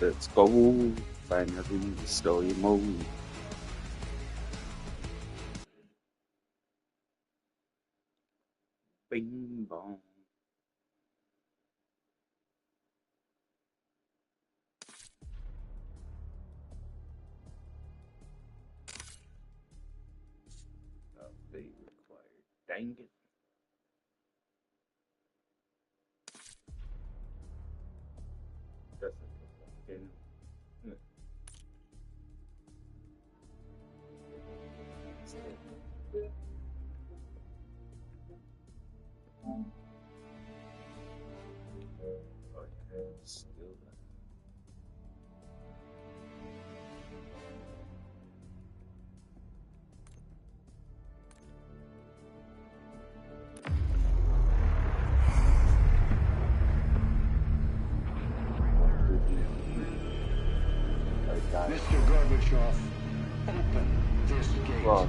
Let's go. Finally, story mode. Bing bong. Update required. Dang it. Doesn't look like it. Still Mr. Gorbachev, open this gate. well,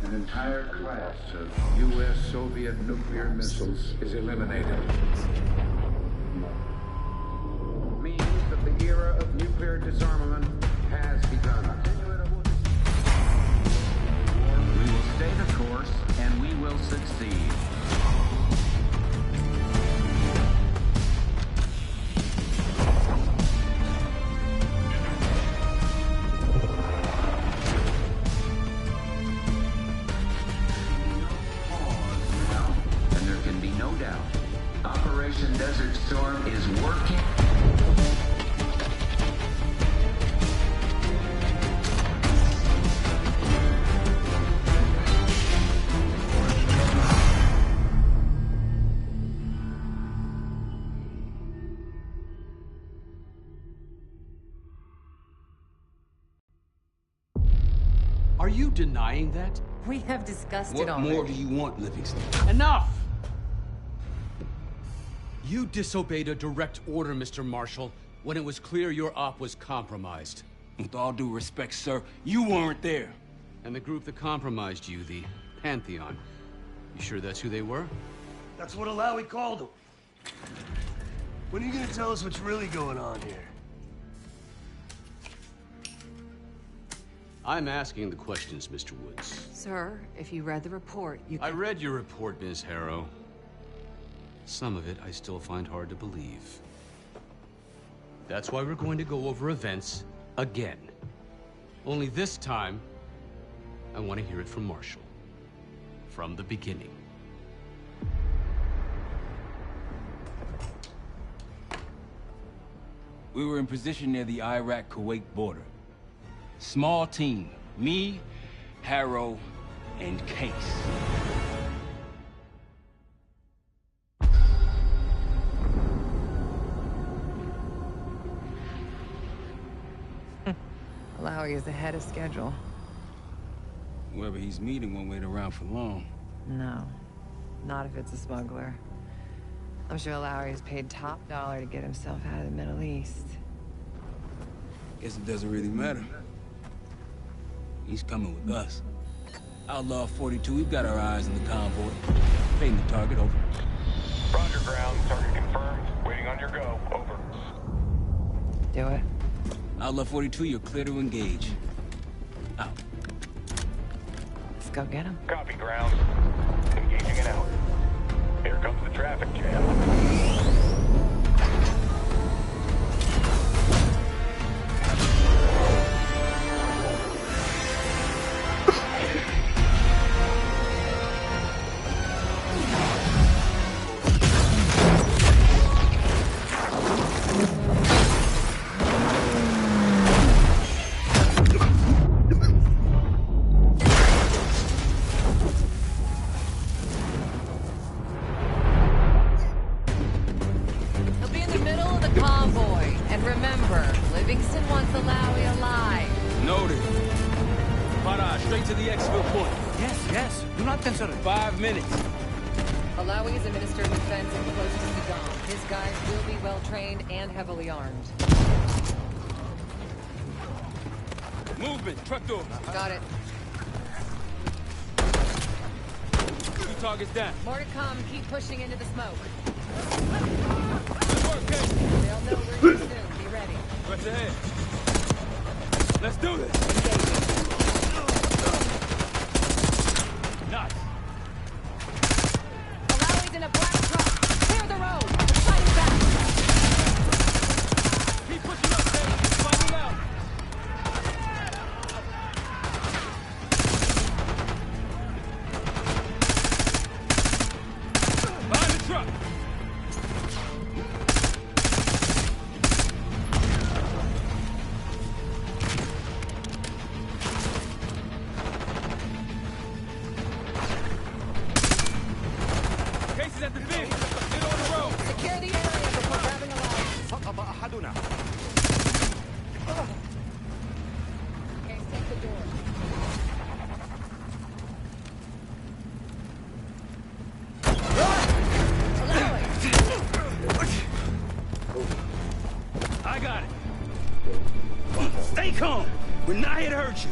An entire class of U.S.-Soviet nuclear missiles is eliminated. Means that the era of nuclear disarmament has begun. We will stay the course, and we will succeed. And there can be no doubt. Operation Desert Storm is working. Are you denying that? We have discussed it What already. more do you want, Livingston? Enough! You disobeyed a direct order, Mr. Marshall, when it was clear your op was compromised. With all due respect, sir, you weren't there. And the group that compromised you, the Pantheon, you sure that's who they were? That's what Alawi called him. When are you gonna tell us what's really going on here? I'm asking the questions, Mr. Woods. Sir, if you read the report, you I can... read your report, Ms. Harrow. Some of it I still find hard to believe. That's why we're going to go over events again. Only this time, I want to hear it from Marshall. From the beginning. We were in position near the Iraq-Kuwait border. Small team. Me, Harrow, and Case. Alawi is ahead of schedule. Whoever he's meeting won't wait around for long. No, not if it's a smuggler. I'm sure Alawi is paid top dollar to get himself out of the Middle East. Guess it doesn't really matter. He's coming with us. Outlaw 42, we've got our eyes on the convoy. Fading the target, over. Roger, ground. Target confirmed. Waiting on your go. Over. Do it. Outlaw 42, you're clear to engage. Out. Let's go get him. Copy, ground. Engaging and out. Here comes the traffic jam. He'll be in the middle of the convoy. And remember, Livingston wants Alawi alive. Noted. Para, straight to the exfil point. Yes. Do not consider it. 5 minutes. Alawi is a minister of defense and close to Saddam. His guys will be well-trained and heavily armed. Movement, truck doors. Got it. 2 targets down. More to come. Keep pushing into the smoke. Good work, Case. They'll know we're here soon. Let's do this! Nice. Malawi's in a black truck. Clear the road. Fighting back. Keep pushing up, man. Finding out. Behind the truck. Cases at the bin. Get on the road. Secure the area before grabbing a line. Case, take the door. I got it. Stay calm. We're not here to hurt you.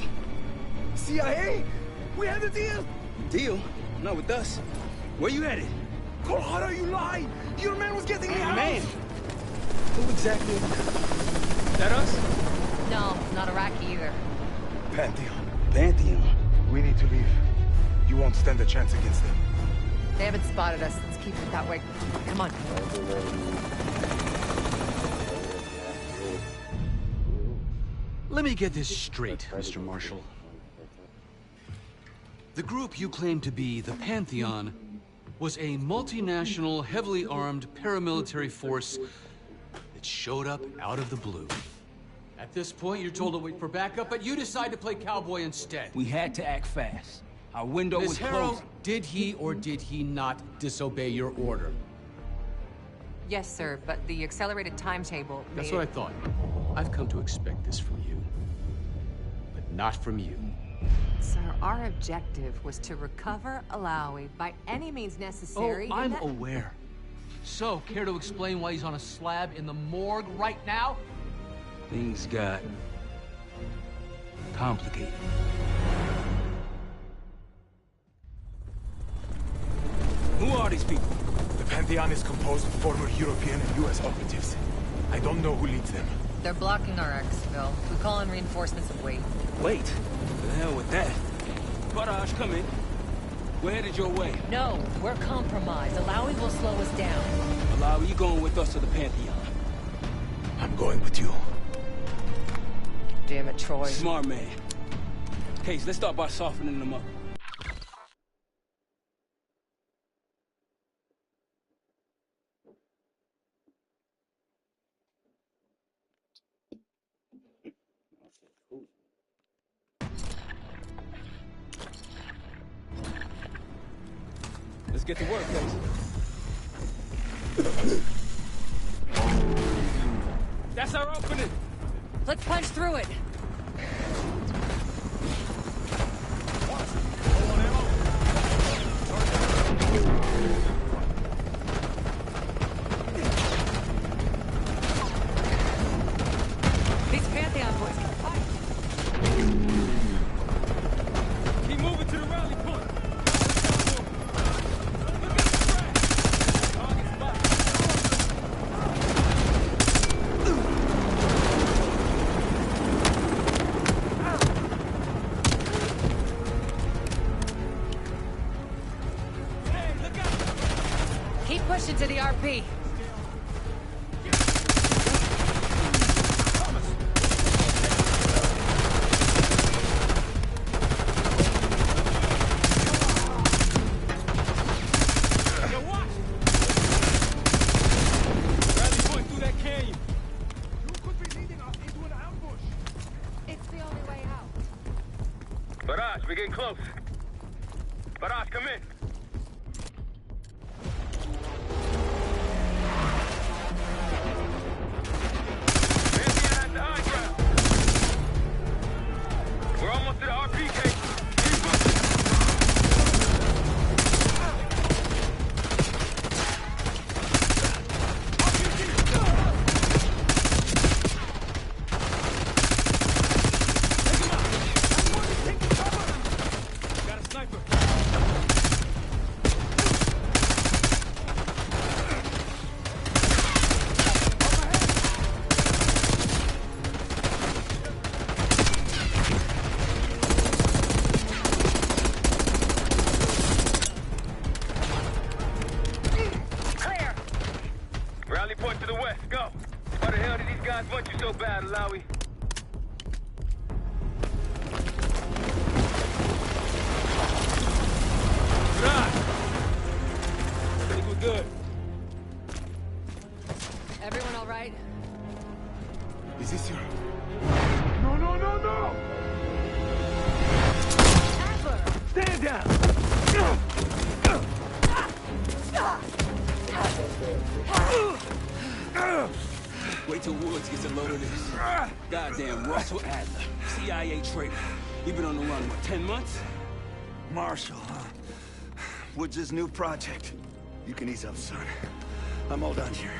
CIA? We had a deal. Deal? Not with us. Where you headed? Colorado, you lied. Your man was getting me out. Man. Who exactly? Is that us? No, not Iraqi either. Pantheon. Pantheon. We need to leave. You won't stand a chance against them. They haven't spotted us. Let's keep it that way. Come on. Let me get this straight, Mr. Marshall. The group you claim to be the Pantheon was a multinational, heavily armed paramilitary force that showed up out of the blue. At this point, you're told to wait for backup, but you decide to play cowboy instead. We had to act fast. Our window was Ms. Harrow, closed. did he or did he not disobey your order? Yes, sir, but the accelerated timetable That's made what I thought. I've come to expect this from you. But not from you. Sir, our objective was to recover Alawi by any means necessary. Oh, and I'm aware. So, care to explain why he's on a slab in the morgue right now? Things got complicated. Who are these people? The Pantheon is composed of former European and U.S. operatives. I don't know who leads them. They're blocking our exfil. We call in reinforcements and wait. Wait. The hell with that. Barrage, come in. We're headed your way. No, we're compromised. Alawi will slow us down. Alawi, you going with us to the Pantheon? I'm going with you. Damn it, Troy. Smart man. Case, let's start by softening them up. Let's get to work, Case. That's our opening. Let's punch through it. These Pantheon boys can fight. Keep moving to the rally point. Look at the track. Target spotted. Hey, look out. Keep pushing to the RP. Yo, watch! Rally point through that canyon. You could be leading us into an ambush. It's the only way out. Barrage, we're getting close. Barrage, come in. Pantheon at the high ground. We're almost to the RP case. Keep pushing. Got a sniper. Point to the west, go. Why the hell did these guys want you so bad, Alawi? Right. I think we're good. Everyone all right? Is this your... No, no, no, no! Adler! Stand down! Wait till Woods gets a load of this. Goddamn Russell Adler, CIA traitor. He been on the run, what, 10 months? Marshall, huh? Woods' new project. You can ease up, son. I'm all done here.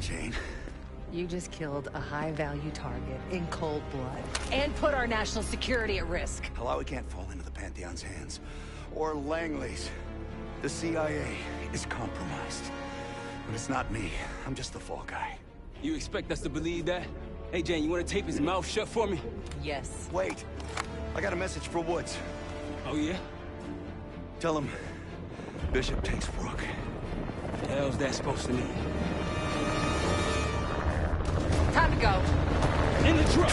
Jane. You just killed a high-value target in cold blood and put our national security at risk. Alawi can't fall into the Pantheon's hands. Or Langley's. The CIA is compromised. But it's not me. I'm just the fall guy. You expect us to believe that? Hey, Jane, you want to tape his mouth shut for me? Yes. Wait. I got a message for Woods. Oh, yeah? Tell him Bishop takes Rook. What the hell's that supposed to mean? Time to go. In the truck!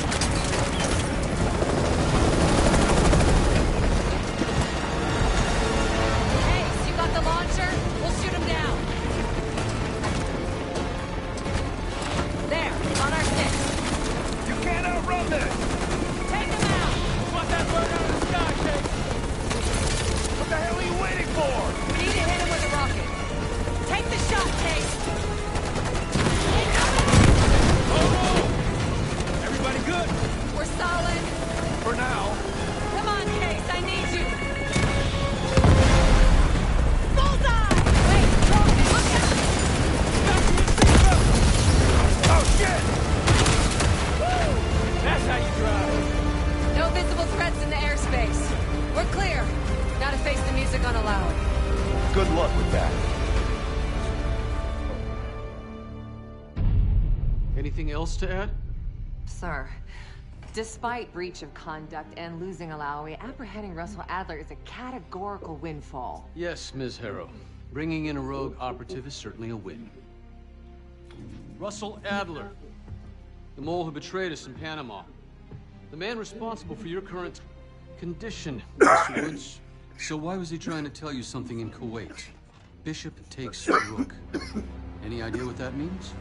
The launcher? We'll shoot him down. There, on our 6. You can't outrun this! Take him out! Want that bird out of the sky, Chase? What the hell are you waiting for? We need to hit him with a rocket. Take the shot, Chase! Oh, everybody good? We're solid. For now. Come on, Chase, I need you. Bullseye! Wait, look out! Oh, shit! Woo! That's how you drive. No visible threats in the airspace. We're clear. Gotta face the music on Alawi. Good luck with that. Anything else to add? Sir, despite breach of conduct and losing Alawi, apprehending Russell Adler is a categorical windfall. Yes, Ms. Harrow. Bringing in a rogue operative is certainly a win. Russell Adler, the mole who betrayed us in Panama. The man responsible for your current condition, Mr. Woods. So why was he trying to tell you something in Kuwait? Bishop takes Rook. Any idea what that means?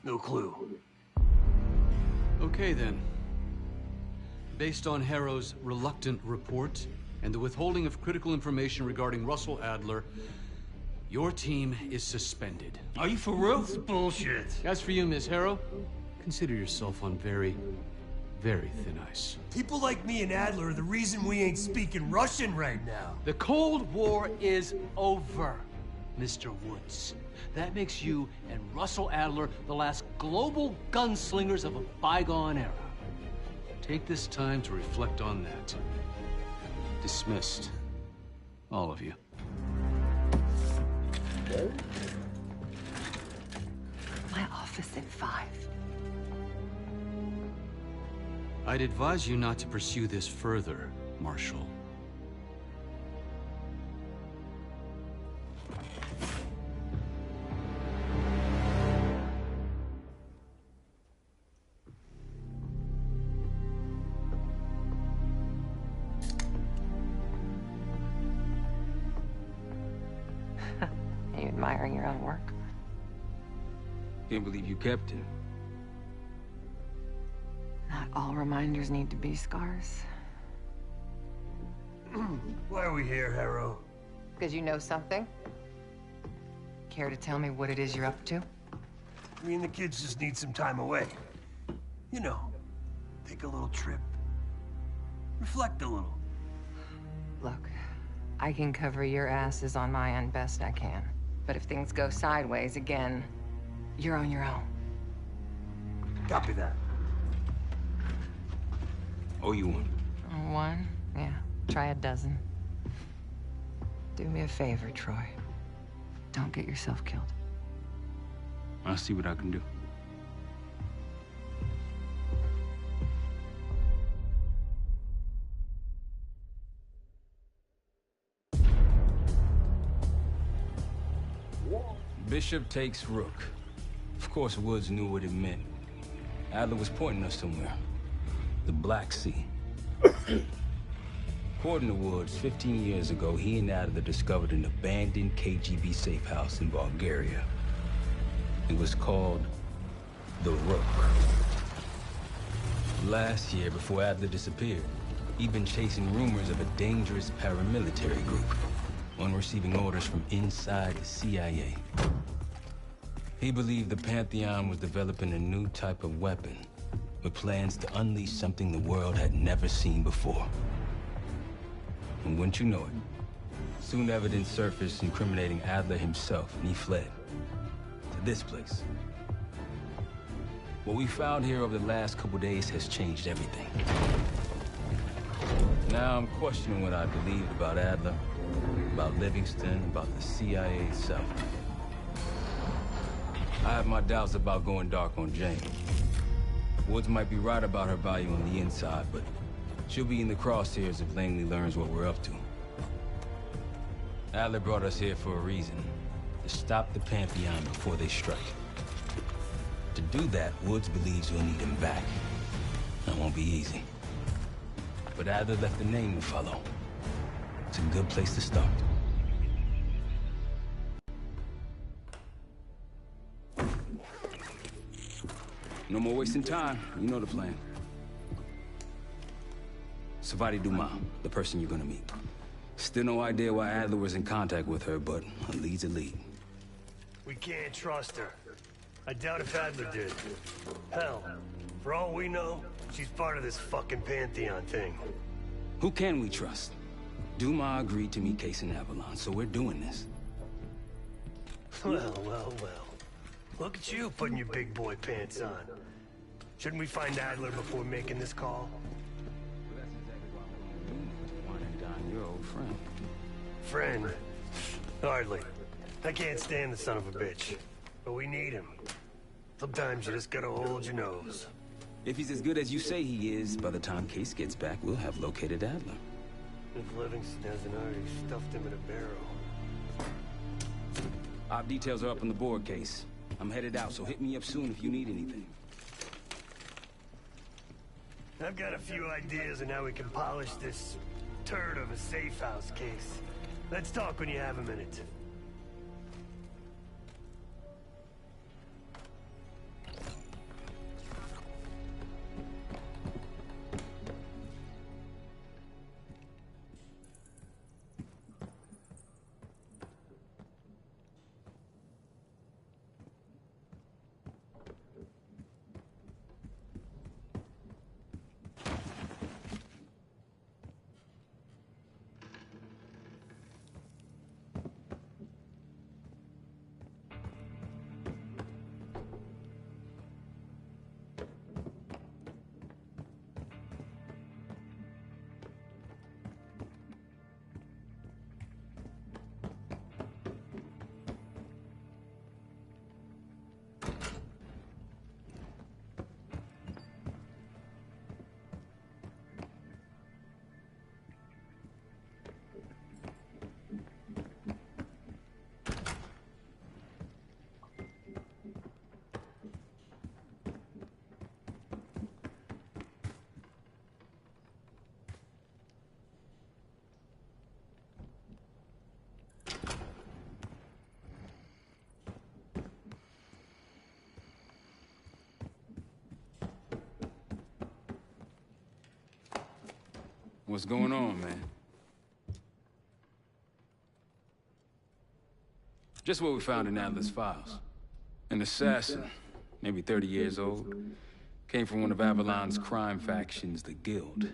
No clue. Okay, then. Based on Harrow's reluctant report and the withholding of critical information regarding Russell Adler, your team is suspended. Are you for real? It's bullshit. As for you, Ms. Harrow, consider yourself on very, very thin ice. People like me and Adler are the reason we ain't speaking Russian right now. The Cold War is over, Mr. Woods. That makes you and Russell Adler the last global gunslingers of a bygone era. Take this time to reflect on that. Dismissed. All of you. My office in 5. I'd advise you not to pursue this further, Marshal. Are you admiring your own work? Can't believe you kept it. Not all reminders need to be scars. Why are we here, Harrow? Because you know something? Care to tell me what it is you're up to? Me and the kids just need some time away. You know, take a little trip. Reflect a little. Look, I can cover your asses on my end best I can. But if things go sideways again, you're on your own. Copy that. Oh, you won. 1? Yeah. Try a dozen. Do me a favor, Troy. Don't get yourself killed. I'll see what I can do. Bishop takes Rook. Of course, Woods knew what it meant. Adler was pointing us somewhere. The Black Sea. According to Woods, 15 years ago, he and Adler discovered an abandoned KGB safe house in Bulgaria. It was called the Rook. Last year, before Adler disappeared, he'd been chasing rumors of a dangerous paramilitary group, one receiving orders from inside the CIA. He believed the Pantheon was developing a new type of weapon, with plans to unleash something the world had never seen before. And wouldn't you know it, soon evidence surfaced incriminating Adler himself, and he fled to this place. What we found here over the last couple days has changed everything. Now I'm questioning what I believed about Adler, about Livingston, about the CIA itself. I have my doubts about going dark on Jane. Woods might be right about her value on the inside, but she'll be in the crosshairs if Langley learns what we're up to. Adler brought us here for a reason, to stop the Pantheon before they strike. To do that, Woods believes we'll need him back. That won't be easy. But Adler left a name to follow. It's a good place to start. No more wasting time. You know the plan. Savati Dumas, the person you're gonna meet. Still no idea why Adler was in contact with her, but a lead's a lead. We can't trust her. I doubt if Adler did. Hell, for all we know, she's part of this fucking Pantheon thing. Who can we trust? Dumas agreed to meet Case in Avalon, so we're doing this. Well. Look at you putting your big boy pants on. Shouldn't we find Adler before making this call? Well, that's exactly why I'm going to wine and dine your old friend. Friend? Hardly. I can't stand the son of a bitch. But we need him. Sometimes you just gotta hold your nose. If he's as good as you say he is, by the time Case gets back, we'll have located Adler. If Livingston hasn't already stuffed him in a barrel. Op details are up on the board, Case. I'm headed out, so hit me up soon if you need anything. I've got a few ideas on how we can polish this turd of a safe house case. Let's talk when you have a minute. What's going on, man? Just what we found in Adler's files. An assassin, maybe 30 years old, came from one of Avalon's crime factions, the Guild.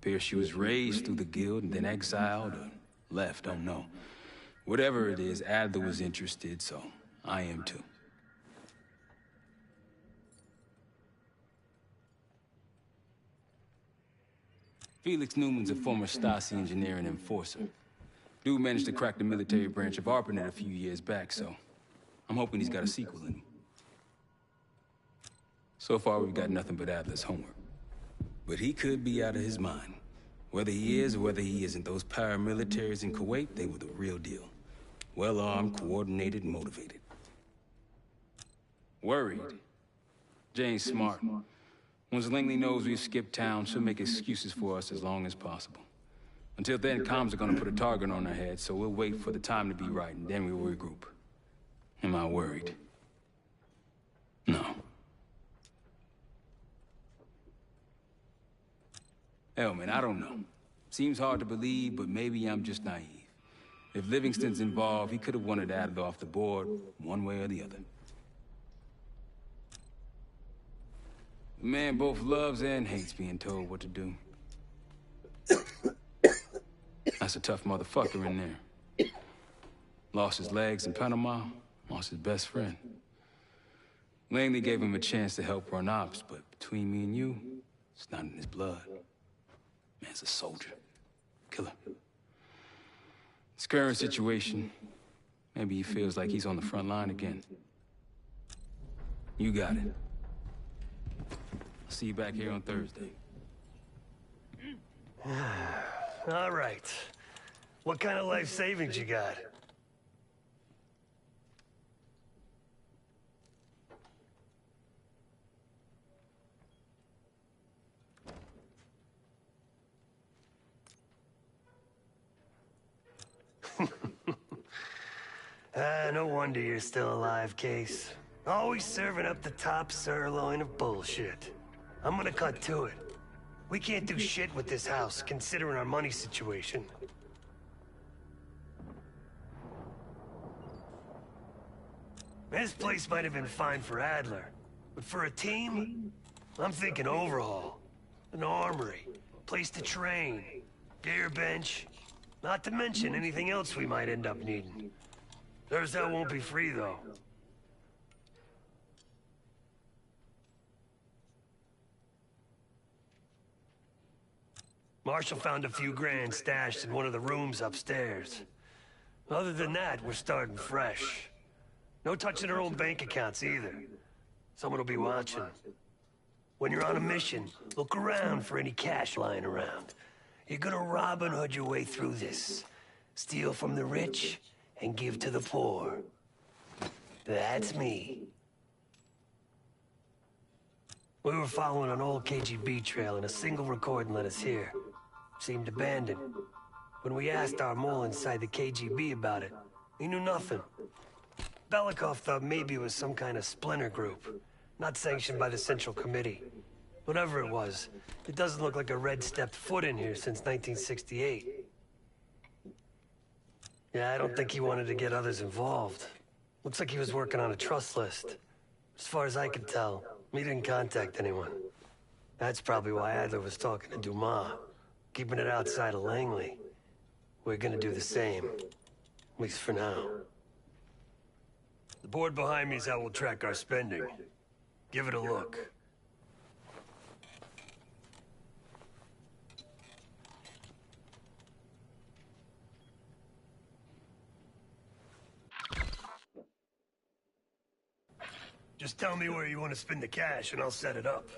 Appears she was raised through the Guild and then exiled or left, don't know. Whatever it is, Adler was interested, so I am too. Felix Newman's a former Stasi engineer and enforcer. Dude managed to crack the military branch of ARPANET a few years back, so I'm hoping he's got a sequel in him. So far, we've got nothing but Adler's homework. But he could be out of his mind. Whether he is or whether he isn't, those paramilitaries in Kuwait, they were the real deal. Well-armed, coordinated, and motivated. Worried? Jane's smart. Once Langley knows we've skipped town, she'll make excuses for us as long as possible. Until then, comms are gonna put a target on our heads, so we'll wait for the time to be right, and then we'll regroup. Am I worried? No. Hell, man, I don't know. Seems hard to believe, but maybe I'm just naive. If Livingston's involved, he could have wanted Adler off the board, one way or the other. The man both loves and hates being told what to do. That's a tough motherfucker in there. Lost his legs in Panama, lost his best friend. Langley gave him a chance to help run ops, but between me and you, it's not in his blood. Man's a soldier. Killer. His current situation, maybe he feels like he's on the front line again. You got it. I'll see you back here on Thursday. All right. What kind of life savings you got? No wonder you're still alive, Case. Always serving up the top sirloin of bullshit. I'm gonna cut to it. We can't do shit with this house, considering our money situation. This place might have been fine for Adler, but for a team, I'm thinking overhaul. An armory, place to train, gear bench, not to mention anything else we might end up needing. Thursday won't be free, though. Marshall found a few grand stashed in one of the rooms upstairs. Other than that, we're starting fresh. No touching our own bank accounts either. Someone will be watching. When you're on a mission, look around for any cash lying around. You're gonna Robin Hood your way through this. Steal from the rich and give to the poor. That's me. We were following an old KGB trail and a single recording led us here. Seemed abandoned. When we asked our mole inside the KGB about it, he knew nothing. Belikov thought maybe it was some kind of splinter group, not sanctioned by the Central Committee. Whatever it was, it doesn't look like a red stepped foot in here since 1968. Yeah, I don't think he wanted to get others involved. Looks like he was working on a trust list. As far as I could tell, he didn't contact anyone. That's probably why Adler was talking to Dumas, keeping it outside of Langley. We're gonna do the same, at least for now. The board behind me is how we'll track our spending. Give it a look. Just tell me where you want to spend the cash and I'll set it up.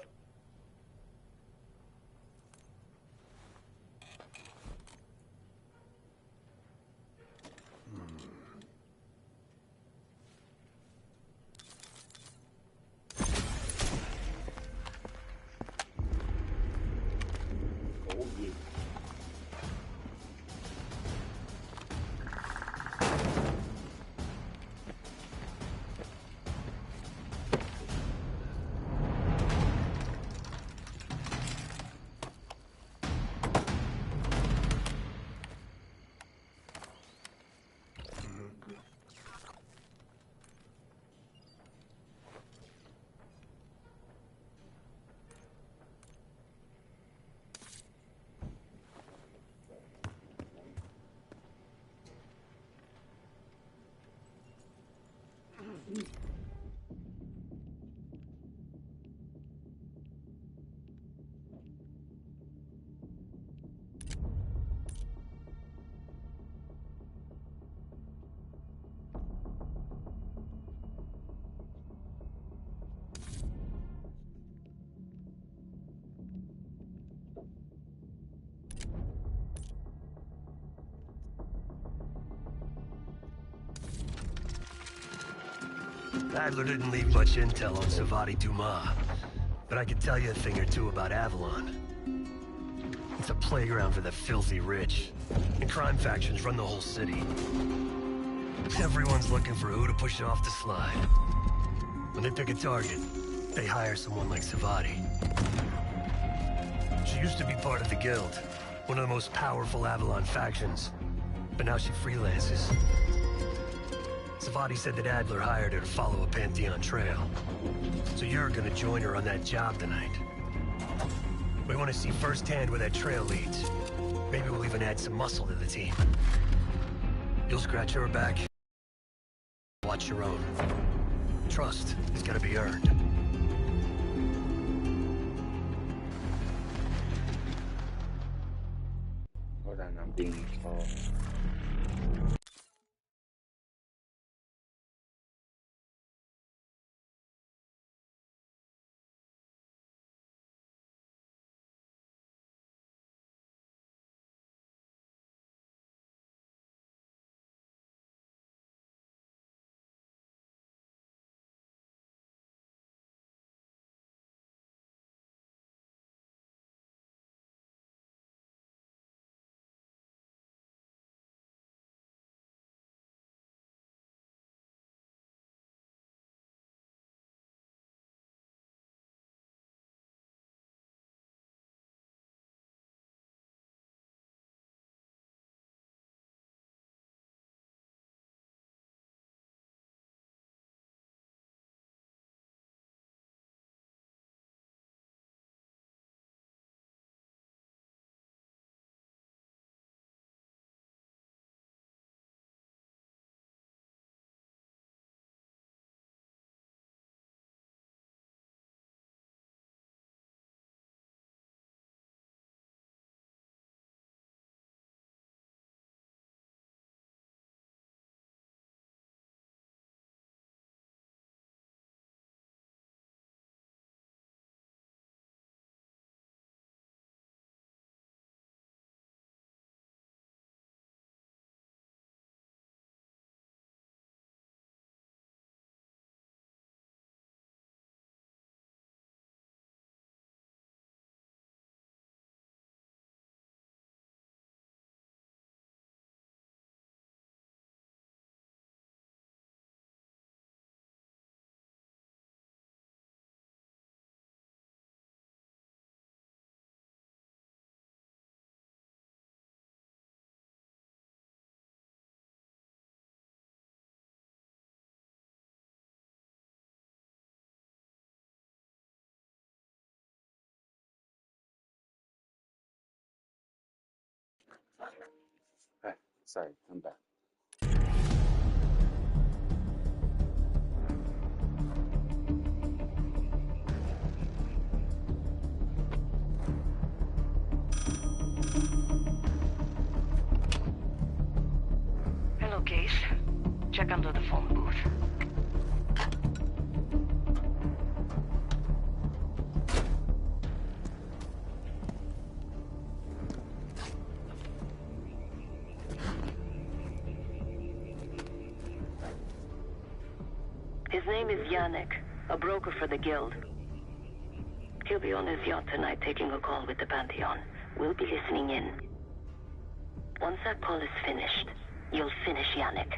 Adler didn't leave much intel on Savati Dumas, but I can tell you a thing or two about Avalon. It's a playground for the filthy rich, and crime factions run the whole city. Everyone's looking for who to push off the slide. When they pick a target, they hire someone like Savati. She used to be part of the Guild, one of the most powerful Avalon factions, but now she freelances. Savati said that Adler hired her to follow a Pantheon trail. So you're gonna join her on that job tonight. We want to see firsthand where that trail leads. Maybe we'll even add some muscle to the team. You'll scratch her back. Watch your own. Trust is gotta be earned. Hold on, I'm being called. Ah, sorry, I'm back. Hello, Case. Check under the phone booth. His name is Yannick, a broker for the Guild. He'll be on his yacht tonight taking a call with the Pantheon. We'll be listening in. Once that call is finished, you'll finish Yannick.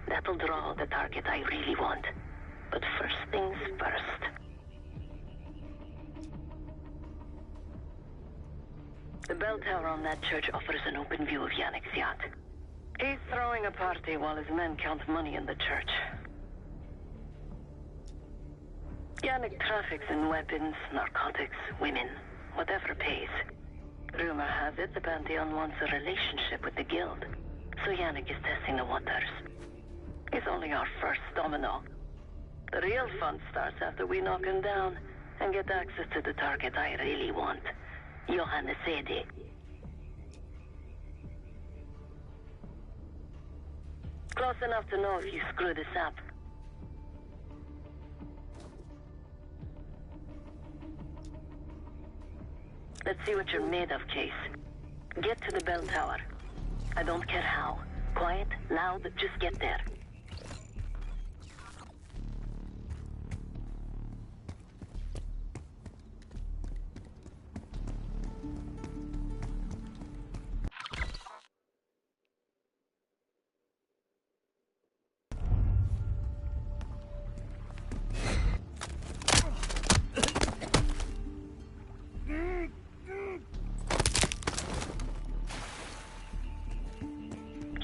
That'll draw the target I really want. But first things first. The bell tower on that church offers an open view of Yannick's yacht. He's throwing a party while his men count money in the church. Yannick traffics in weapons, narcotics, women, whatever pays. Rumor has it the Pantheon wants a relationship with the Guild, so Yannick is testing the waters. He's only our first domino. The real fun starts after we knock him down and get access to the target I really want, Johannes Edi. Close enough to know if you screw this up. Let's see what you're made of, Case. Get to the bell tower. I don't care how. Quiet, loud, just get there.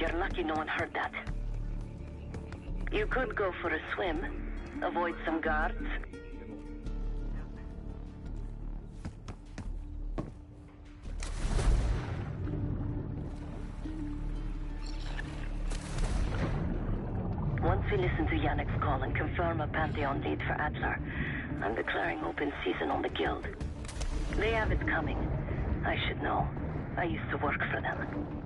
You're lucky no one heard that. You could go for a swim, avoid some guards. Once we listen to Yannick's call and confirm a Pantheon lead for Adler, I'm declaring open season on the Guild. They have it coming. I should know. I used to work for them.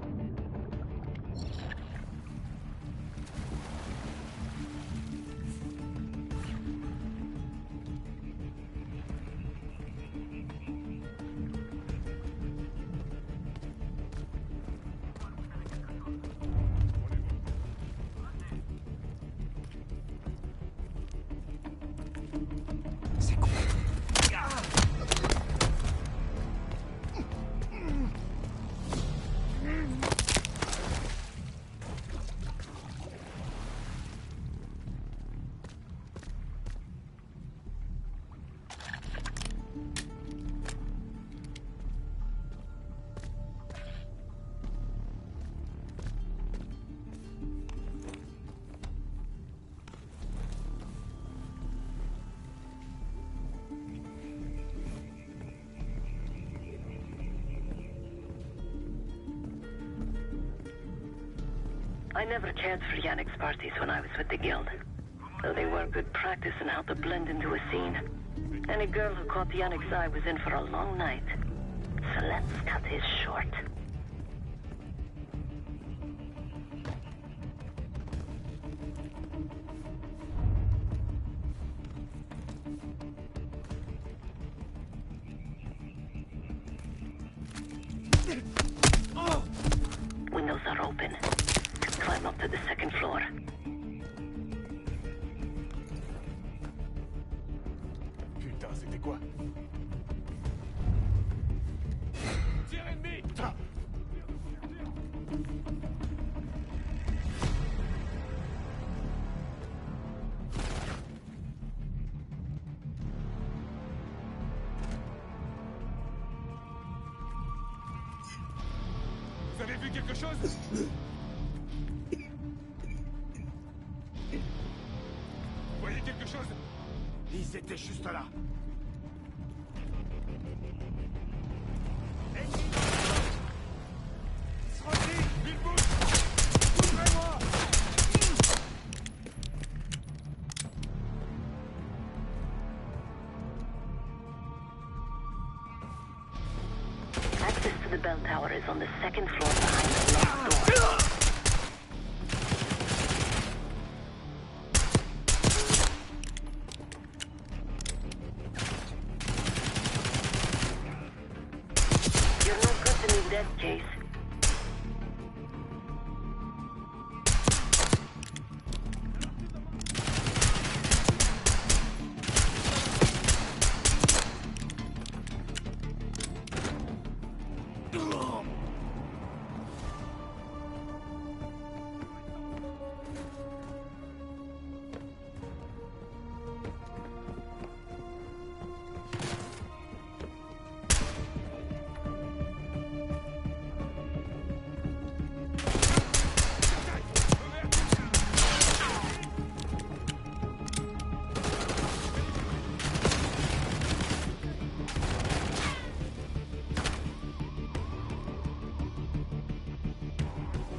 I never cared for Yannick's parties when I was with the Guild, though they were good practice in how to blend into a scene. Any girl who caught Yannick's eye was in for a long night, so let's cut his short. Windows are open. Climb up to the second floor. Putain, c'était quoi? Tir ennemi! Vous avez vu quelque chose? Vous voyez quelque chose? Ils étaient juste là. Il bouge! Ouvrez-moi! Access to the bell tower is on the second floor behind the locked door. You're no good to me, dead case.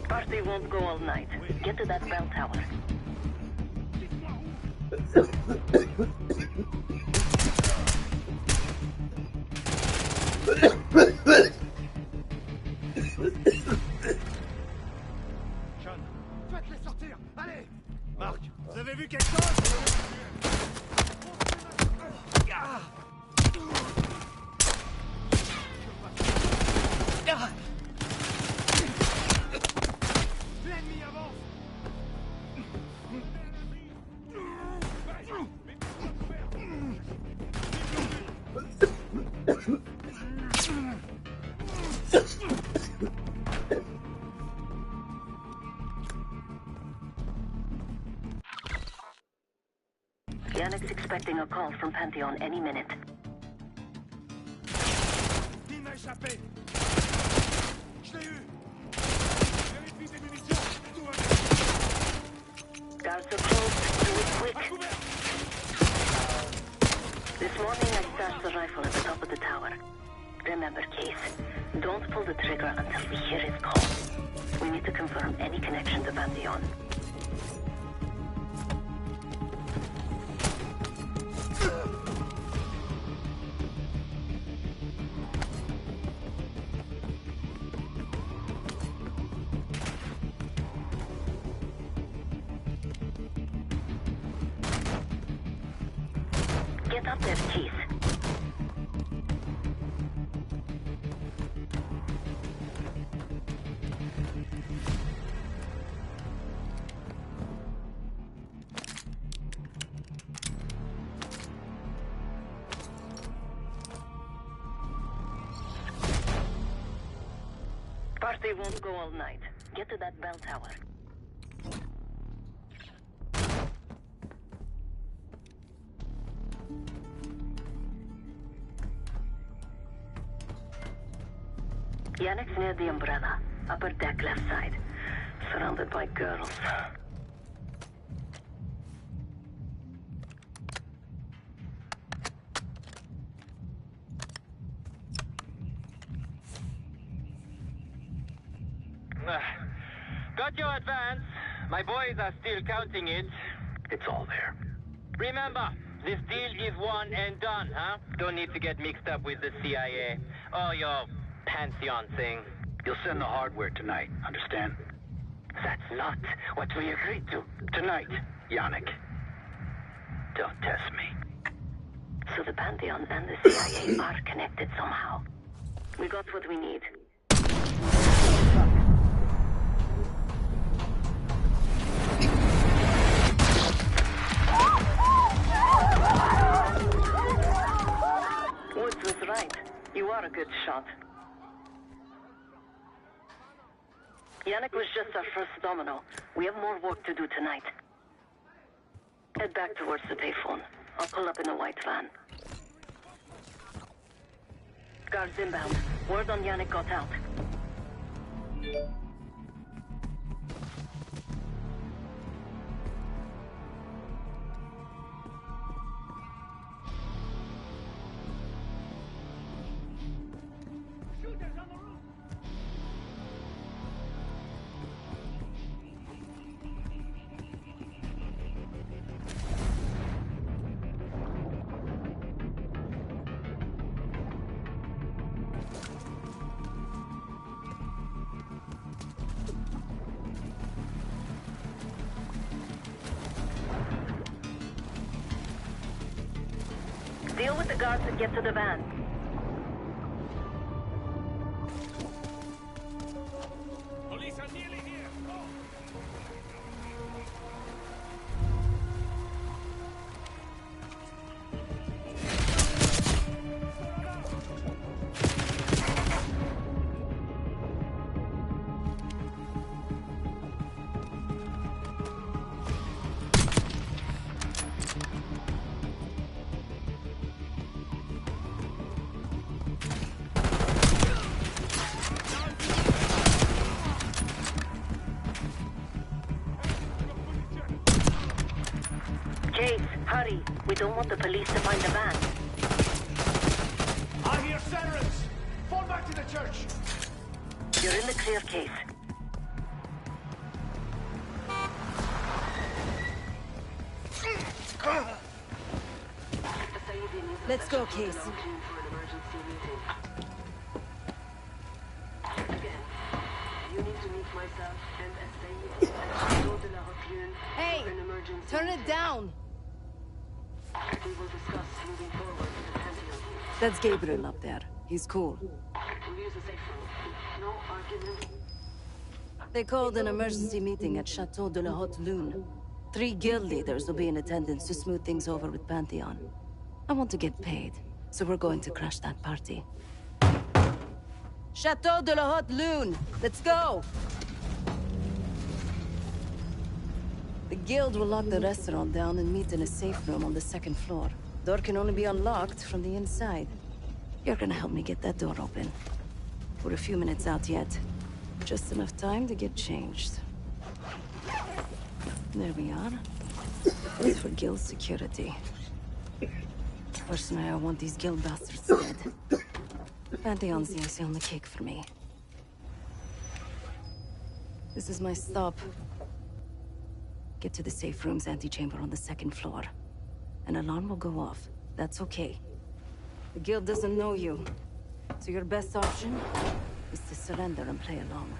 Party won't go all night. Get to that bell tower. Sean, faites-les sortir! Allez! Marc, vous avez vu quelque chose? L'ennemi avance! Yannick's expecting a call from Pantheon any minute. Il m'a échappé! Je l'ai eu! Vérifie tes munitions! rifle at the top of the tower. Remember, Case, don't pull the trigger until we hear his call. We need to confirm any connection to Pantheon. Get up there, Case. Party won't go all night. Get to that bell tower. Yannick's near the umbrella. Upper deck, left side. Surrounded by girls. Got your advance. My boys are still counting it. It's all there. Remember, this deal is one and done, huh? Don't need to get mixed up with the CIA. Or your Pantheon thing. You'll send the hardware tonight, understand? That's not what we agreed to. Tonight, Yannick. Don't test me. So the Pantheon and the CIA are connected somehow. We got what we need. Woods was right. You are a good shot. Yannick was just our first domino. We have more work to do tonight. Head back towards the payphone. I'll pull up in a white van. Guards inbound. Word on Yannick got out. Deal with the guards and get to the van. Police are nearly here. Go! Chase, hurry. We don't want the police to find the van. I hear sirens! Fall back to the church! You're in the clear, Case. Let's go, Case. Hey! Turn it down! We will discuss moving forward with the Pantheon. That's Gabriel up there. He's cool. We'll use the safe room. No argument. They called an emergency meeting at Chateau de la Haute Lune. 3 guild leaders will be in attendance to smooth things over with Pantheon. I want to get paid, so we're going to crash that party. Chateau de la Haute Lune! Let's go! The guild will lock the restaurant down and meet in a safe room on the 2nd floor. Door can only be unlocked from the inside. You're gonna help me get that door open. We're a few minutes out yet. Just enough time to get changed. There we are. It's for guild security. Personally, I want these guild bastards dead. Pantheon's the icing on the cake for me. This is my stop. Get to the safe room's antechamber on the 2nd floor. An alarm will go off. That's okay. The guild doesn't know you, so your best option is to surrender and play along.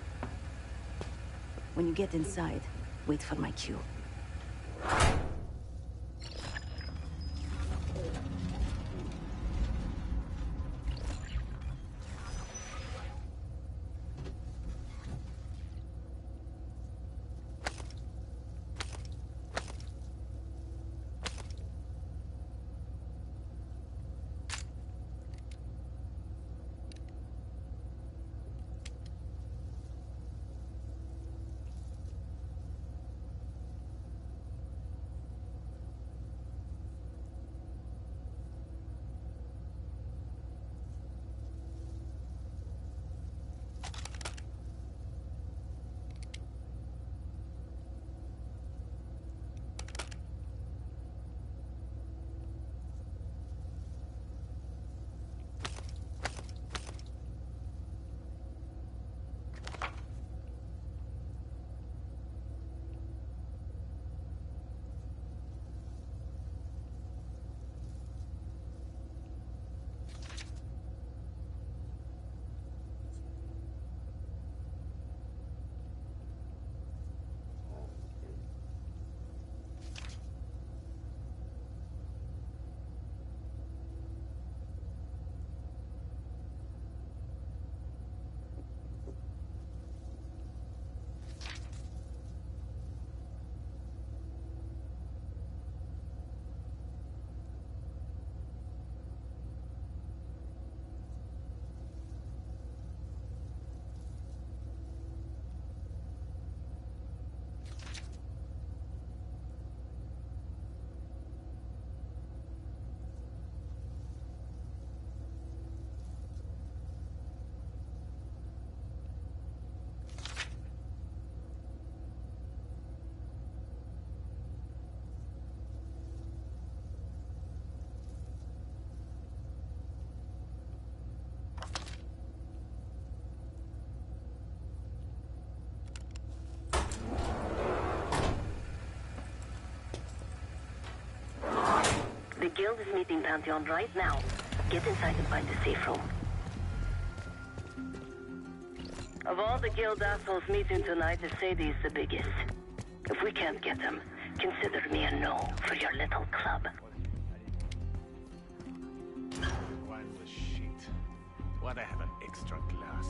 When you get inside, wait for my cue. The guild is meeting Pantheon right now. Get inside and find the safe room. Of all the guild assholes meeting tonight, Sadie is the biggest. If we can't get him, consider me a no for your little club. Wineless shit. Why'd I have an extra glass?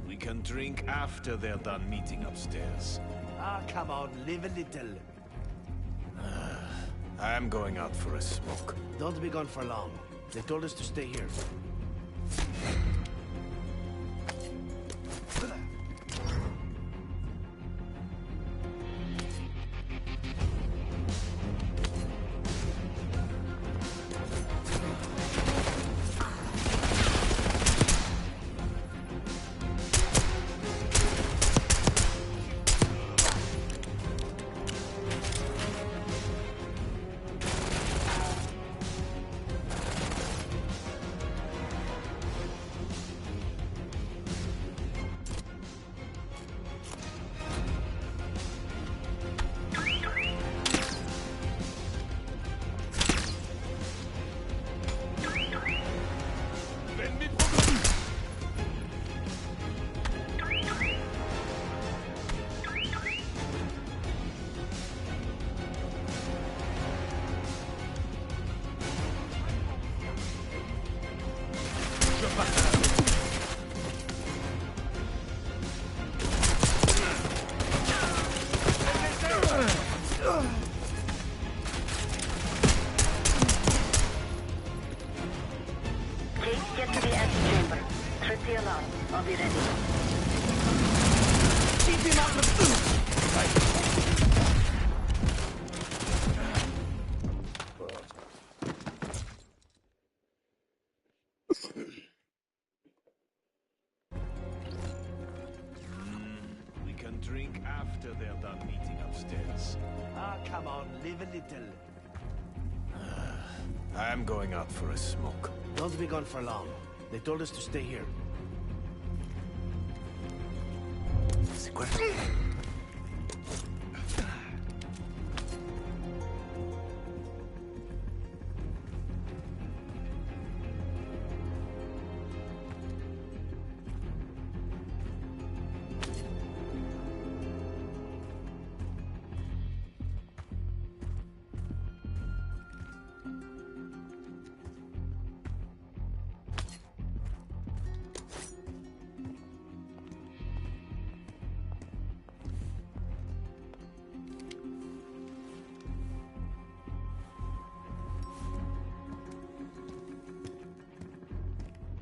We can drink after they're done meeting upstairs. Ah, come on, live a little. I'm going out for a smoke. Don't be gone for long. They told us to stay here. Get to the antechamber. Trip the alarm. I'll be ready. Keep him out of... after they're done meeting upstairs. Ah, come on, live a little. I'm going out for a smoke. Don't be gone for long. They told us to stay here.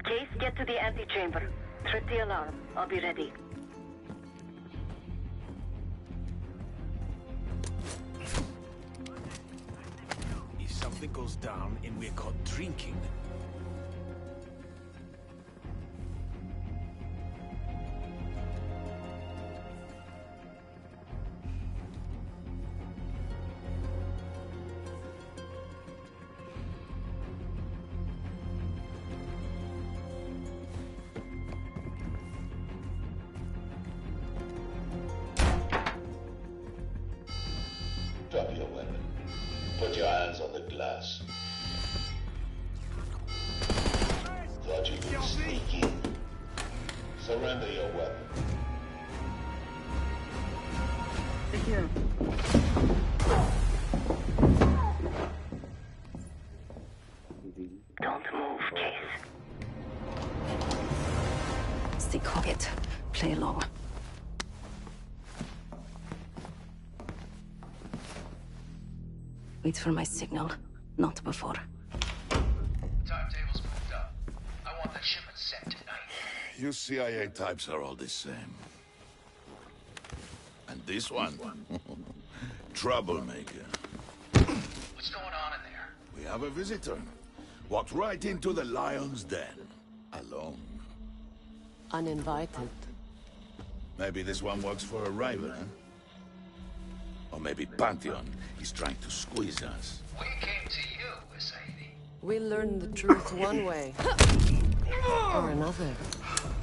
Case, get to the antechamber. Trip the alarm. I'll be ready. If something goes down and we're caught drinking... Drop your weapon. Put your hands on the glass. Thought you could sneak in. Surrender your weapon. Secure. Don't move, Case. Stay quiet. Play along. Wait for my signal, not before. Timetable's moved up. I want that shipment sent tonight. You CIA types are all the same. And this one? Troublemaker. What's going on in there? We have a visitor. Walked right into the lion's den. Alone. Uninvited. Maybe this one works for a rival, huh? Or maybe Pantheon is trying to squeeze us. We came to you, Sadie. We learn the truth one way. Or another.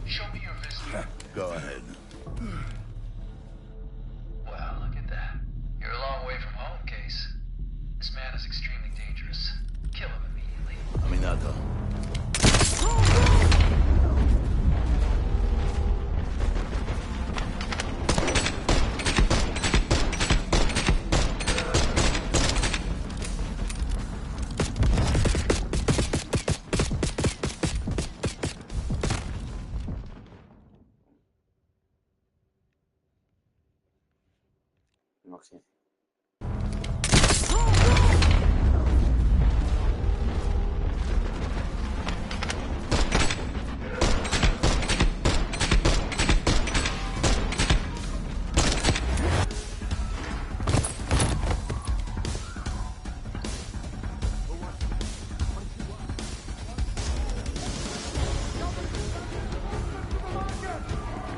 Show me your visitor. Go ahead. Well, look at that. You're a long way from home, Case. This man is extremely dangerous. Kill him immediately. Aminata. Okay.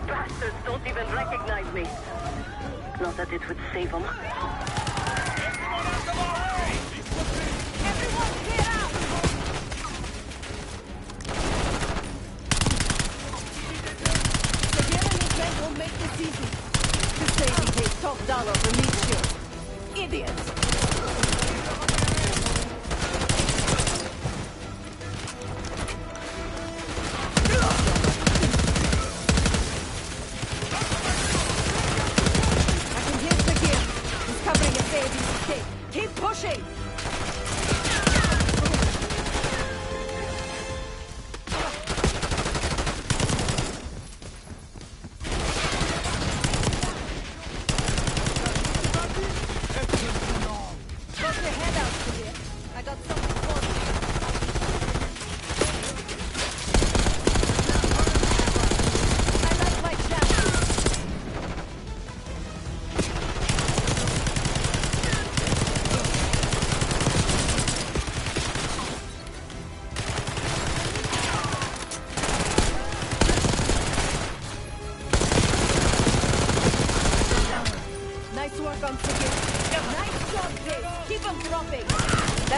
Bastards don't even recognize me. Not that it would save them. Won't make this easy. To say we pay top dollar for meat here. Idiots! I can hear Sakir. He's covering a baby's escape. Keep pushing!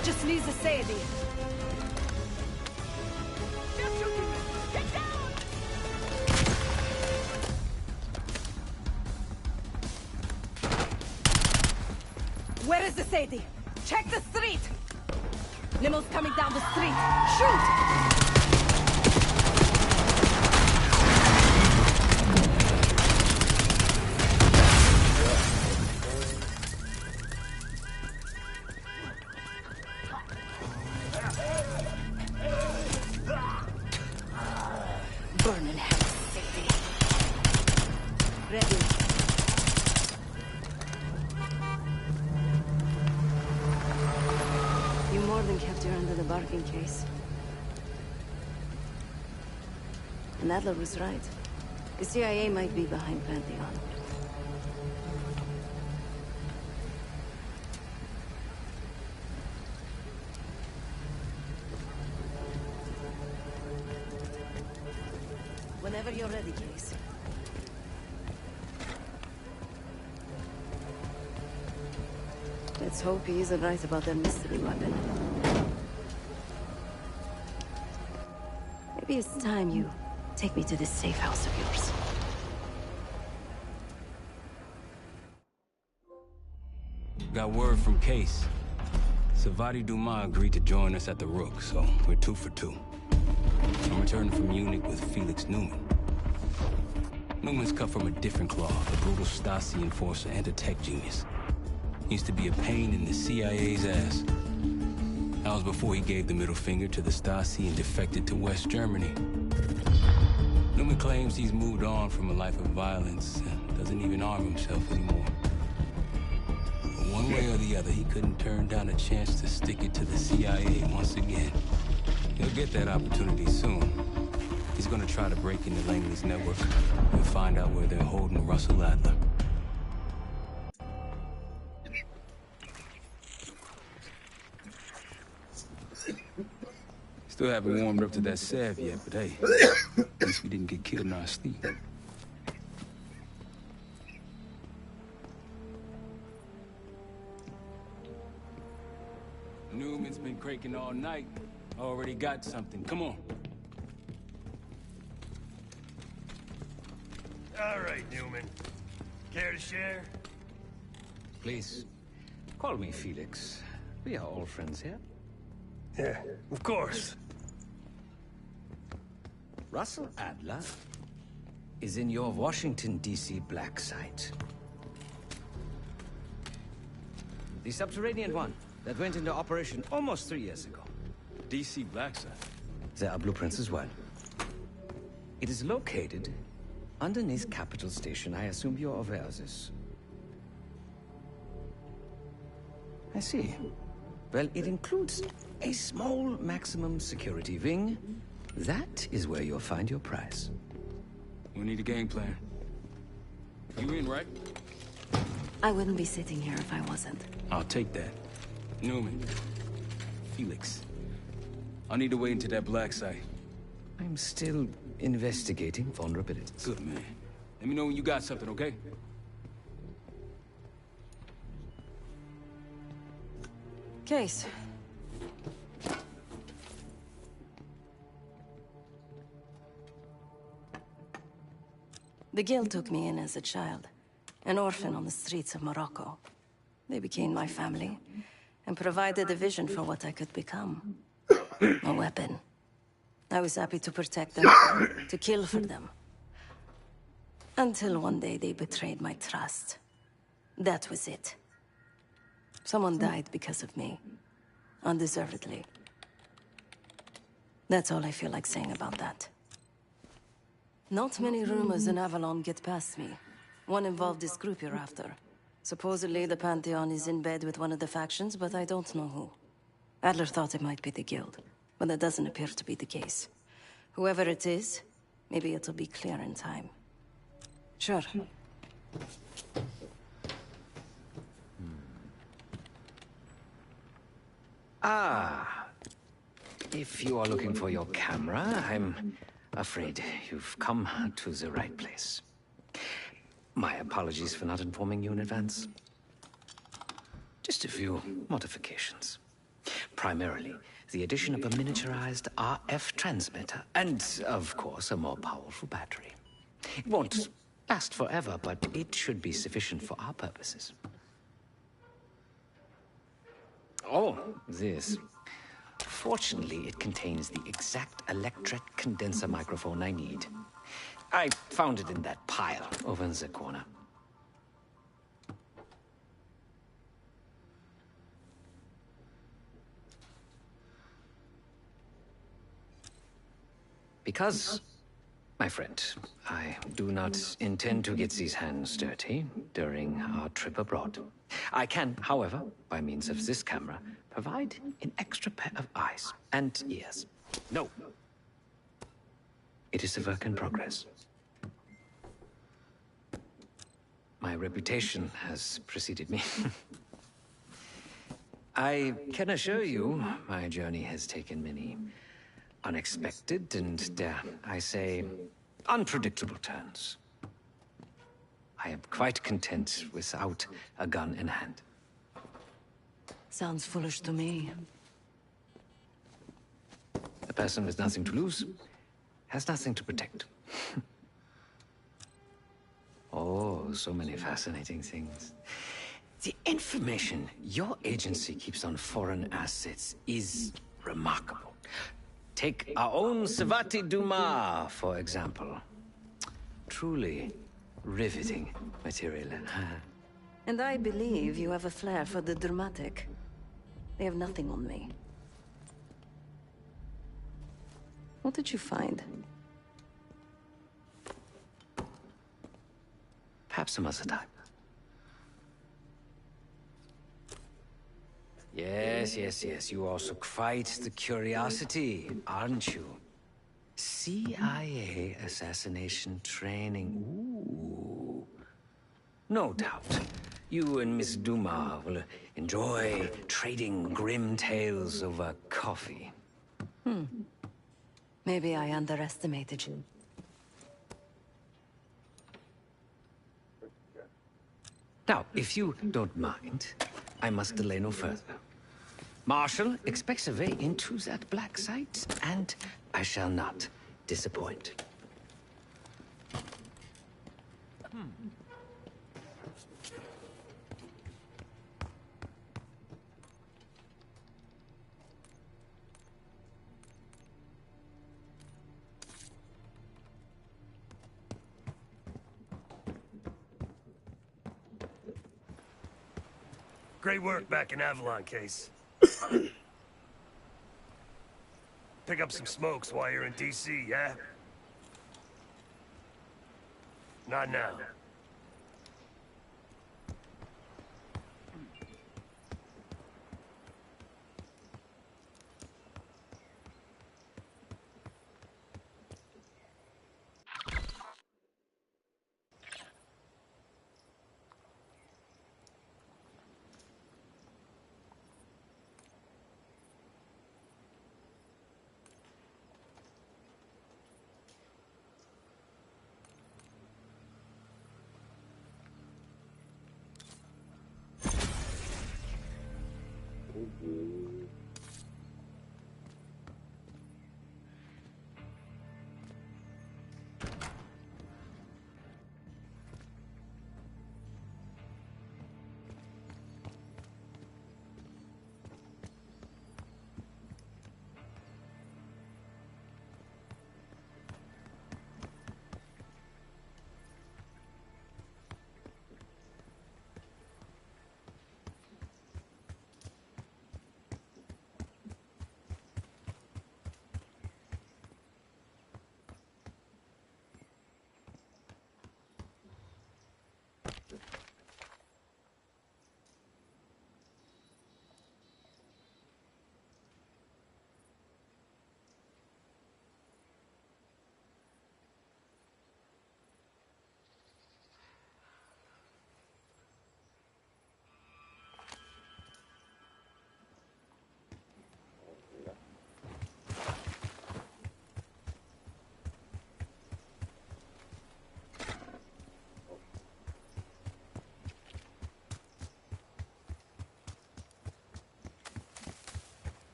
That just leaves the Sadie. Where is the Sadie? Check the street! Limo's coming down the street. Shoot! Burn in hell, Sadie. Ready. You more than kept her under the bargain case. And Adler was right. The CIA might be behind Pantheon. Whenever you're ready, Case. Let's hope he isn't right about that mystery weapon. Maybe it's time you take me to this safe house of yours. Got word from Case. Savati Dumas agreed to join us at the Rook, so we're 2 for 2. I'm returning from Munich with Felix Newman. Newman's cut from a different cloth, a brutal Stasi enforcer and a tech genius. He used to be a pain in the CIA's ass. That was before he gave the middle finger to the Stasi and defected to West Germany. Newman claims he's moved on from a life of violence and doesn't even arm himself anymore. But one way or the other, he couldn't turn down a chance to stick it to the CIA once again. He'll get that opportunity soon. He's gonna try to break into Langley's network and find out where they're holding Russell Adler. Still haven't warmed up to that salve yet, but hey, at least we didn't get killed in our sleep. Newman's been cranking all night. Already got something. Come on. All right, Newman. Care to share? Please, call me Felix. We are all friends here. Yeah, of course. Russell Adler is in your Washington, D.C. black site. The subterranean one that went into operation almost 3 years ago. D.C. black site? There are blueprints as well. It is located underneath Capitol Station. I assume you're aware of this. I see. Well, it includes a small maximum security wing. That is where you'll find your prize. We need a game plan. You in, right? I wouldn't be sitting here if I wasn't. I'll take that. Newman. Felix. I'll need to wait into that black site. I'm still investigating vulnerabilities. Good, man. Let me know when you got something, okay? Case. The Guild took me in as a child, an orphan on the streets of Morocco. They became my family, and provided a vision for what I could become. A weapon. I was happy to protect them, to kill for them. Until one day they betrayed my trust. That was it. Someone died because of me. Undeservedly. That's all I feel like saying about that. Not many rumors in Avalon get past me. One involved this group you're after. Supposedly the Pantheon is in bed with one of the factions, but I don't know who. Adler thought it might be the Guild, but that doesn't appear to be the case. Whoever it is, maybe it'll be clear in time. Sure. Ah. If you are looking for your camera, I'm afraid you've come to the right place. My apologies for not informing you in advance. Just a few modifications. primarily the addition of a miniaturized RF transmitter and, of course, a more powerful battery. It won't last forever, but it should be sufficient for our purposes. Oh, this. Fortunately, it contains the exact electret condenser microphone I need. I found it in that pile over in the corner. Because, my friend, I do not intend to get these hands dirty during our trip abroad. I can, however, by means of this camera, provide an extra pair of eyes and ears. No. It is a work in progress. My reputation has preceded me. I can assure you, my journey has taken many unexpected and, dare I say, unpredictable turns. I am quite content without a gun in hand. Sounds foolish to me. A person with nothing to lose has nothing to protect. Oh, so many fascinating things. The information your agency keeps on foreign assets is remarkable. Take our own Savati Dumas, for example. Truly riveting material. And I believe you have a flair for the dramatic. They have nothing on me. What did you find? Perhaps some other time. Yes. You also quite the curiosity, aren't you? CIA assassination training. Ooh. No doubt. You and Miss Dumas will enjoy trading grim tales over coffee. Maybe I underestimated you. Now, if you don't mind, I must delay no further. Marshall expects a way into that black site, and I shall not disappoint. Great work back in Avalon, Case. Pick up some smokes while you're in D.C., yeah? Not now.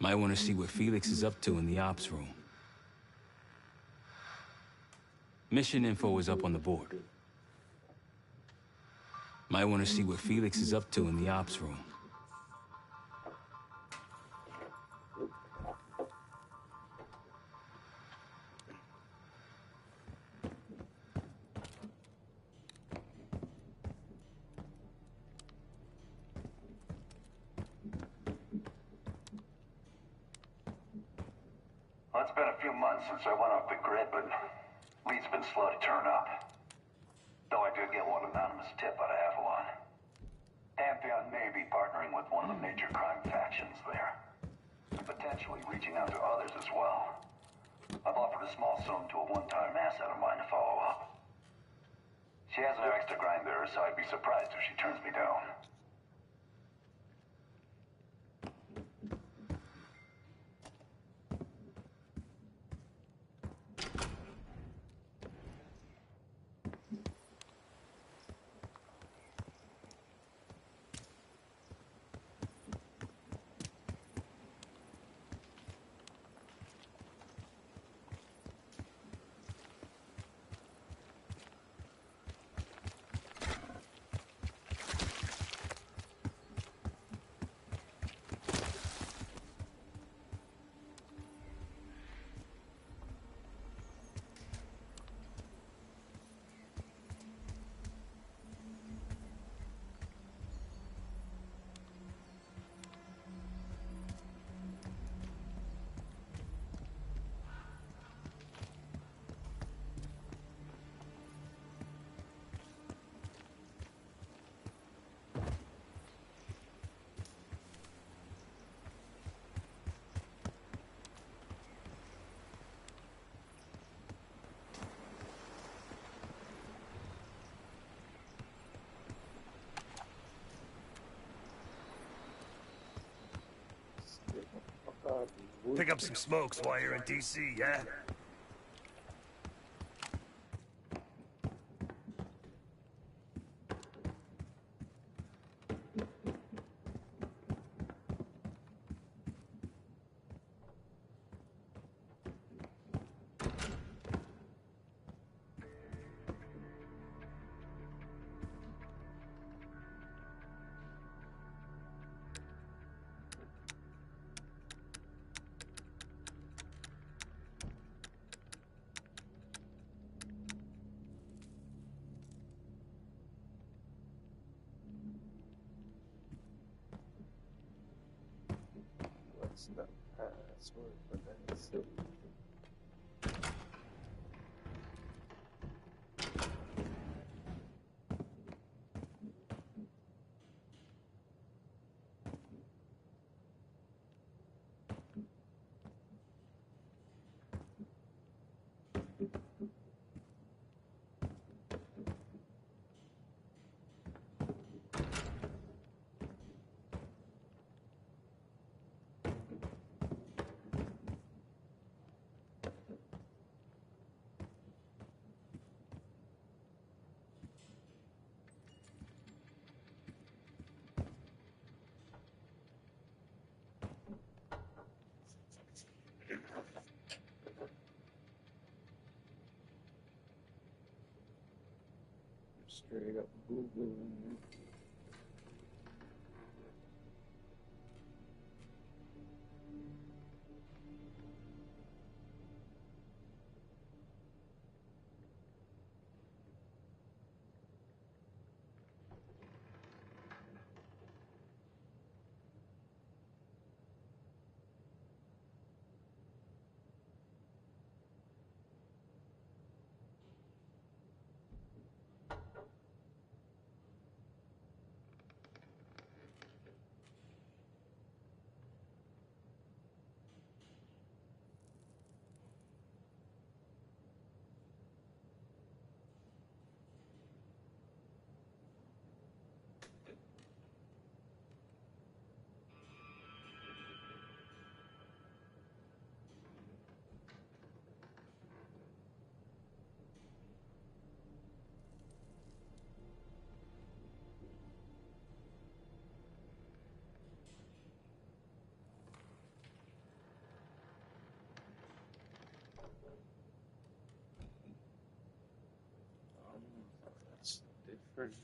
Might want to see what Felix is up to in the ops room. Mission info is up on the board. Might want to see what Felix is up to in the ops room. Well, it's been a few months since I went off the grid, but leads have been slow to turn up. Though I did get one anonymous tip out of Avalon. Pantheon may be partnering with one of the major crime factions there. Potentially reaching out to others as well. I've offered a small sum to a one-time asset of mine to follow up. She has an extra grind there, so I'd be surprised if she turns me down. Pick up some smokes while you're in DC, yeah? What's the password for this? Straight up Googling. friend.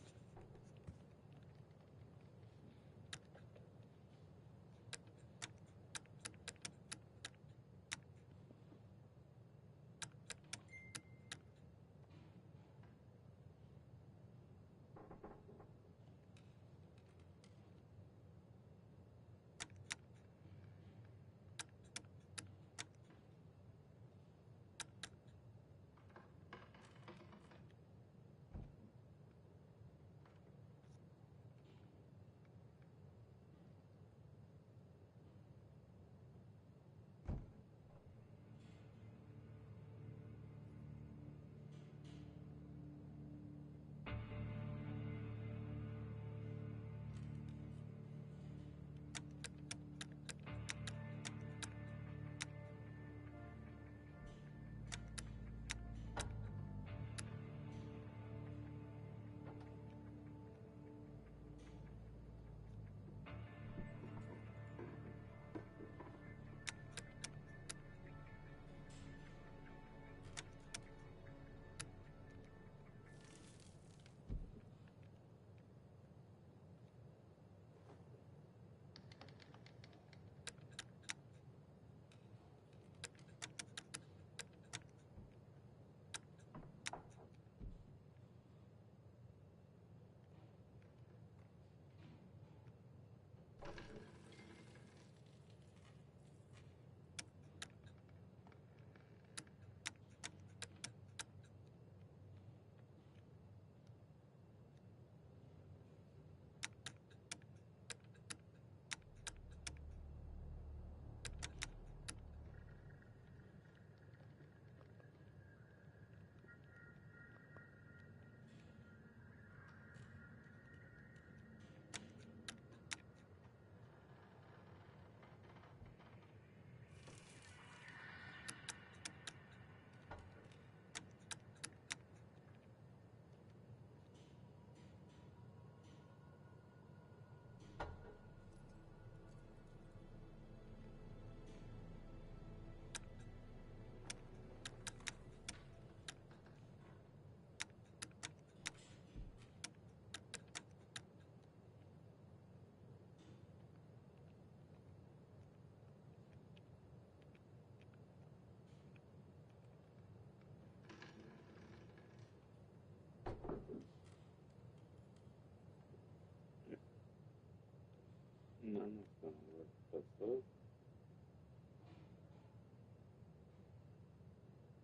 None of them work. The fuck?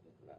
It lied.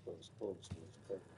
Those folks was perfect.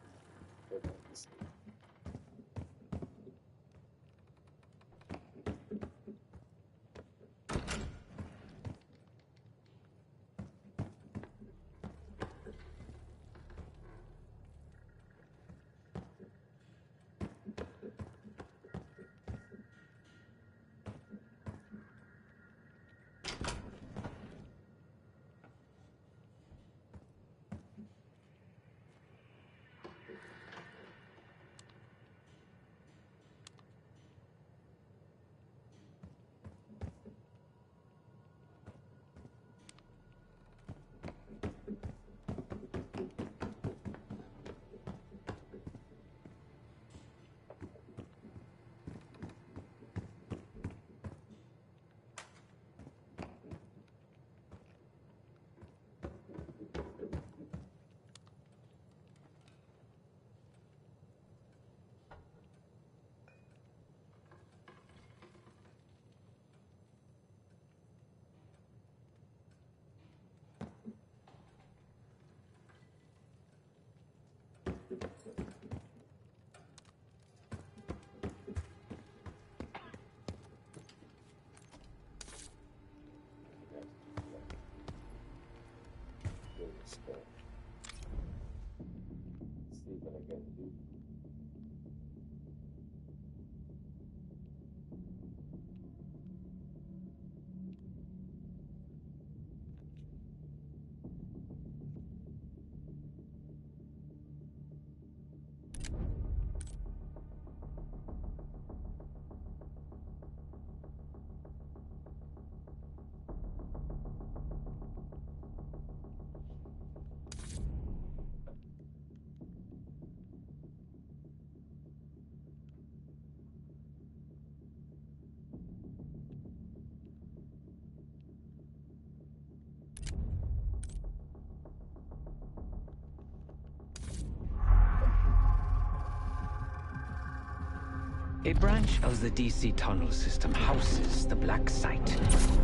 A branch of the DC tunnel system houses the Black Site,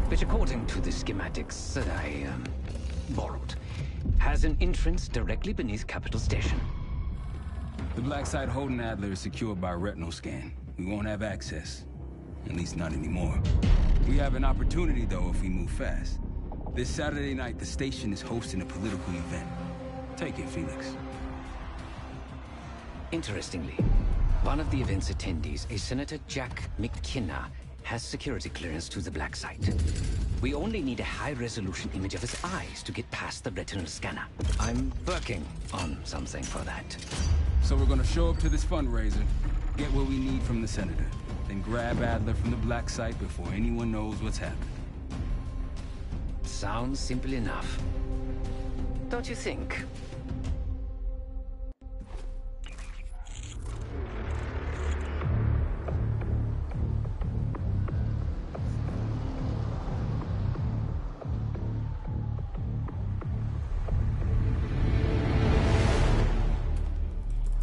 which according to the schematics that I borrowed, has an entrance directly beneath Capital Station. The Black Site holding Adler is secured by retinal scan. We won't have access. At least not anymore. We have an opportunity, though, if we move fast. This Saturday night, the station is hosting a political event. Take it, Felix. Interestingly, one of the event's attendees, a Senator Jack McKenna, has security clearance to the Black Site. We only need a high-resolution image of his eyes to get past the retinal scanner. I'm working on something for that. So we're gonna show up to this fundraiser, get what we need from the Senator, then grab Adler from the Black Site before anyone knows what's happened. Sounds simple enough. Don't you think?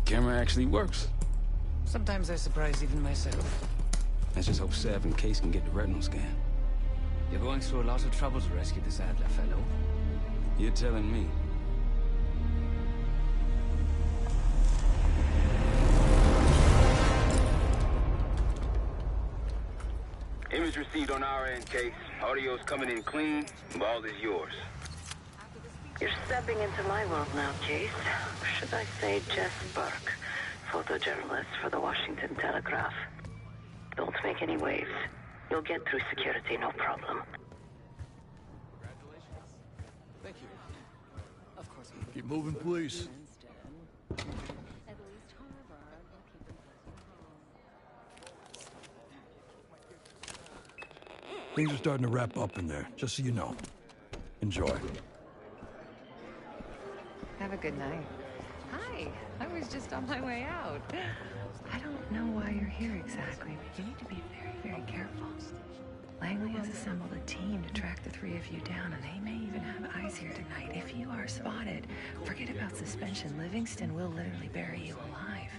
Camera actually works. Sometimes I surprise even myself. Let's just hope Sev and Case can get the retinal scan. You're going through a lot of trouble to rescue this Adler fellow. You're telling me. Image received on our end, Case. Audio's coming in clean. Ball is yours. You're stepping into my world now, Case. Should I say Jess Burke, photojournalist for the Washington Telegraph. Don't make any waves. You'll get through security, no problem. Thank you. Of course. Keep moving, please. Things are starting to wrap up in there, just so you know. Enjoy. Have a good night. Hi, I was just on my way out. I don't know why you're here exactly, but you need to be very, very careful. Langley has assembled a team to track the three of you down, and they may even have eyes here tonight. If you are spotted, forget about suspension. Livingston will literally bury you alive.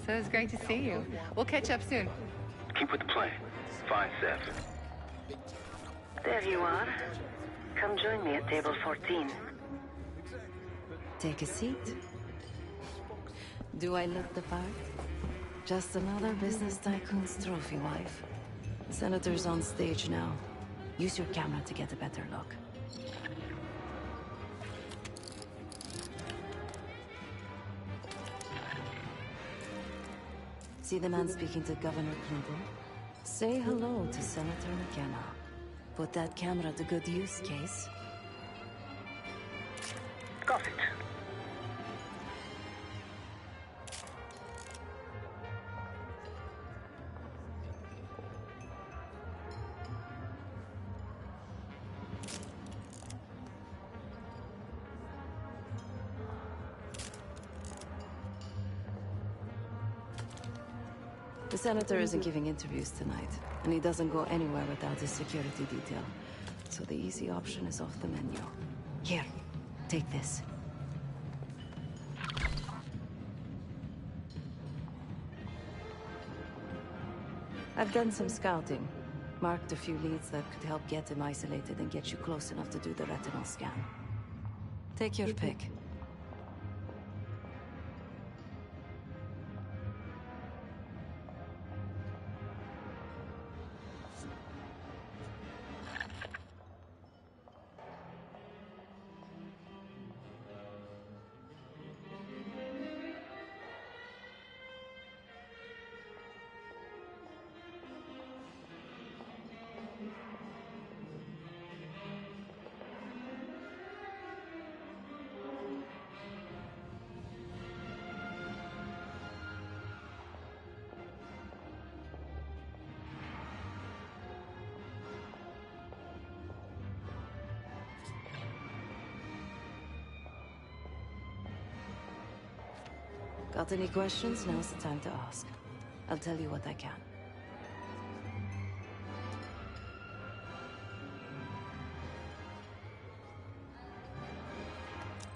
So it's great to see you. We'll catch up soon. Keep with the plan. Find Sev. There you are. Come join me at table 14. Take a seat. Do I look the part? Just another business tycoon's trophy wife. Senator's on stage now. Use your camera to get a better look. See the man speaking to Governor Clinton? Say hello to Senator McKenna. Put that camera to good use, Case. Got it. The Senator isn't giving interviews tonight, and he doesn't go anywhere without his security detail. So the easy option is off the menu. Here, take this. I've done some scouting. Marked a few leads that could help get him isolated and get you close enough to do the retinal scan. Take your pick. Got any questions? Now's the time to ask. I'll tell you what I can.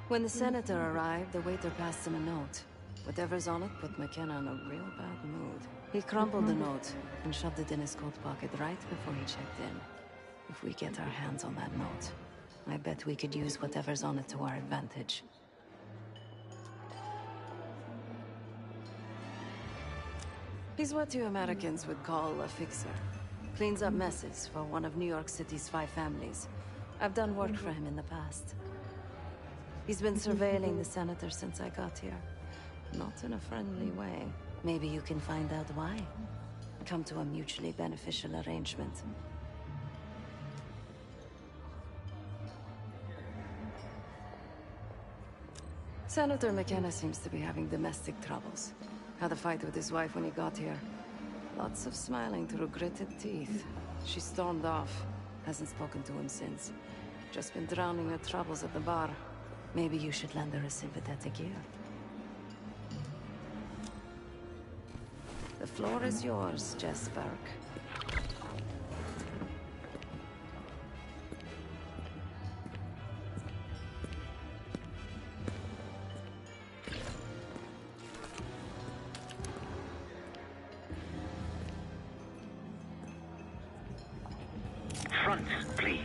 When the Senator arrived, the waiter passed him a note. Whatever's on it put McKenna in a real bad mood. He crumpled the note and shoved it in his coat pocket right before he checked in. If we get our hands on that note, I bet we could use whatever's on it to our advantage. He's what you Americans would call a fixer. Cleans up messes for one of New York City's 5 families. I've done work for him in the past. He's been surveilling the senator since I got here. Not in a friendly way. Maybe you can find out why. Come to a mutually beneficial arrangement. Senator McKenna seems to be having domestic troubles. Had a fight with his wife when he got here. Lots of smiling through gritted teeth. She stormed off. Hasn't spoken to him since. Just been drowning her troubles at the bar. Maybe you should lend her a sympathetic ear. The floor is yours, Jess Burke. Front, please.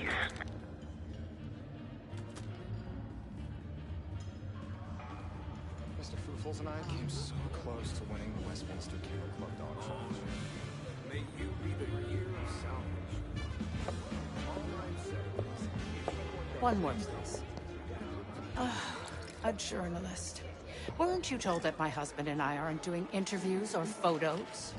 Mr. Foofles and I came so close to winning the Westminster Kennel Club dog show. May you be the year of salvation. All I'm saying is... One more, please. A journalist. Weren't you told that my husband and I aren't doing interviews or photos?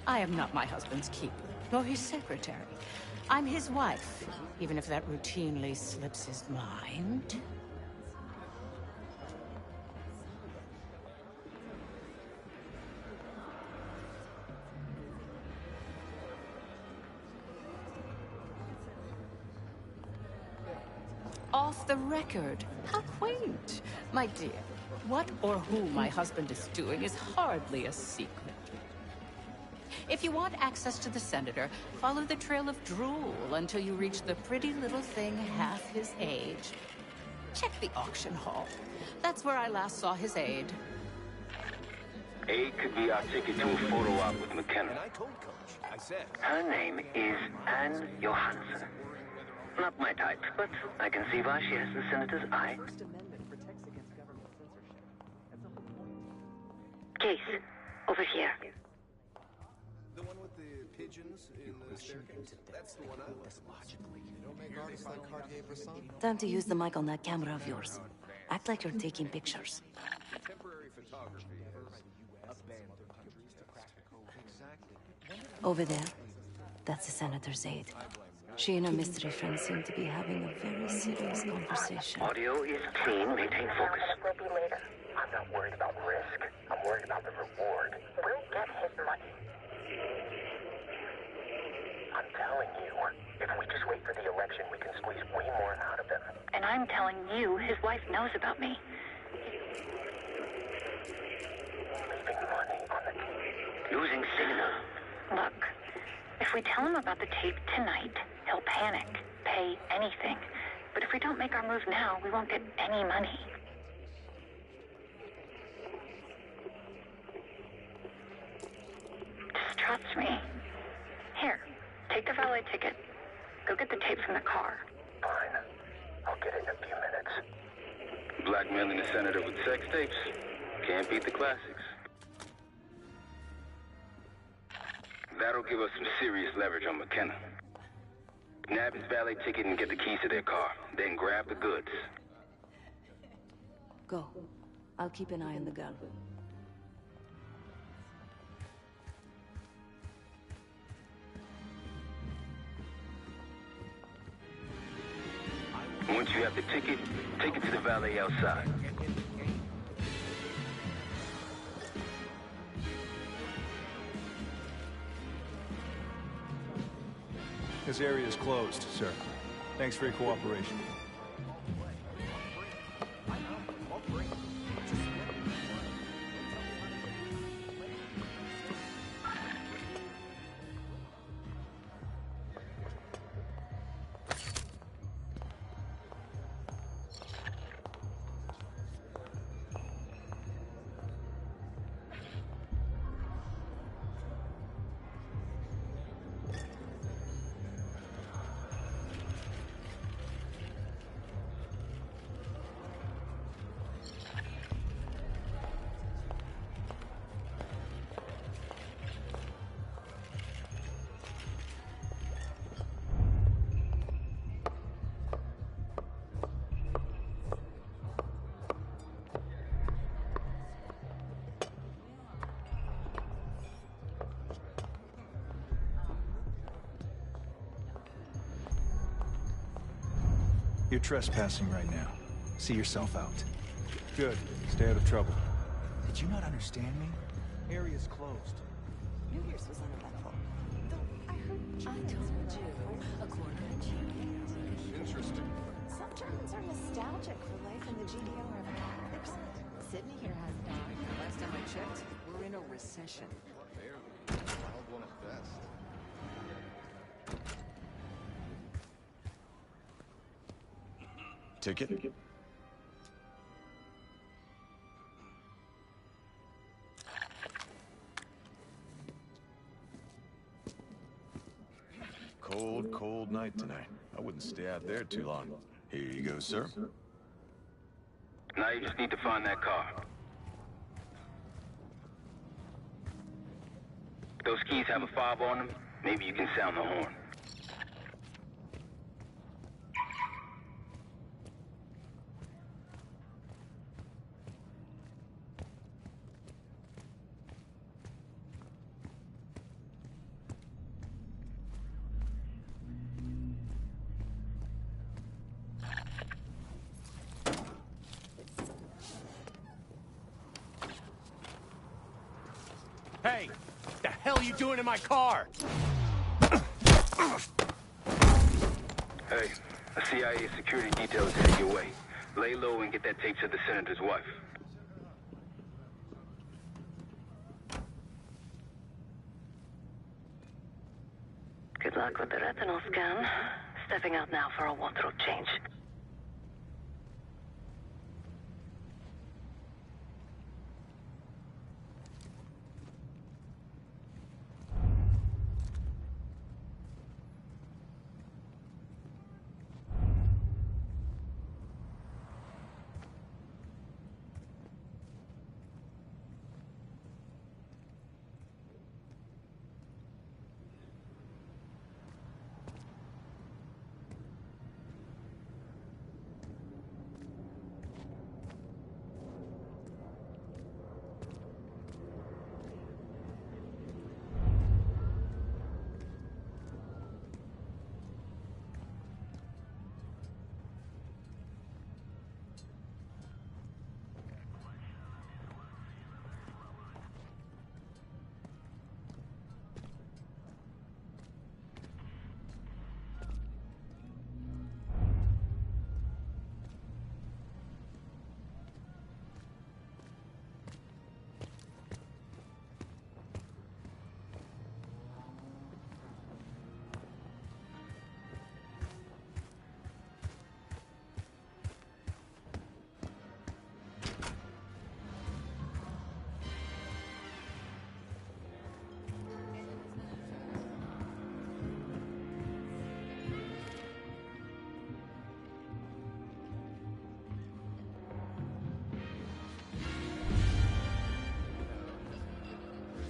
I am not my husband's keeper, nor his secretary. I'm his wife, even if that routinely slips his mind. Off the record. How quaint. My dear, what or who my husband is doing is hardly a secret. If you want access to the senator, follow the trail of drool until you reach the pretty little thing half his age. Check the auction hall. That's where I last saw his aide. Aide could be our ticket to a photo op with McKenna. And I told Coach, I said... Her name is Anne Johansson. Not my type, but I can see why she has the senator's eye. Case, over here. The one with the pigeons in the staircase? That's the one I like. You don't make artists like Cartier-Bresson? Time to use the mic on that camera of yours. Act like you're taking pictures. Contemporary photography. Over there, that's the senator's aide. She and her mystery friend seem to be having a very serious conversation. Audio is clean. Maintain focus. We'll be later. I'm not worried about risk. I'm worried about the reward. We'll get his money. I'm telling you, if we just wait for the election, we can squeeze way more out of them. And I'm telling you, his wife knows about me. Leaving money on the table. Losing signal. Look, if we tell him about the tape tonight, he'll panic, pay anything. But if we don't make our move now, we won't get any money. Just trust me. Here, take the valet ticket. Go get the tape from the car. Fine. I'll get it in a few minutes. Blackmailing the senator with sex tapes. Can't beat the classics. That'll give us some serious leverage on McKenna. Nab his valet ticket and get the keys to their car. Then grab the goods. Go. I'll keep an eye on the gun. Once you have the ticket, take it to the valet outside. This area is closed, sir. Thanks for your cooperation. You're trespassing right now. See yourself out. Good. Stay out of trouble. Did you not understand me? Area's closed. New Year's was uneventful. Though I told you, a quarter inch. Interesting. Some Germans are nostalgic for life in the GDR. Sydney here has died. Last time I checked, we're in a recession. Barely. Wild one at best. Ticket? Cold night tonight. I wouldn't stay out there too long. Here you go, sir. Now you just need to find that car. Those keys have a fob on them. Maybe you can sound the horn. Hey! The hell are you doing in my car? Hey, a CIA security detail is heading your way. Lay low and get that tape to the senator's wife. Good luck with the retinal scan. Stepping out now for a wardrobe change.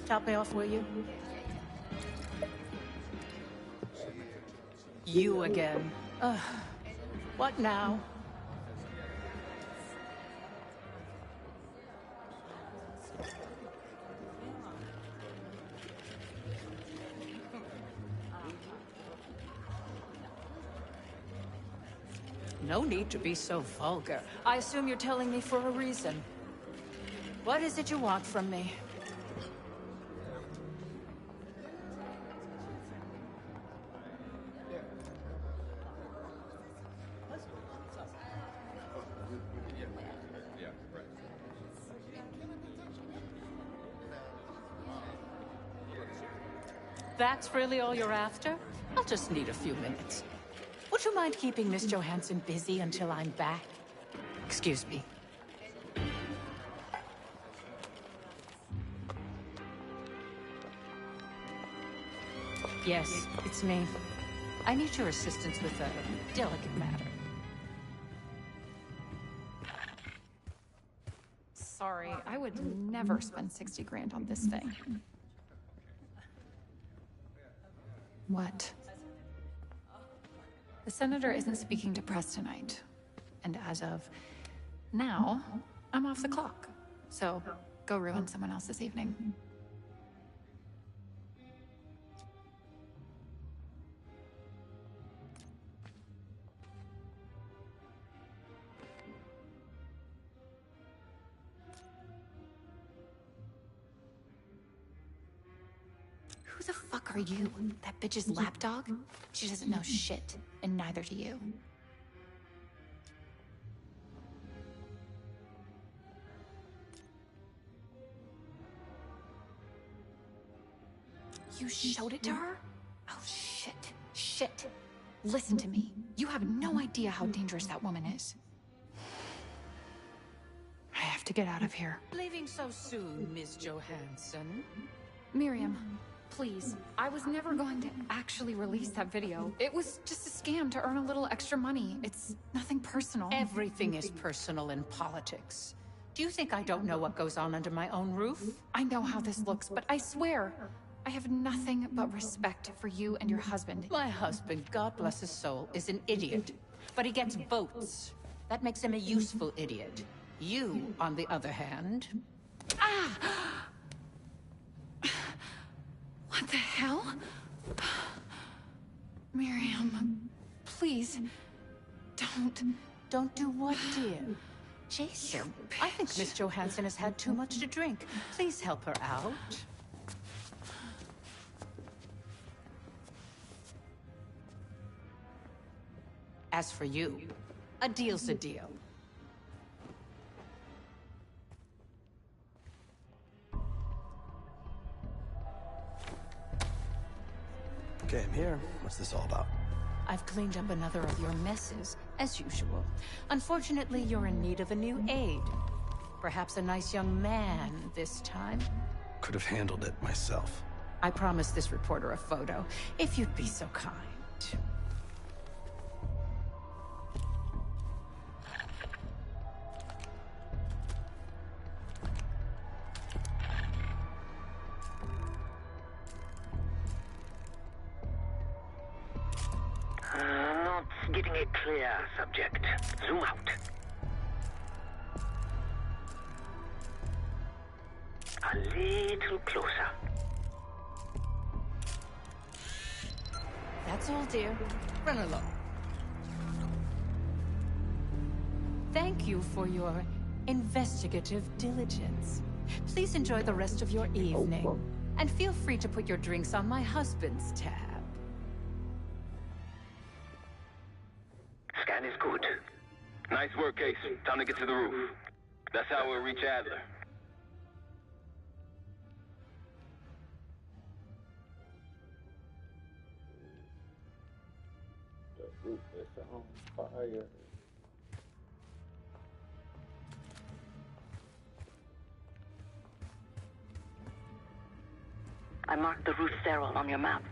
Top me off, will you? You again. What now? No need to be so vulgar. I assume you're telling me for a reason. What is it you want from me? That's really all you're after? I'll just need a few minutes. Would you mind keeping Miss Johansson busy until I'm back? Excuse me. Yes, it's me. I need your assistance with a delicate matter. Sorry, I would never spend 60 grand on this thing. What? The senator isn't speaking to press tonight. And as of now, I'm off the clock. So go ruin someone else's evening. her you. That bitch's lapdog? She doesn't know shit, and neither do you. You showed it to her? Oh, shit. Shit. Listen to me. You have no idea how dangerous that woman is. I have to get out of here. Leaving so soon, Miss Johansson? Miriam, please. I was never going to actually release that video. It was just a scam to earn a little extra money. It's nothing personal. Everything is personal in politics. Do you think I don't know what goes on under my own roof? I know how this looks, but I swear, I have nothing but respect for you and your husband. My husband, God bless his soul, is an idiot. But he gets votes. That makes him a useful idiot. You, on the other hand... Ah! What the hell? Miriam, please, don't... Don't do what, dear? Jason, I think Miss Johansson has had too much to drink. Please help her out. As for you, a deal's a deal. Okay, I'm here. What's this all about? I've cleaned up another of your messes, as usual. Unfortunately, you're in need of a new aide. Perhaps a nice young man this time. Could have handled it myself. I promised this reporter a photo, if you'd be so kind. Not getting a clear subject. Zoom out. A little closer. That's all, dear. Run along. Thank you for your investigative diligence. Please enjoy the rest of your evening. And feel free to put your drinks on my husband's tab. Scan is good. Nice work, Case. Time to get to the roof. That's how we'll reach Adler. The roof is on fire. I marked the roof sterile on your map.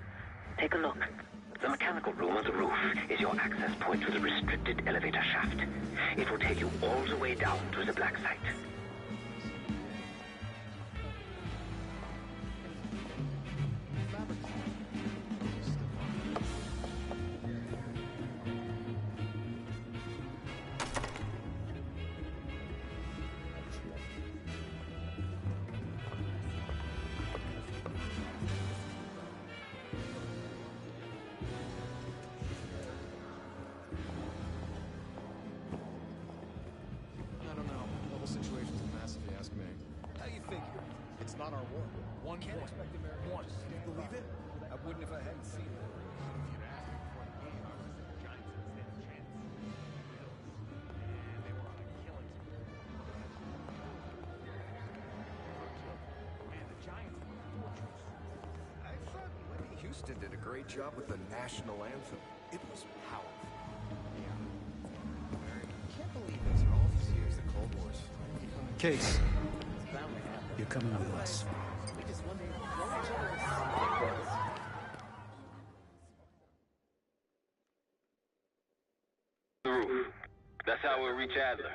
Take a look. The mechanical room on the roof is your access point to the restricted elevator shaft. It will take you all the way down to the black site. I don't know. The whole situation's a mess if you ask me. How do you figure? It's not our war. One can't expect America. One. Do you believe it? I wouldn't if I hadn't seen it. I thought Whitney Houston did a great job with the national anthem. It was powerful. Can't believe these are all these years, the Cold War's. Case, you're coming with us. The roof. That's how we'll reach Adler.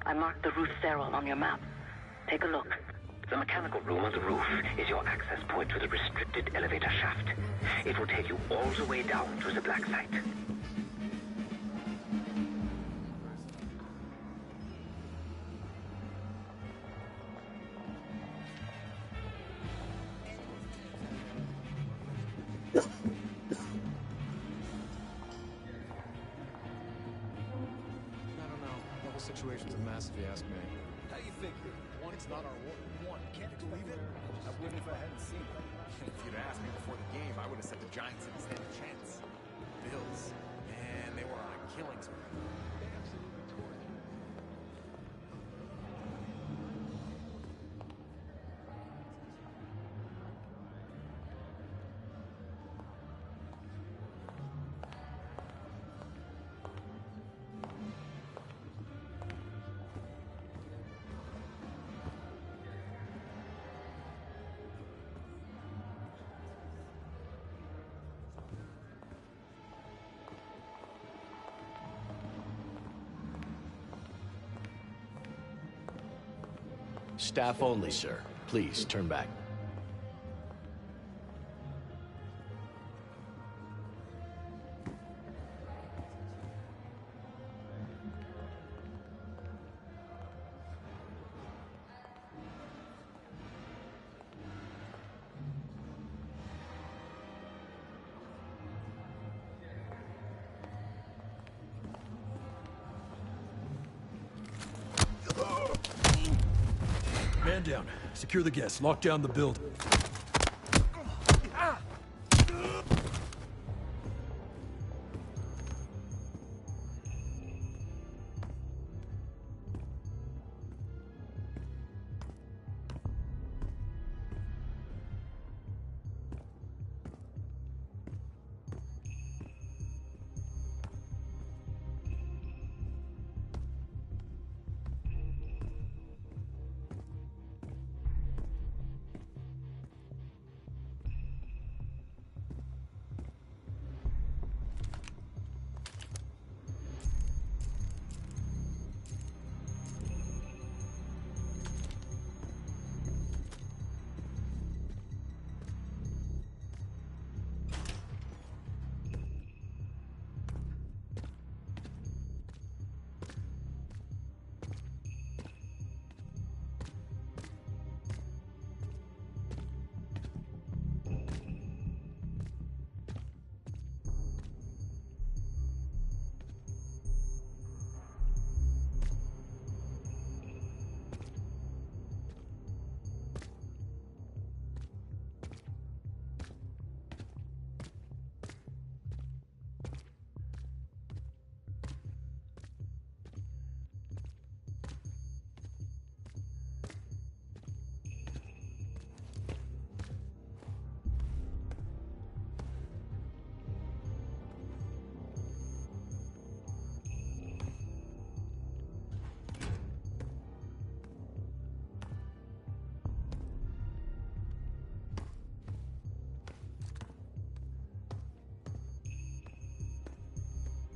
I marked the roof sterile on your map. Take a look. The mechanical room on the roof is your access point to the restricted elevator shaft. It will take you all the way down to the black site. situation's a mess if you ask me. How you figure? One, it's not our war. One, can't believe it? I wouldn't if I hadn't seen it. If you'd asked me before the game, I would have said the Giants didn't stand a chance. Bills, man, they were on a killing spree. They absolutely tore it. Staff only, sir. Please, turn back. Man down. Secure the guests. Lock down the building.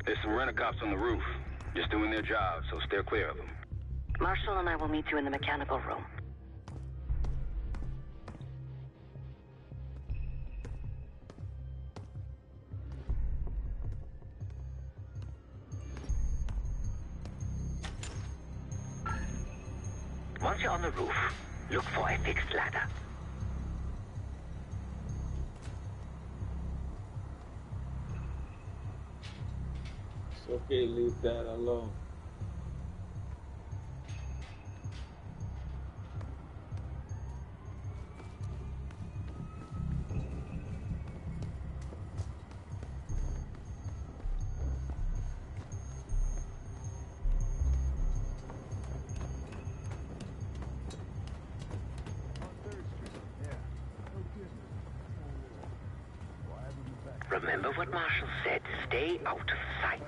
There's some rent-a-cops on the roof. Just doing their job, so steer clear of them. Marshall and I will meet you in the mechanical room. Once you're on the roof, look for a fixed ladder. It's okay, leave that alone. Remember what Marshall said, stay out of sight.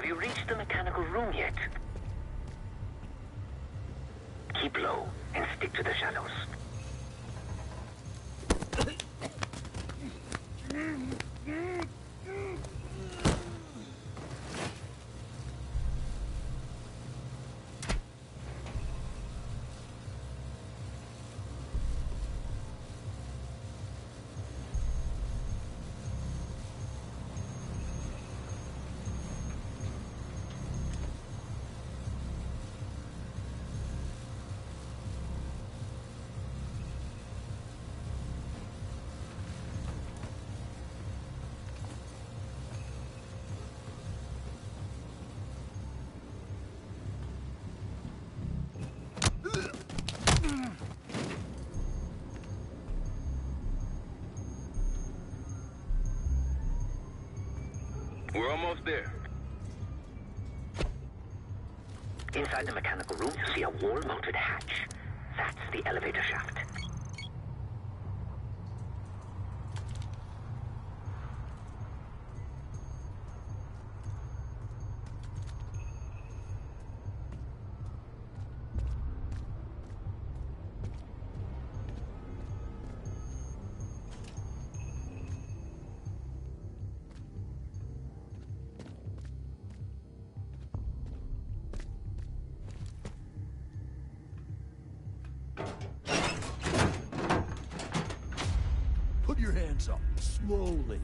you reached the mechanical room yet? Keep low and stick to the shadows. We're almost there. Inside the mechanical room, you see a wall-mounted hatch. That's the elevator shaft. Put your hands up, slowly.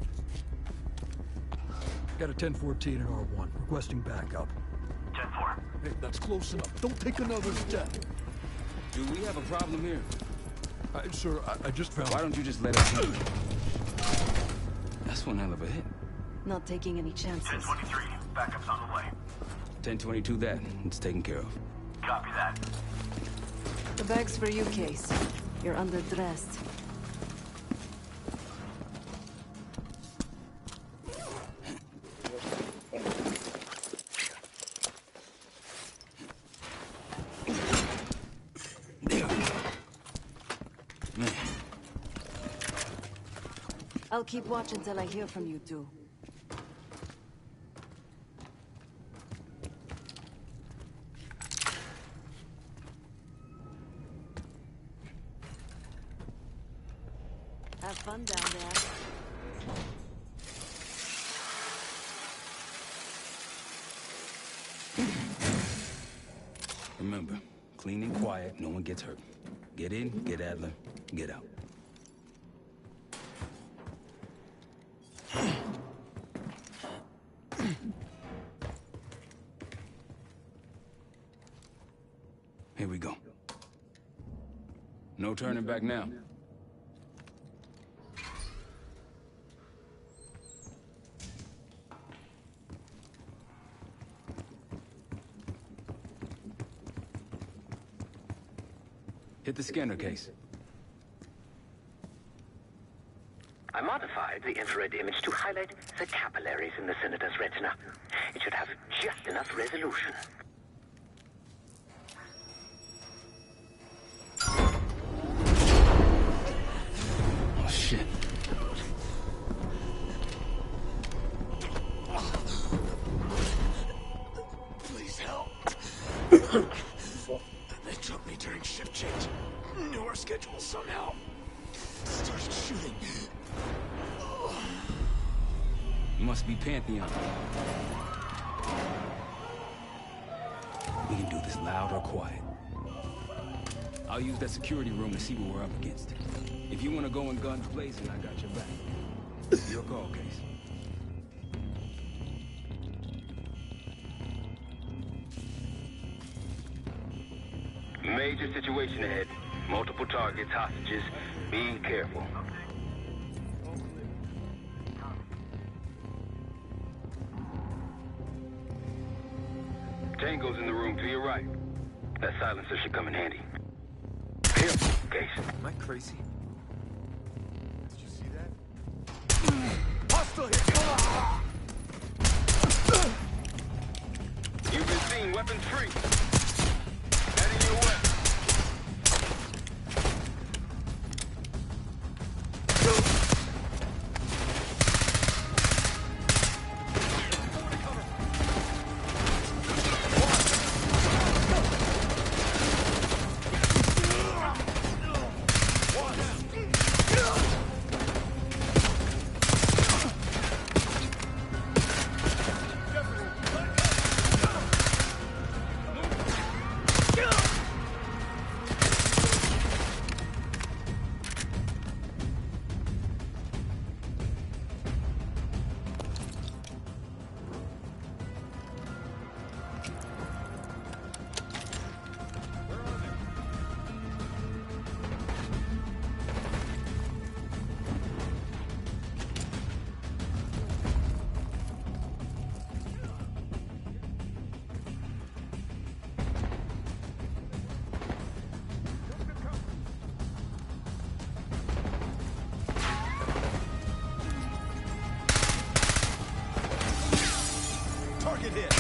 Got a 1014 and R1, requesting backup. 10-4. Hey, that's close enough. Don't take another step. Do we have a problem here? Sir, I just found... Why don't you just let us know? That's one hell of a hit. Not taking any chances. 1023. Backup's on the way. 1022 that. It's taken care of. Copy that. The bag's for you, Case. You're underdressed. I'll keep watch until I hear from you two. Have fun down there. Remember, clean and quiet, no one gets hurt. Get in, get Adler, get out. Here we go. No turning back now. Hit the scanner, Case. I modified the infrared image to highlight the capillaries in the Senator's retina. It should have just enough resolution. Oh, shit. Please help. They took me during shift change. Knew our schedule somehow. Started shooting. Must be Pantheon. We can do this loud or quiet. I'll use that security room to see what we're up against. If you want to go in guns blazing, I got your back. Your call, Case. Major situation ahead. Multiple targets, hostages. Be careful. Tango's in the room to your right. That silencer should come in handy. Careful, Case. Am I crazy? Did you see that? Hostile hit! You've been seen, weapons free. Heading your way. Target hit.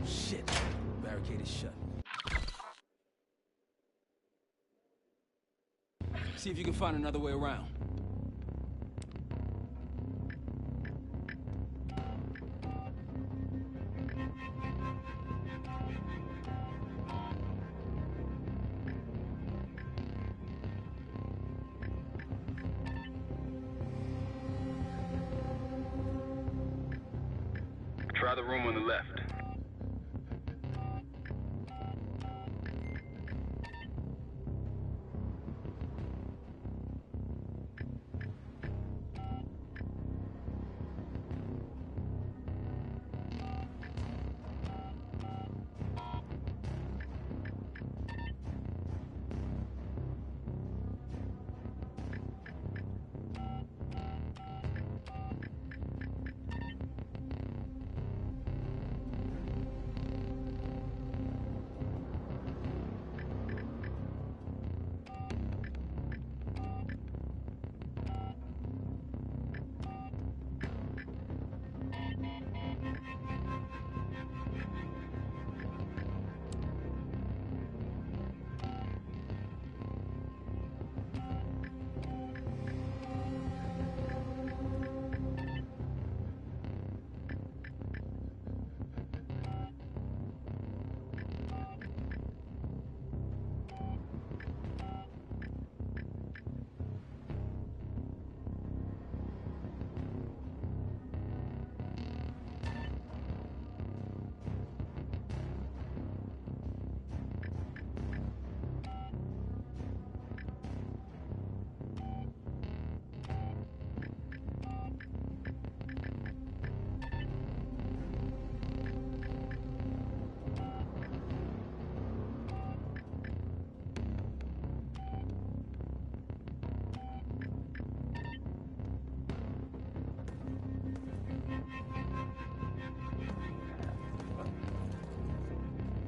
Shit. Barricade is shut. See if you can find another way around. Try the room on the left.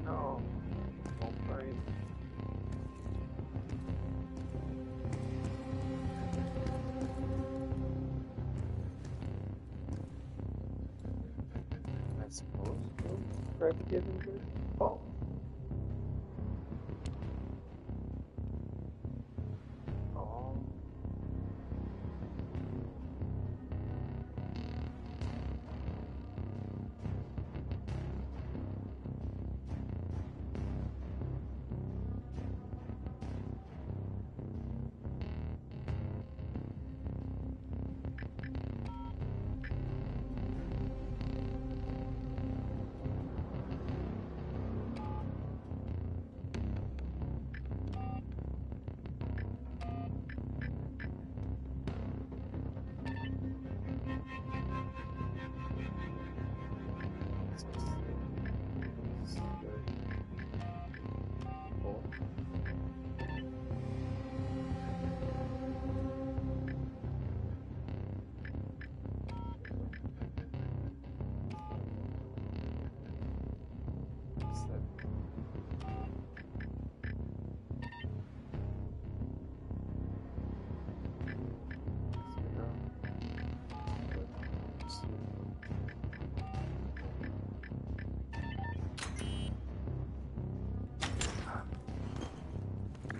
No. Don't fight. I suppose we'll try to get into the phone. Oh.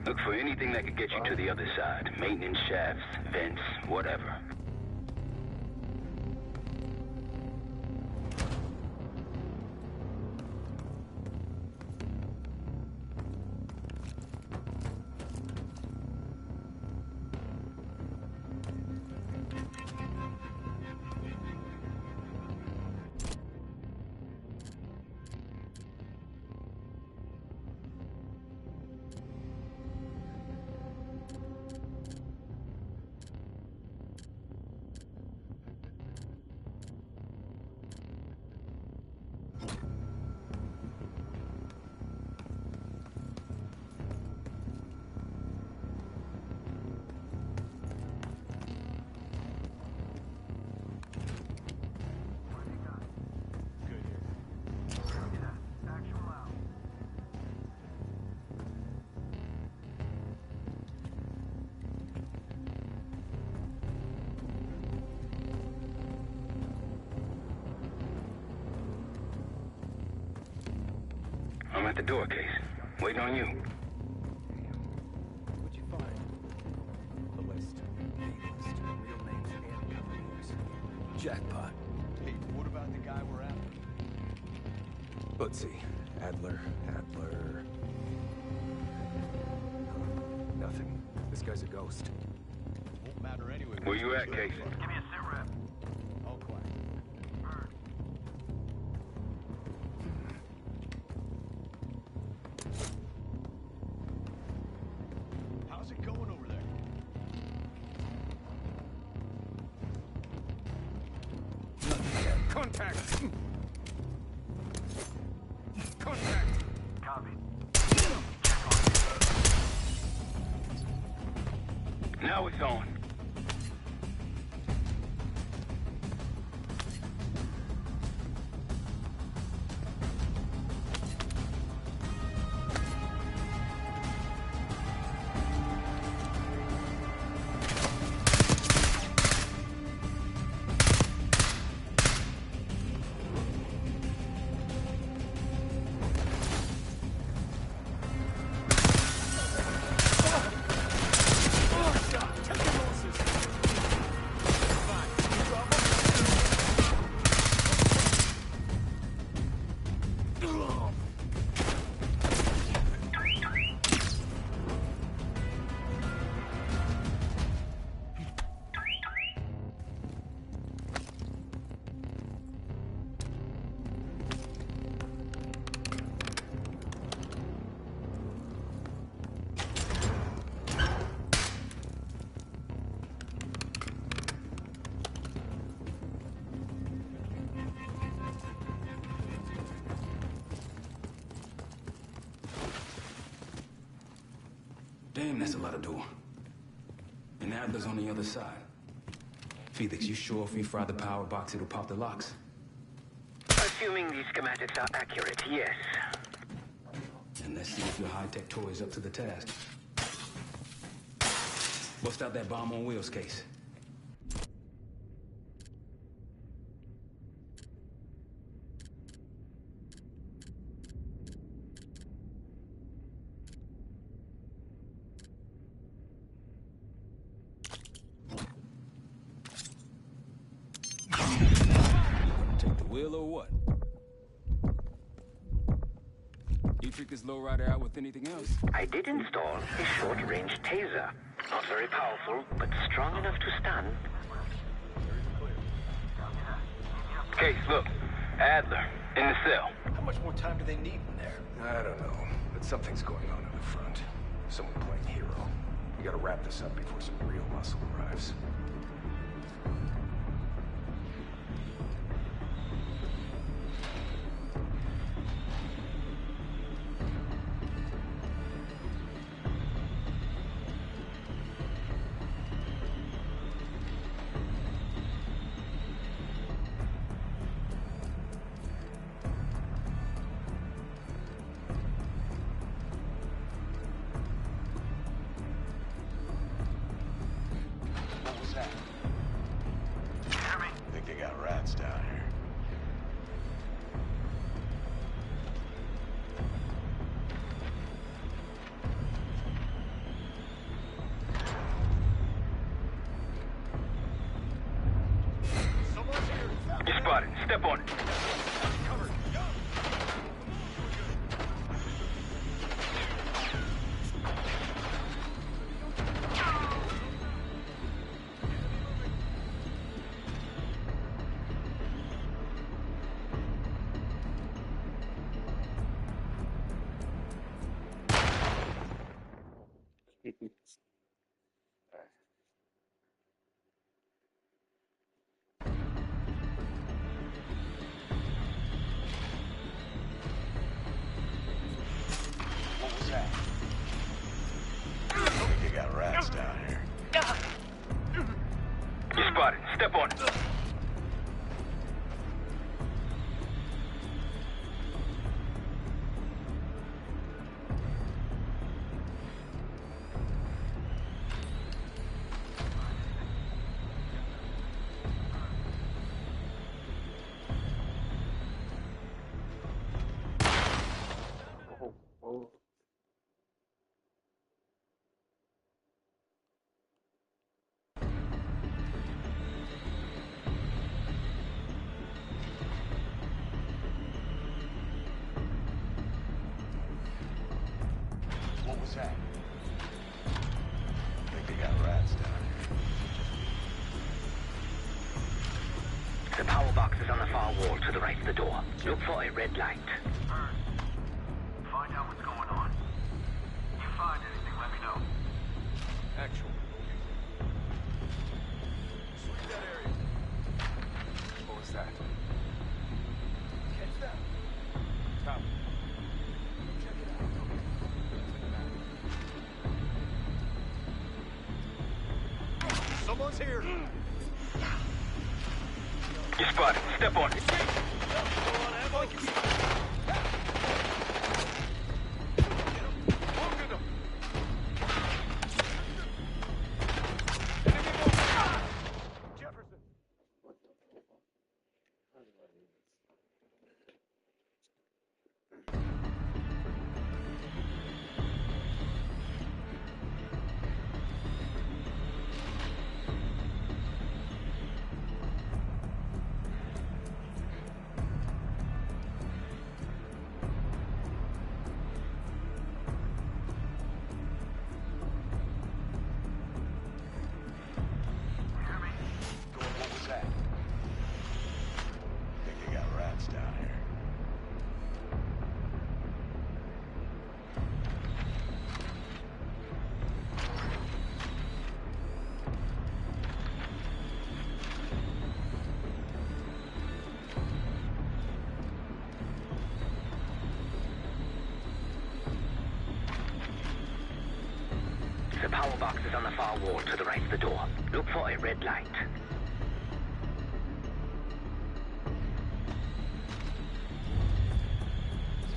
Look for anything that could get you to the other side. Maintenance shafts, vents, whatever. at the door, Case. Waiting on you. What'd you find? The list. The list. Real names and companies. Jackpot. Hey, what about the guy we're after? Let's see. Adler. Nothing. This guy's a ghost. Won't matter anyway. Where you at, Case? Give me a sit rep. All quiet. How's it going over there? Contact! Contact! Copy. Now it's on. Damn, that's a lot of door. And Adler's on the other side. Felix, you sure if we fry the power box, it'll pop the locks? Assuming these schematics are accurate, yes. And let's see if your high-tech toy is up to the task. Bust out that bomb on wheels case. Take the wheel or what? You trick this lowrider out with anything else? I did install a short-range taser. Not very powerful, but strong enough to stun. Case, look. Adler, in the cell. How much more time do they need in there? I don't know, but something's going on the front. Someone playing hero. We gotta wrap this up before some real muscle arrives. Step on it. Step on it. far wall to the right of the door. Look for a red light. Find out what's going on. You find anything, let me know. Actual. Sweep that area. What was that? Catch that. Copy. Check it out. Someone's here. You spotted. Step on it. The power box is on the far wall to the right of the door. Look for a red light.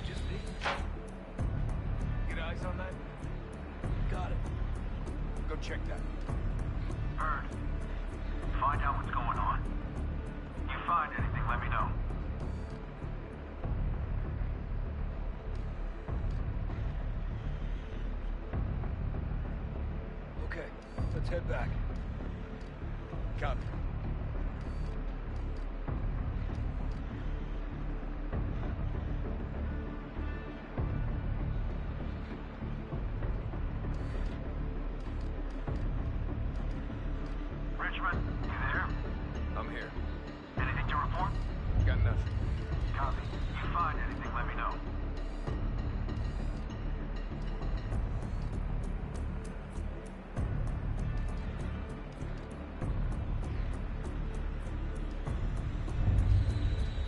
Just me? Get eyes on that? Got it. Go check that. Bird, find out what's going on. You find anything, let me know. Okay, let's head back. Copy. Richmond, you there? I'm here. Anything to report? Got nothing. Copy. You find anything, let me know.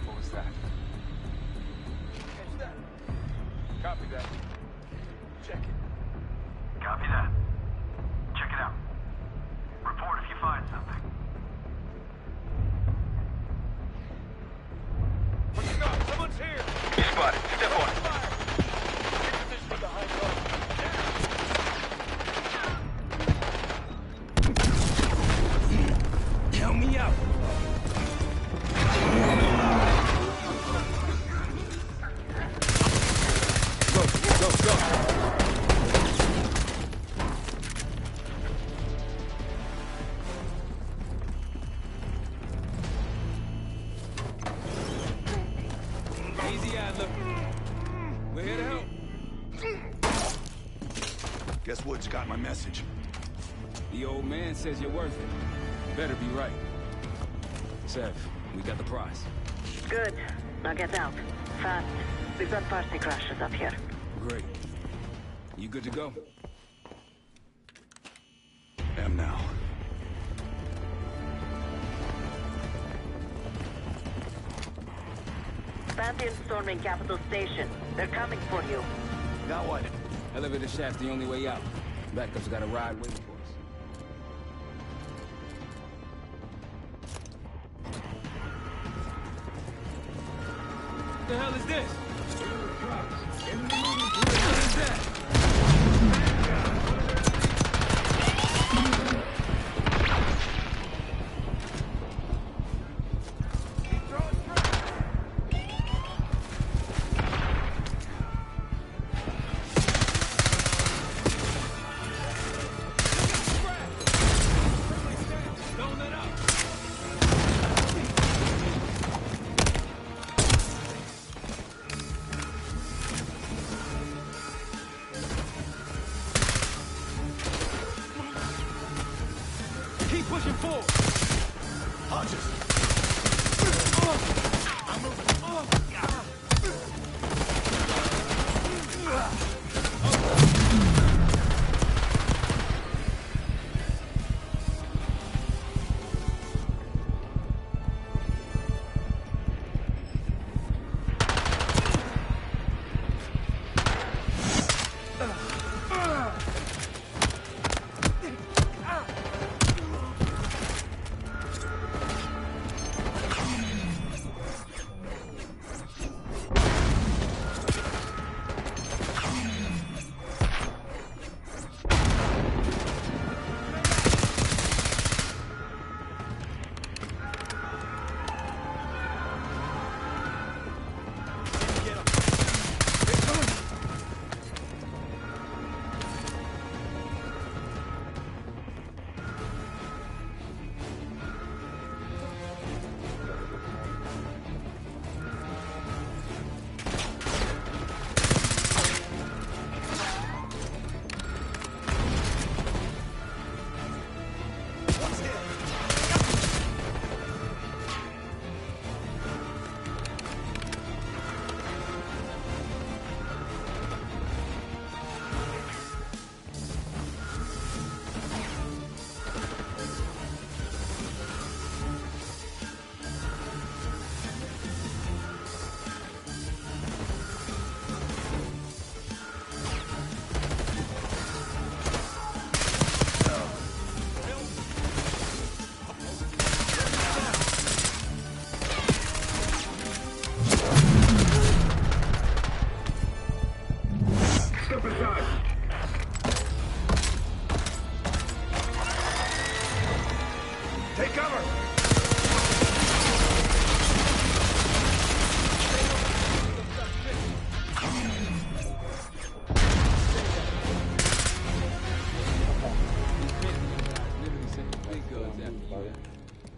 What was that? Catch that. Copy that. Check it. Copy that. Check it out. Report if you find something. What you got? Someone's here! You spotted. Step on it. Position behind guard. Help me out. Go. Easy, Adler. We're here to help. Guess Woods got my message. The old man says you're worth it. Better be right. Sev, we got the prize. Good. Now get out. Fast. We've got party crashers up here. Great. You good to go? Am now. Pantheon storming Capital Station. They're coming for you. Now what? Elevator shaft's the only way out. Backup's got a ride waiting for us. What the hell is this? What is that? Keep pushing forward. Hodges.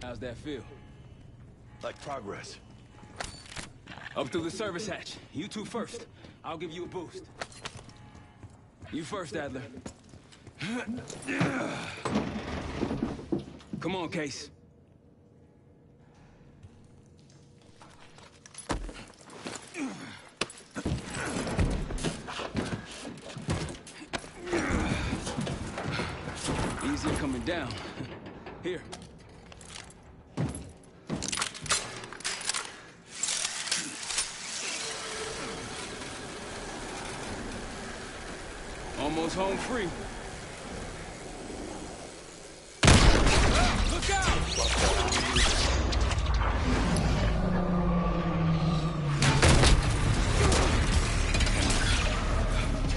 How's that feel? Like progress. Up through the service hatch. You two first. I'll give you a boost. You first, Adler. Come on, Case. Easier coming down. Here. Almost home free. Look out!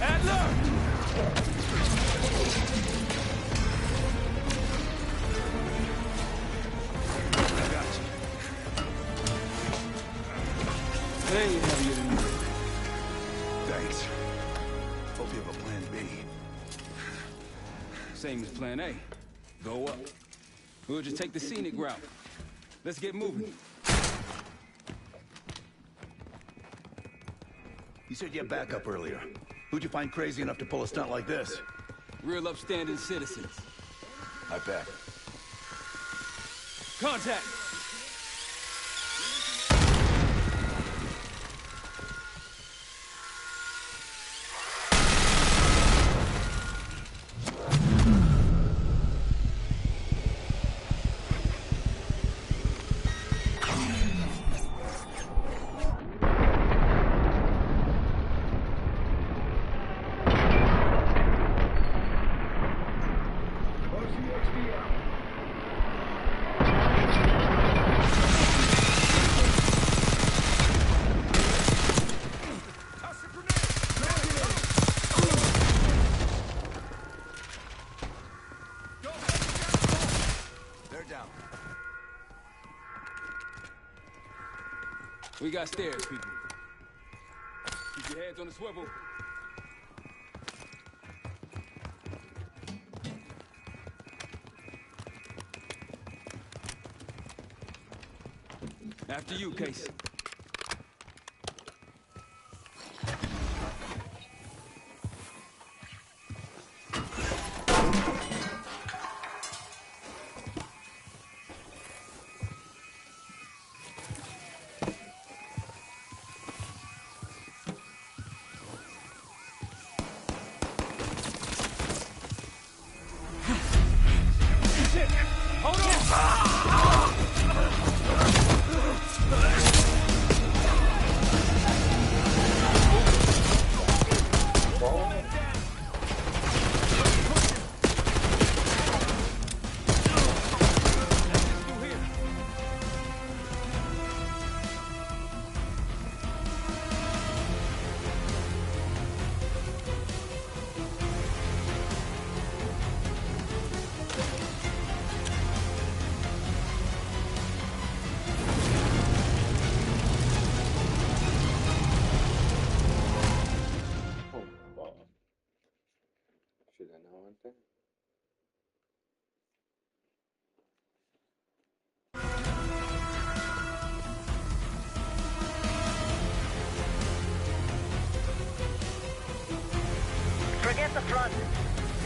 Adler! I got you. They ain't heavier than you. Thanks. Hope you have a plan B. Same as plan A. Go up. We'll just take the scenic route. Let's get moving. You said you had backup earlier. Who'd you find crazy enough to pull a stunt like this? Real upstanding citizens. I bet. Contact! We got stairs, people. Keep your heads on the swivel. After you, Case.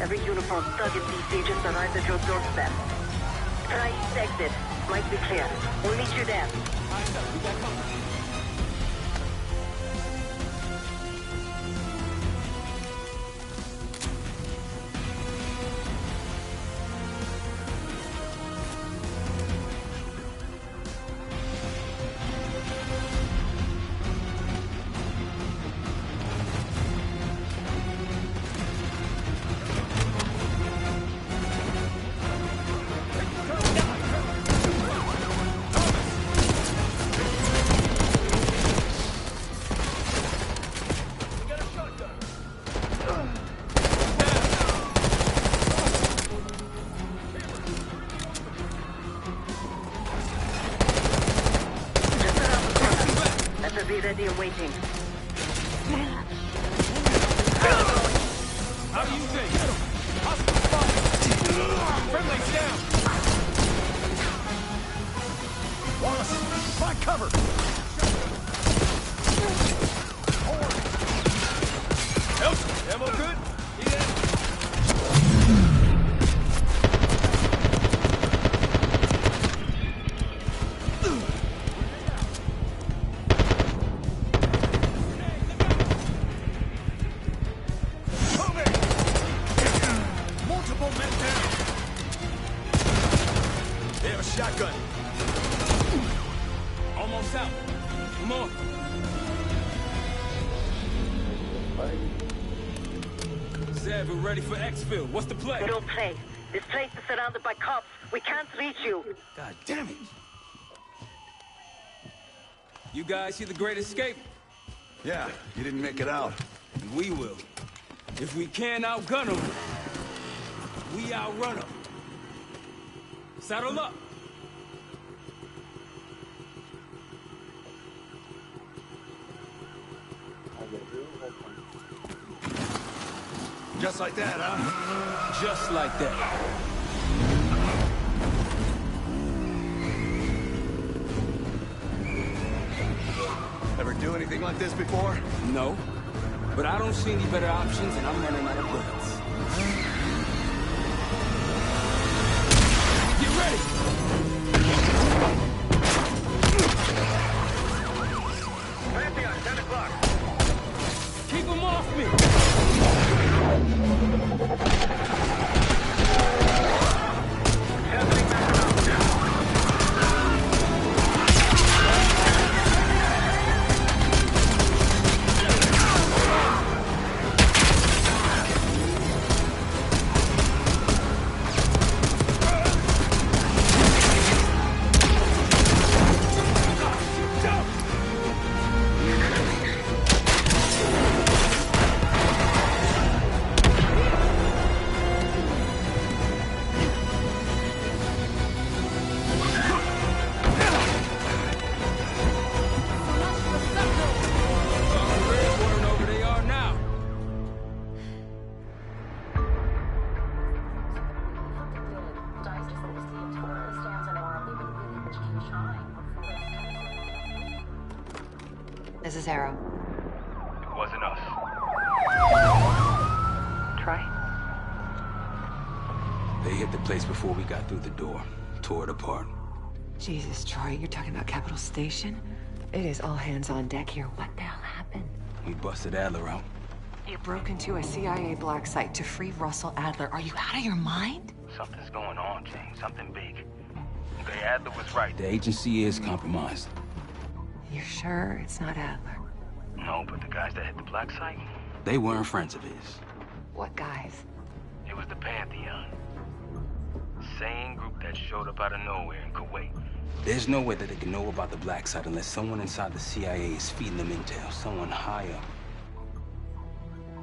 Every uniformed thug in DC just arrived at your doorstep. Try east exit. Might be clear. We'll meet you there. Be ready and waiting. How do you think? Hostile spot. Friendly's down. Wallace, find cover. Help. Ammo good? Shotgun. Almost out. Come on. Zev, we're ready for exfil. What's the play? No play. This place is surrounded by cops. We can't reach you. God damn it. You guys see the Great Escape? Yeah, you didn't make it out. And we will. If we can't outgun them, we outrun them. Saddle up. Just like that, huh? Just like that. Ever do anything like this before? No. But I don't see any better options, and I'm running out of bullets. Get ready! Pantheon, 10 o'clock. Keep him off me! This is Arrow. It wasn't us. Troy? They hit the place before we got through the door. Tore it apart. Jesus, Troy, you're talking about Capital Station? It is all hands on deck here. What the hell happened? We busted Adler out. You broke into a CIA black site to free Russell Adler. Are you out of your mind? Something's going on, James. Something big. Okay, Adler was right. The agency is compromised. You're sure it's not Adler? No, but the guys that hit the black site? They weren't friends of his. What guys? It was the Pantheon. Same group that showed up out of nowhere in Kuwait. There's no way that they can know about the black site unless someone inside the CIA is feeding them intel. Someone high up.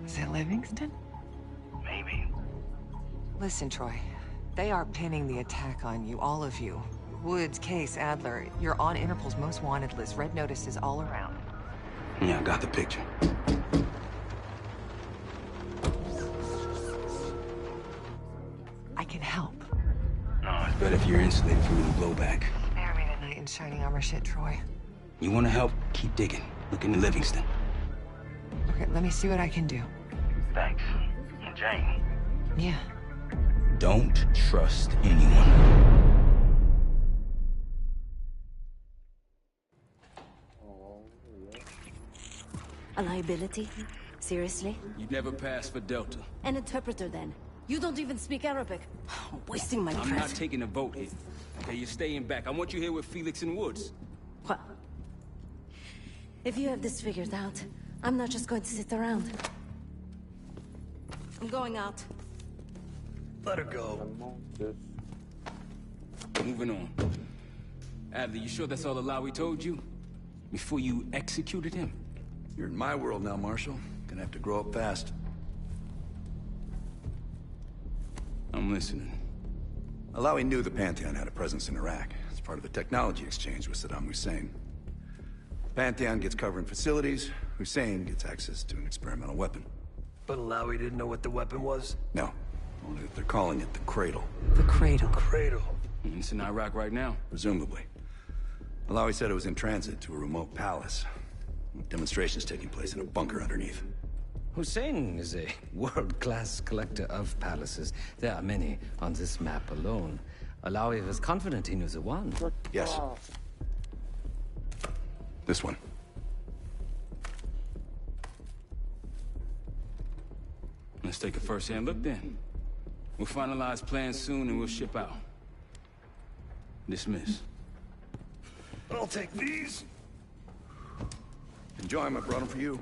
Is it Livingston? Maybe. Listen, Troy. They are pinning the attack on you, all of you. Woods, Case, Adler. You're on Interpol's most wanted list. Red notices all around. Yeah, I got the picture. I can help. No, it's better if you're insulated from any blowback. Spare me the knight in shining armor shit, Troy. You want to help? Keep digging. Look into Livingston. Okay, let me see what I can do. Thanks. And Jane, Yeah. Don't trust anyone. A liability? Seriously? You'd never pass for Delta. An interpreter, then. You don't even speak Arabic. I'm wasting my breath. I'm not taking a vote here. Okay, you're staying back. I want you here with Felix and Woods. Well, if you have this figured out, I'm not just going to sit around. I'm going out. Let her go. Moving on. Adler, you sure that's all the lie we told you? Before you executed him? You're in my world now, Marshal. Gonna have to grow up fast. I'm listening. Alawi knew the Pantheon had a presence in Iraq. It's part of the technology exchange with Saddam Hussein. Pantheon gets covering facilities. Hussein gets access to an experimental weapon. But Alawi didn't know what the weapon was? No. Only that they're calling it the Cradle. The Cradle. Cradle. It's in Iraq right now? Presumably. Alawi said it was in transit to a remote palace. Demonstrations taking place in a bunker underneath. Hussein is a world-class collector of palaces. There are many on this map alone. Alawi was confident he knew the one. Yes. This one. Let's take a first-hand look then. We'll finalize plans soon and we'll ship out. Dismiss. I'll take these. Enjoy them, I brought them for you.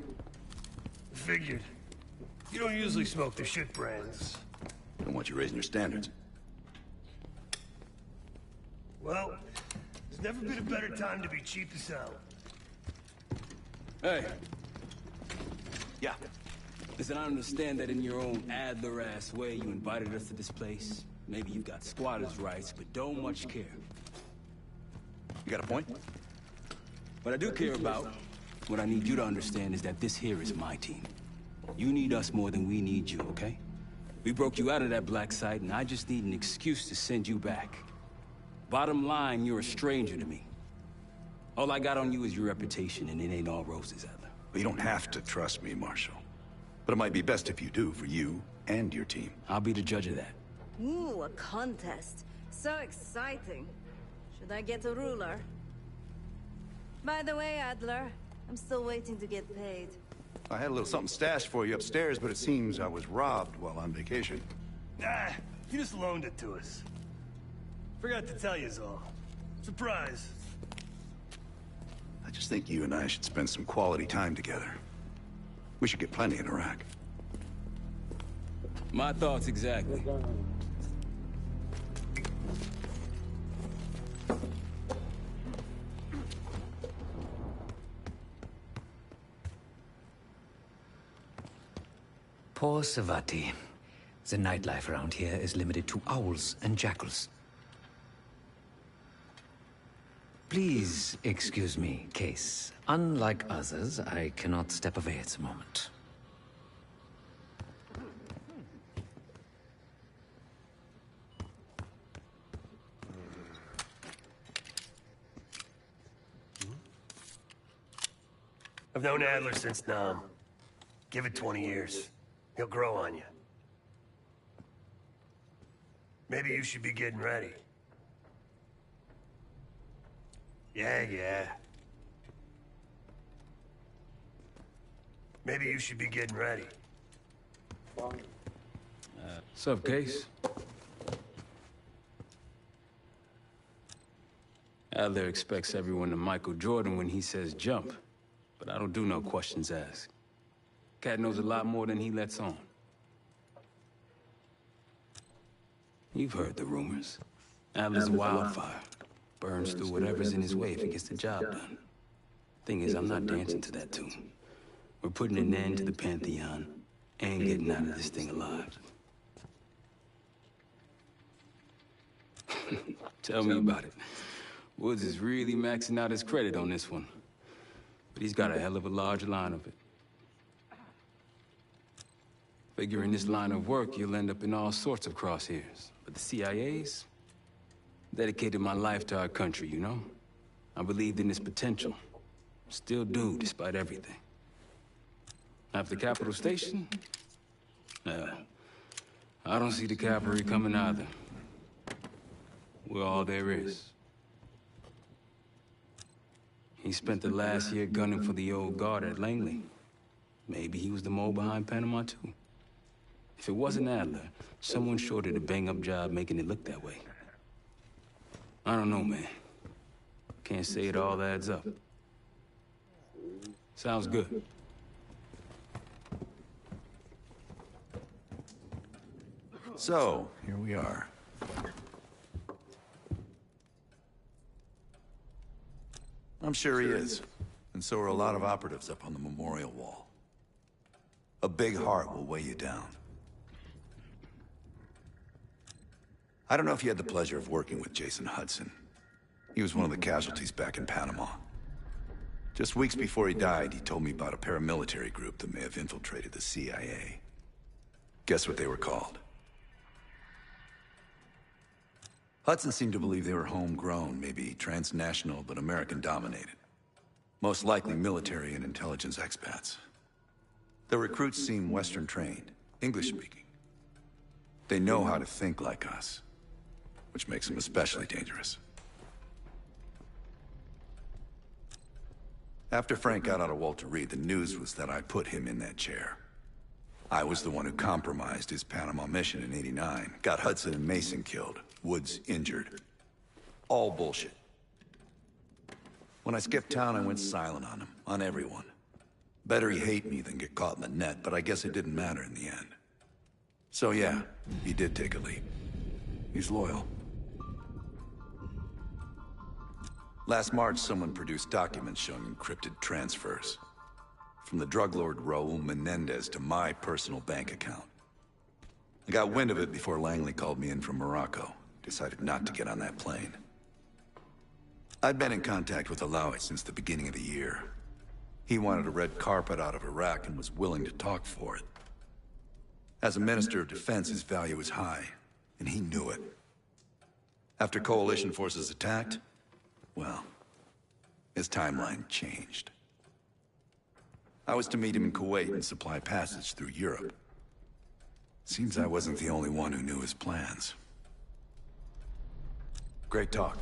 Figured. You don't usually smoke the shit brands. Don't want you raising your standards. Well, there's never been a better time to be cheap as hell. Hey. Yeah. Listen, I understand that in your own Adler-ass way you invited us to this place. Maybe you've got squatters' rights, but don't much care. You got a point? What I do care about, what I need you to understand is that this here is my team. You need us more than we need you, okay? We broke you out of that black site, and I just need an excuse to send you back. Bottom line, you're a stranger to me. All I got on you is your reputation, and it ain't all roses, Adler. Well, you don't have to trust me, Marshal. But it might be best if you do, for you and your team. I'll be the judge of that. Ooh, a contest. So exciting. Should I get a ruler? By the way, Adler, I'm still waiting to get paid. I had a little something stashed for you upstairs, but it seems I was robbed while on vacation. Nah, you just loaned it to us. Forgot to tell yous all. Surprise. I just think you and I should spend some quality time together. We should get plenty in Iraq. My thoughts exactly. Poor Savati. The nightlife around here is limited to owls and jackals. Please excuse me, Case. Unlike others, I cannot step away at the moment. I've known Adler since Nam. Give it 20 years. He'll grow on you. Maybe you should be getting ready. Yeah. Maybe you should be getting ready. What's up, Case? Adler expects everyone to Michael Jordan when he says jump, but I don't do no questions asked. Cat knows a lot more than he lets on. You've heard the rumors. Adler's a wildfire. Burns through whatever's in his way if he gets the job done. Thing is, I'm not dancing to that tune. We're putting an end to the Pantheon and getting out of this thing alive. Tell me about it. Woods is really maxing out his credit on this one. But he's got a hell of a large line of it. Figure in this line of work, you'll end up in all sorts of crosshairs. But the CIA's dedicated my life to our country, you know? I believed in its potential. Still do, despite everything. After Capital Station? I don't see the cavalry coming either. We're all there is. He spent the last year gunning for the old guard at Langley. Maybe he was the mole behind Panama, too. If it wasn't Adler, someone sure did a bang-up job making it look that way. I don't know, man. Can't say it all adds up. Sounds good. So, here we are. I'm sure he is. And so are a lot of operatives up on the memorial wall. A big heart will weigh you down. I don't know if you had the pleasure of working with Jason Hudson. He was one of the casualties back in Panama. Just weeks before he died, he told me about a paramilitary group that may have infiltrated the CIA. Guess what they were called? Hudson seemed to believe they were homegrown, maybe transnational, but American-dominated. Most likely military and intelligence expats. The recruits seem Western-trained, English-speaking. They know how to think like us, which makes them especially dangerous. After Frank got out of Walter Reed, the news was that I put him in that chair. I was the one who compromised his Panama mission in '89, got Hudson and Mason killed, Woods injured. All bullshit. When I skipped town, I went silent on him, on everyone. Better he hate me than get caught in the net, but I guess it didn't matter in the end. So yeah, he did take a leap. He's loyal. Last March, someone produced documents showing encrypted transfers. From the drug lord Raul Menendez to my personal bank account. I got wind of it before Langley called me in from Morocco. Decided not to get on that plane. I'd been in contact with Alawi since the beginning of the year. He wanted a red carpet out of Iraq and was willing to talk for it. As a Minister of Defense, his value was high, and he knew it. After coalition forces attacked, well, his timeline changed. I was to meet him in Kuwait and supply passage through Europe. Seems I wasn't the only one who knew his plans. Great talk.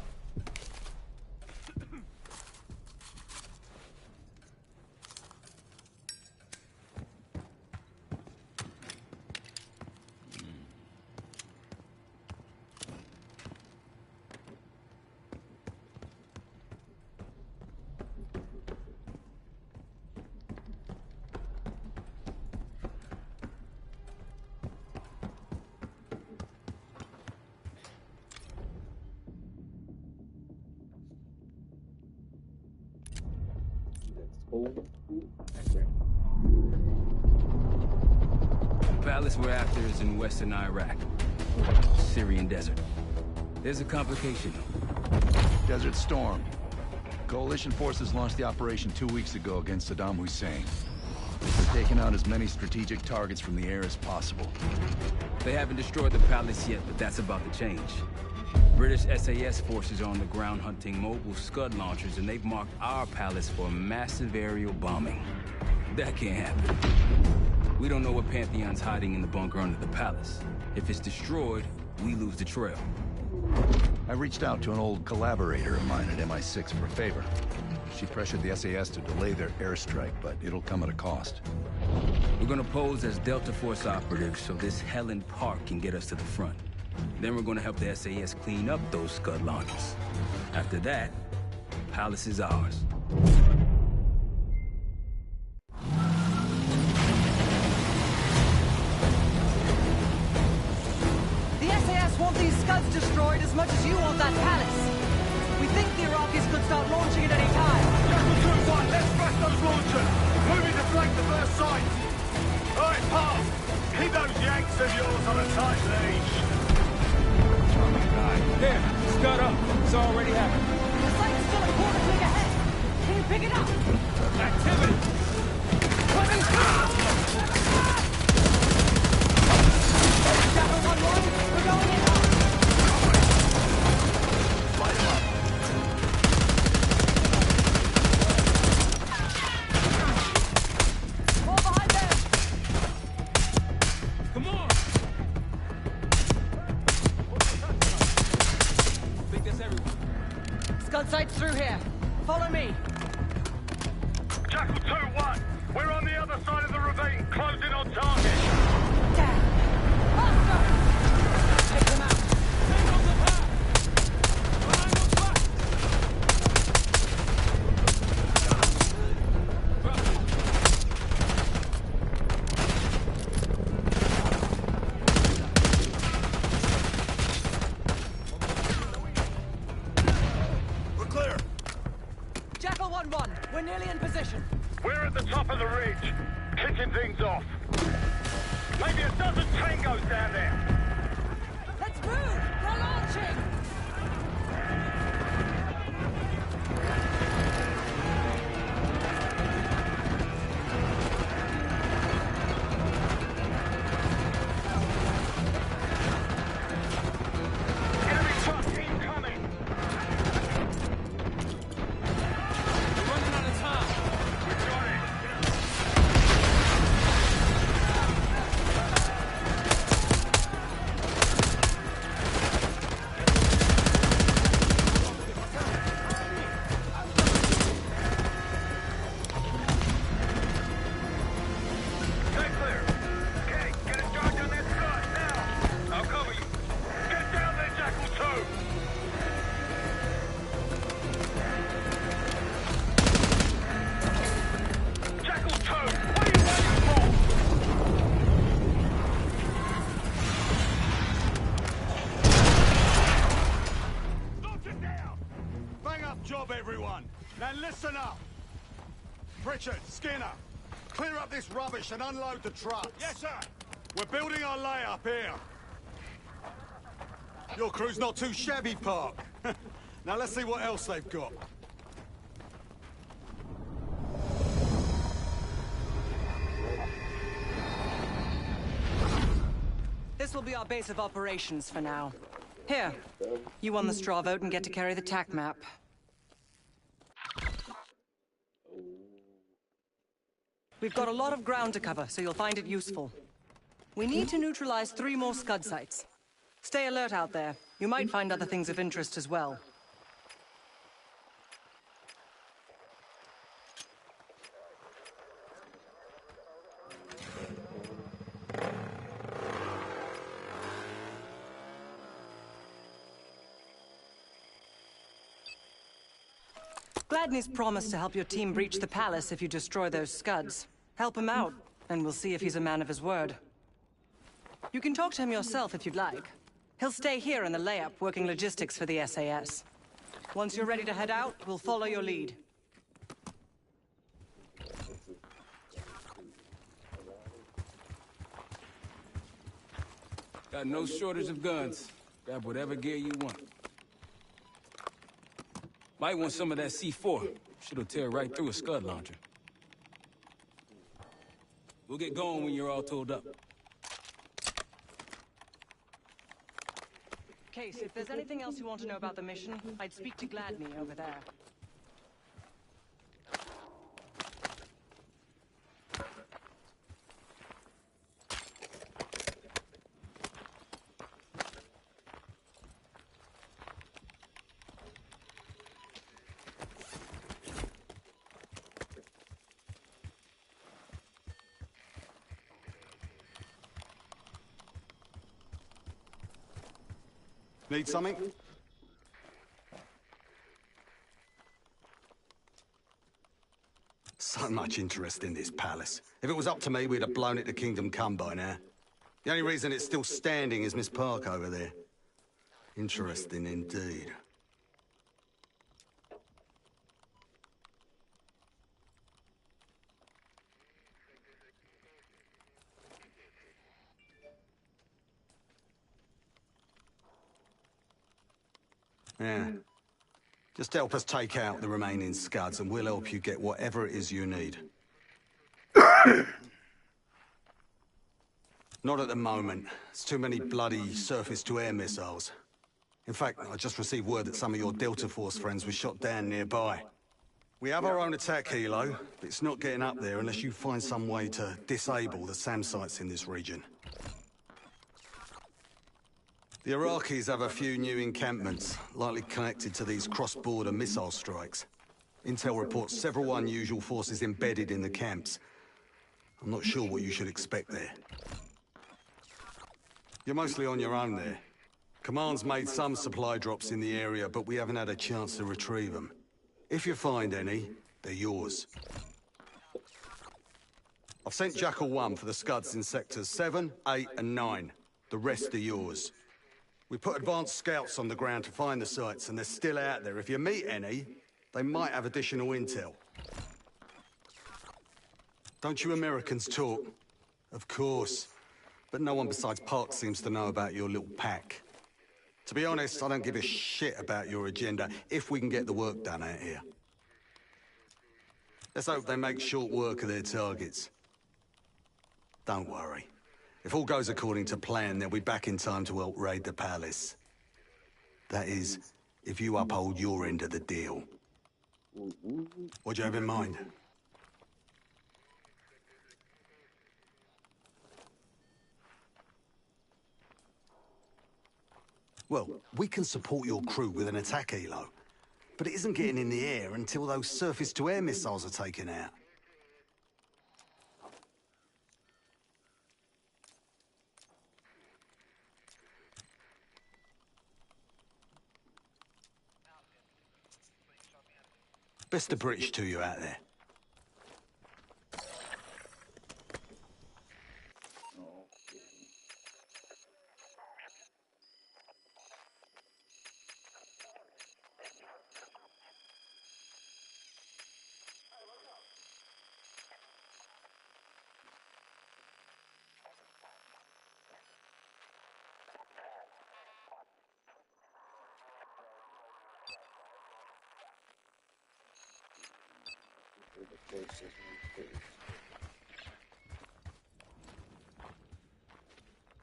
The palace we're after is in western Iraq, Syrian desert. There's a complication, though. Desert Storm. Coalition forces launched the operation 2 weeks ago against Saddam Hussein. They're taking out as many strategic targets from the air as possible. They haven't destroyed the palace yet, but that's about to change. British SAS forces are on the ground hunting mobile Scud launchers, and they've marked our palace for massive aerial bombing. That can't happen. We don't know what Pantheon's hiding in the bunker under the palace. If it's destroyed, we lose the trail. I reached out to an old collaborator of mine at MI6 for a favor. She pressured the SAS to delay their airstrike, but it'll come at a cost. We're gonna pose as Delta Force operatives so this Helen Park can get us to the front. Then we're gonna help the SAS clean up those Scud launchers. After that, palace is ours. The SAS want these Scuds destroyed as much as you want that palace. We think the Iraqis could start launching at any time. Jackal 2-1, let's crash those launchers! Moving to flank the first site! Alright, pal! Keep those Yanks of yours on a tight leash! There, Scud up. It's already happened. The site's still a quarter click ahead. Can you pick it up? Activity! Jackal 1-1, we're going in. Light him up. Fall behind them. Come on! think there's everyone. Scud sights through here. Follow me. Jackal 2-1. We're on the other side of the ravine, closing on target. Damn! Faster! Take them out. Stay on the path! Behind those rocks! We're clear. Jackal 1-1. We're nearly in position. We're at the top of the ridge, kicking things off. Maybe a dozen tangos down there. Let's move! They're launching! Enemy truck incoming. We're running out of time. We got it. Stay clear. Okay, get a charge on that side now. I'll cover you. Get down there, Jackal 2. Jackal 2, what are you waiting for? Knock it down! Bang up job, everyone. Now listen up. Pritchard, Skinner, clear up this rubbish and unload the trucks. Yes, sir. We're building our layup here. Your crew's not too shabby, Park. Now let's see what else they've got. This will be our base of operations for now. Here, you won the straw vote and get to carry the TAC map. We've got a lot of ground to cover, so you'll find it useful. We need to neutralize 3 more Scud sites. Stay alert out there. You might find other things of interest as well. Gladney's promised to help your team breach the palace if you destroy those Scuds. Help him out, and we'll see if he's a man of his word. You can talk to him yourself if you'd like. He'll stay here in the layup, working logistics for the SAS. Once you're ready to head out, we'll follow your lead. Got no shortage of guns. Grab whatever gear you want. Might want some of that C4. Shit'll tear right through a Scud launcher. We'll get going when you're all tooled up. Case, if there's anything else you want to know about the mission, I'd speak to Gladney over there. Need something? So much interest in this palace. If it was up to me, we'd have blown it to Kingdom Come by now. The only reason it's still standing is Miss Park over there. Interesting indeed. Yeah. Just help us take out the remaining Scuds and we'll help you get whatever it is you need. Not at the moment. It's too many bloody surface-to-air missiles. In fact, I just received word that some of your Delta Force friends were shot down nearby. We have our own attack helo, but it's not getting up there unless you find some way to disable the SAM sites in this region. The Iraqis have a few new encampments, likely connected to these cross-border missile strikes. Intel reports several unusual forces embedded in the camps. I'm not sure what you should expect there. You're mostly on your own there. Command's made some supply drops in the area, but we haven't had a chance to retrieve them. If you find any, they're yours. I've sent Jackal 1 for the Scuds in sectors 7, 8, and 9. The rest are yours. We put advanced scouts on the ground to find the sites, and they're still out there. If you meet any, they might have additional intel. Don't you Americans talk? Of course. But no one besides Park seems to know about your little pack. To be honest, I don't give a shit about your agenda if we can get the work done out here. Let's hope they make short work of their targets. Don't worry. If all goes according to plan, they'll be back in time to help raid the palace. That is, if you uphold your end of the deal. What do you have in mind? Well, we can support your crew with an attack helo, but it isn't getting in the air until those surface-to-air missiles are taken out. Best of British to you out there.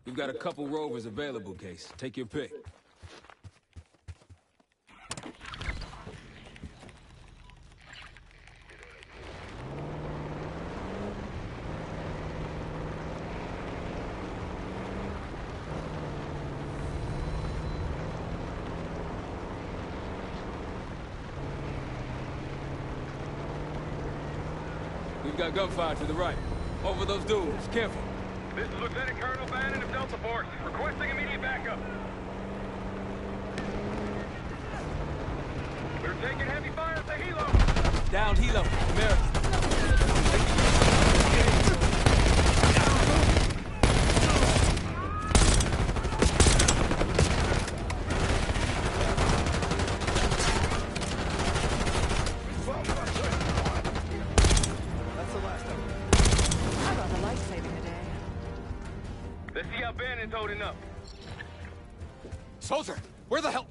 We've got a couple rovers available, Case. Take your pick. We've got gunfire to the right. Over those dudes. Careful. This is Lieutenant Colonel Bannon of Delta Force, requesting immediate backup. We're taking heavy fire at the helo. Down helo. American. That's the last of them. How about the lifesaver today? Let's see how Bannon's holding up. Soldier, where the hell?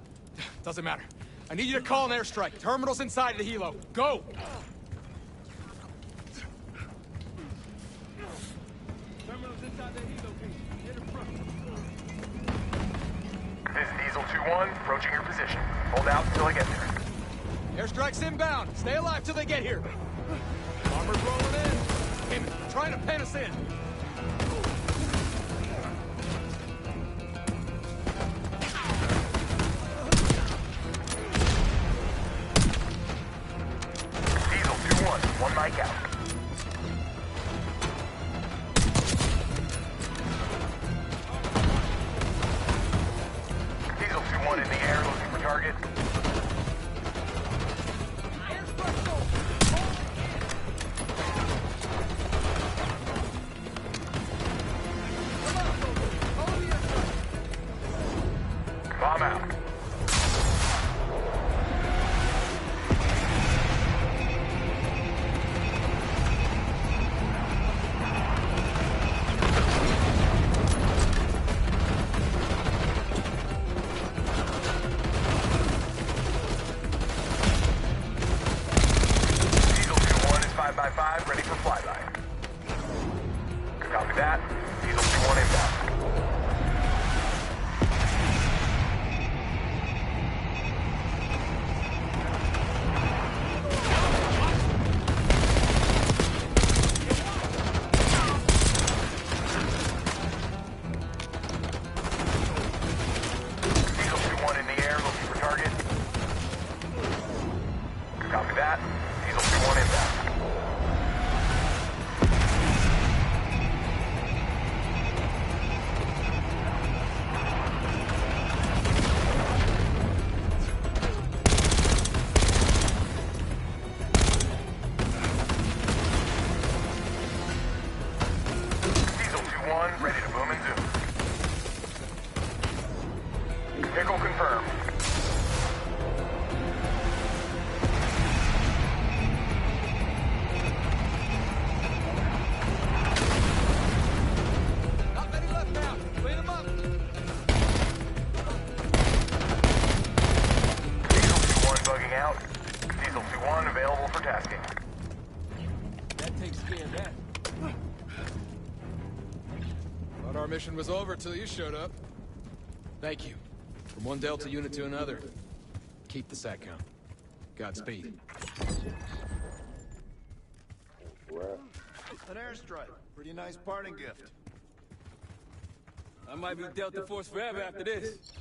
Doesn't matter. I need you to call an airstrike. Terminal's inside of the helo. Go! Terminal's inside the helo, Hit her front. This is Diesel 2-1, approaching your position. Hold out until I get there. Airstrike's inbound. Stay alive till they get here. Armor's rolling in. Damn it, trying to pen us in. Diesel 2-1, one mic out. Diesel 2-1 in the air, looking for target. Bomb out. out. Diesel 2-1 available for tasking. That takes care of that. Thought our mission was over till you showed up. Thank you. From one Delta unit to another. Keep the sat count. Godspeed. An airstrike. Pretty nice parting gift. I might be Delta Force forever after this.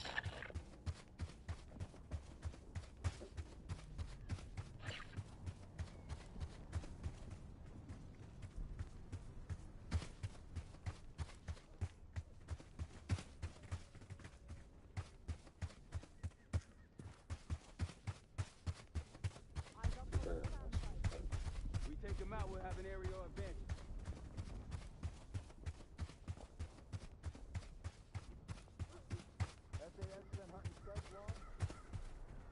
We take them out, we'll have an aerial advantage.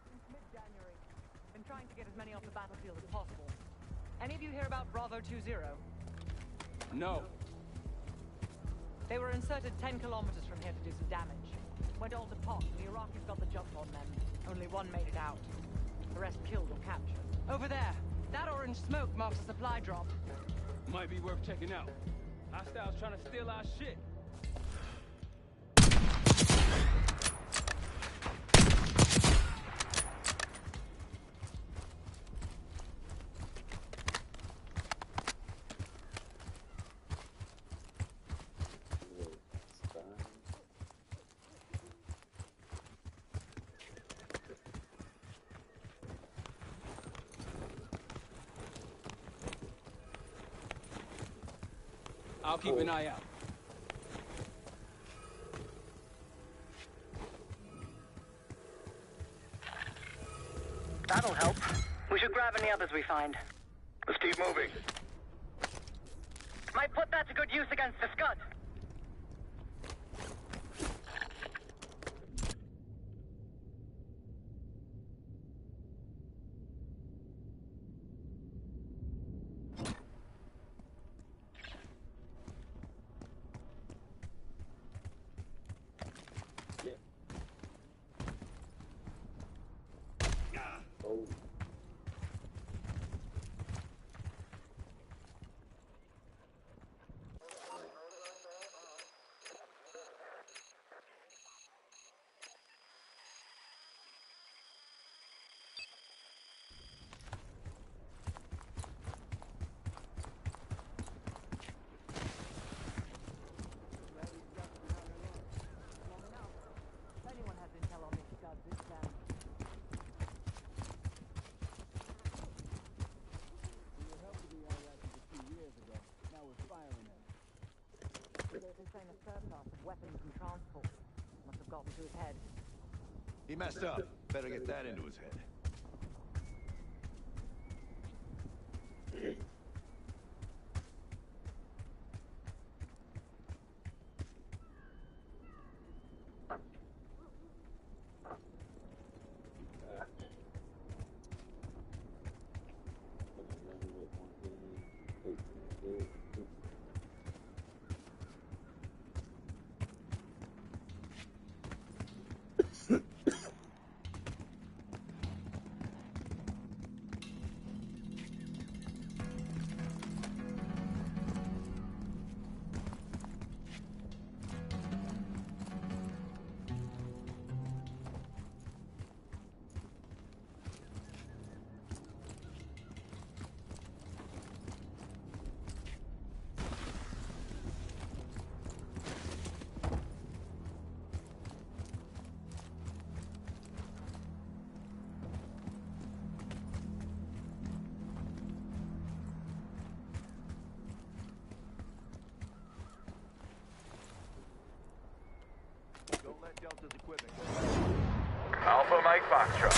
Since mid-January. Been trying to get as many off the battlefield as possible. Any of you hear about Bravo 20? No. They were inserted 10 kilometers from here to do some damage. Went all to pot, the Iraqis got the jump on them. Only one made it out. The rest killed or captured. Over there, that orange smoke marks a supply drop. Might be worth checking out. Hostiles trying to steal our shit. I'll keep an eye out. That'll help. We should grab any others we find. Let's keep moving. Might put that to good use against the Scud. Weapons and transport. Must have gotten to his head. He messed up. Better get that into his head. Don't let Delta's equipment go. Alpha Mike Foxtrot.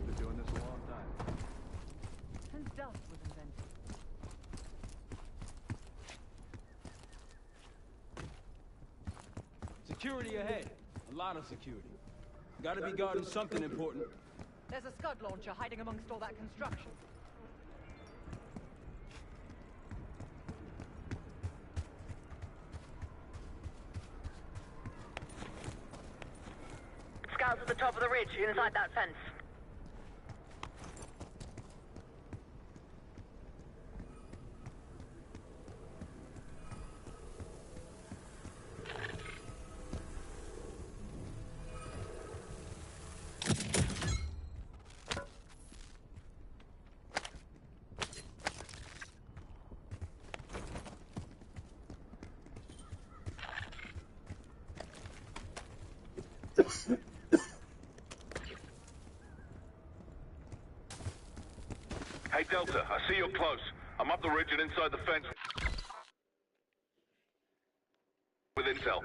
Been doing this a long time. Since dust was invented. Security ahead. A lot of security. Gotta be guarding something important. There's a Scud launcher hiding amongst all that construction. at the top of the ridge, inside that fence. Hey, Delta, I see you're close. I'm up the ridge and inside the fence with intel.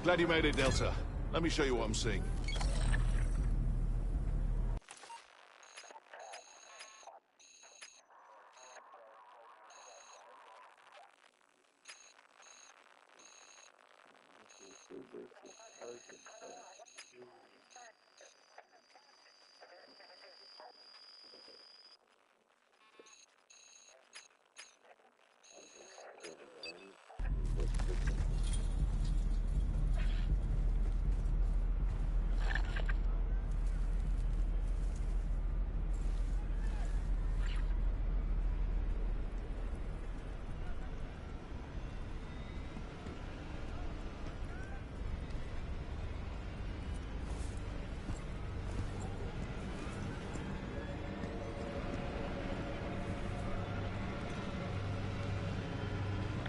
Glad you made it, Delta. Let me show you what I'm seeing.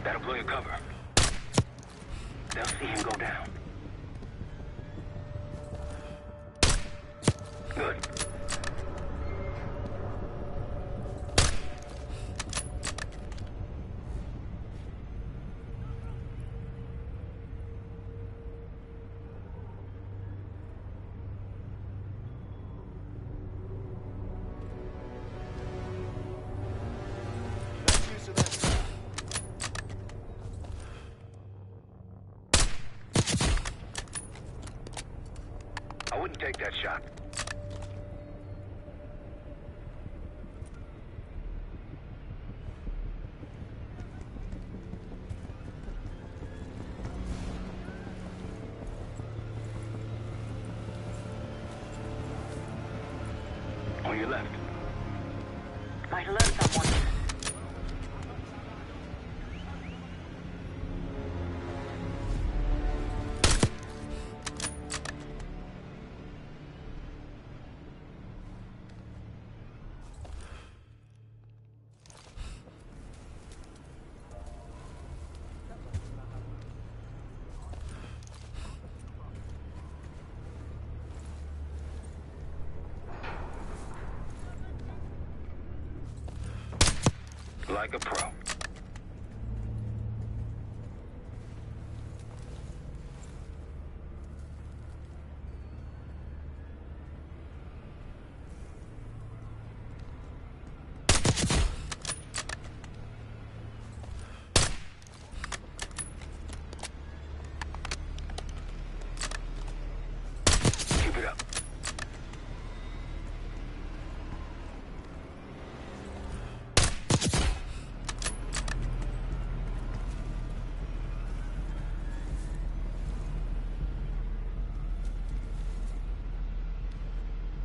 That'll blow your cover. They'll see him go down. Good. I wouldn't take that shot. On your left. Might alert someone. Like a pro. Keep it up.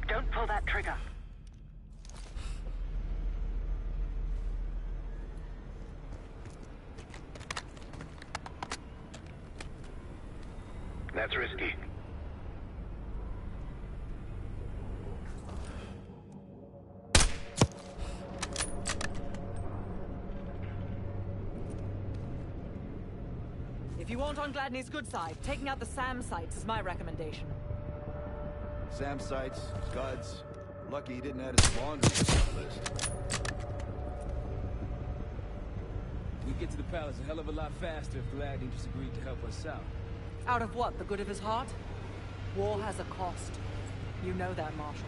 Don't pull that trigger. That's risky. If you want on Gladney's good side, taking out the SAM sites is my recommendation. SAM sites, scuds. Lucky he didn't add his laundry to that list. We'd get to the palace a hell of a lot faster if Gladney just agreed to help us out. Out of what? The good of his heart? War has a cost. You know that, Marshal.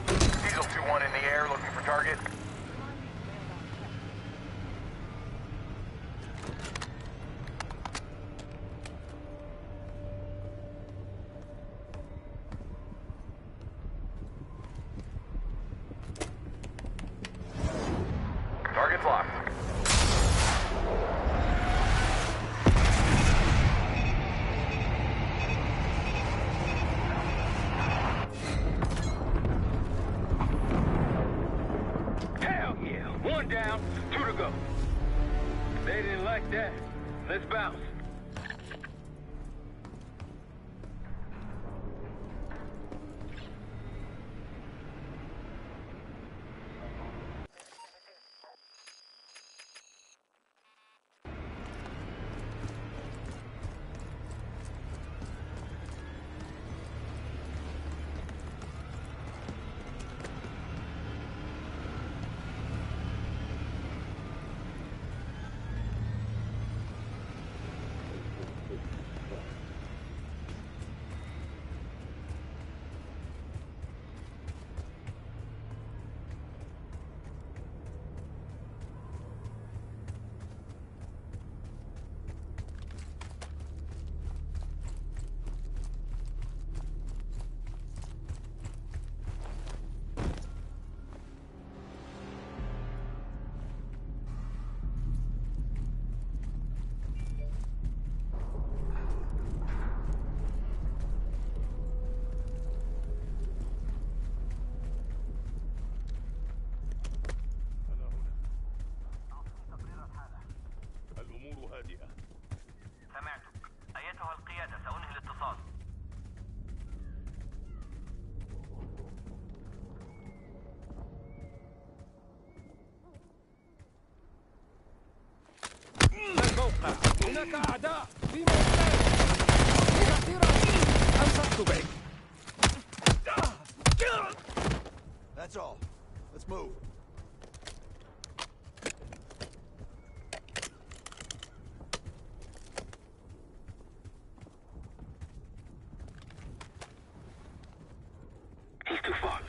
Diesel 2-1 in the air, looking for target. Target's locked. Hell yeah! One down, two to go. They didn't like that. Let's bounce. سمعتك. أيتها القيادة، سأنهي الاتصال. الموقع. هناك أعداء في موقعي. أخيرا أمسكت بك. That's all. Let's move. He's too far.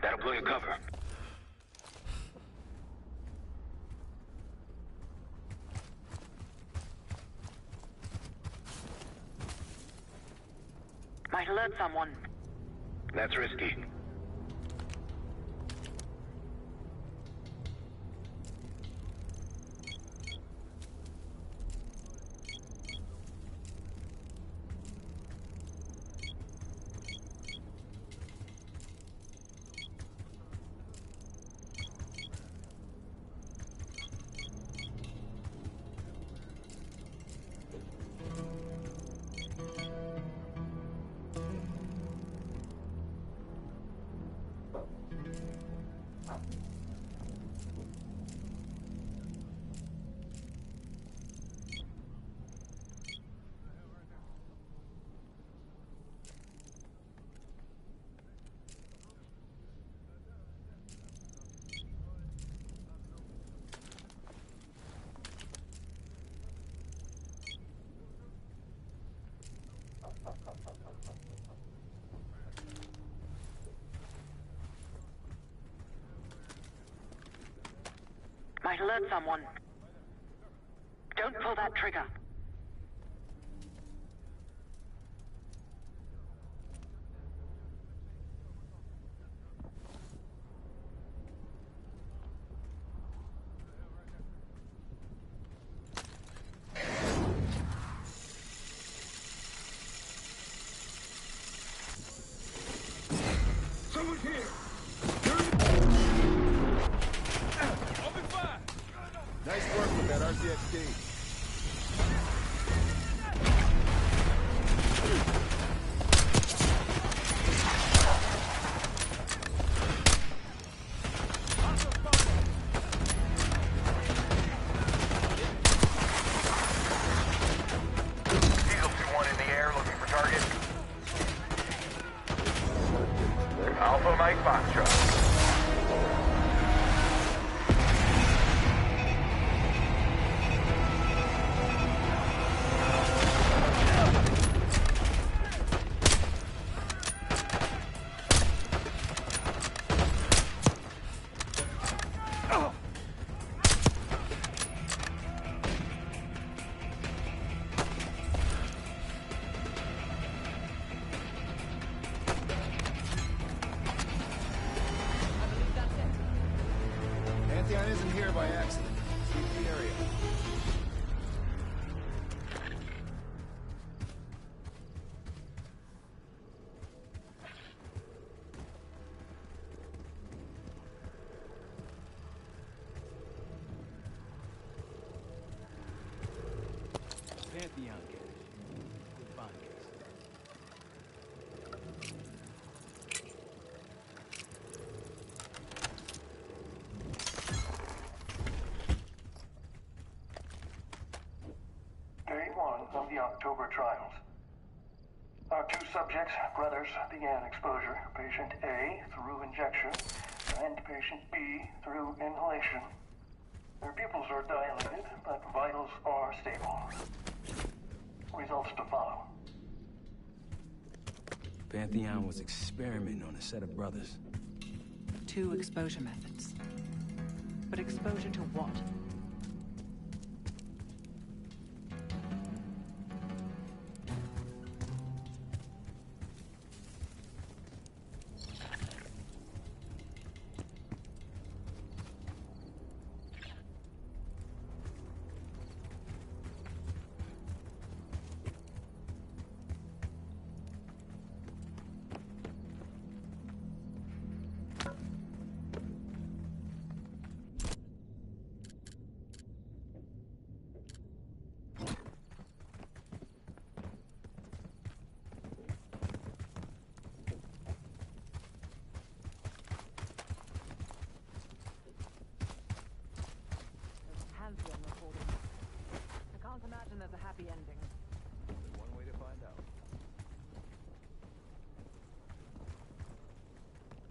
That'll blow your cover. Might alert someone. That's risky. Might alert someone. Don't pull that trigger. Someone's here! Open fire! Nice work with that RCXD. Eagle 2-1 in the air, looking for target. Alpha Mike Foxtrot. Pantheon isn't here by accident. Sweep the area. Pantheon case. Good find case. Day 1 of the October trials. Our two subjects, brothers, began exposure. Patient A through injection, and patient B through inhalation. Their pupils are dilated, but vitals are stable. Results to follow. Pantheon was experimenting on a set of brothers. 2 exposure methods. But exposure to what? Pantheon reporting. I can't imagine there's a happy ending. Only one way to find out.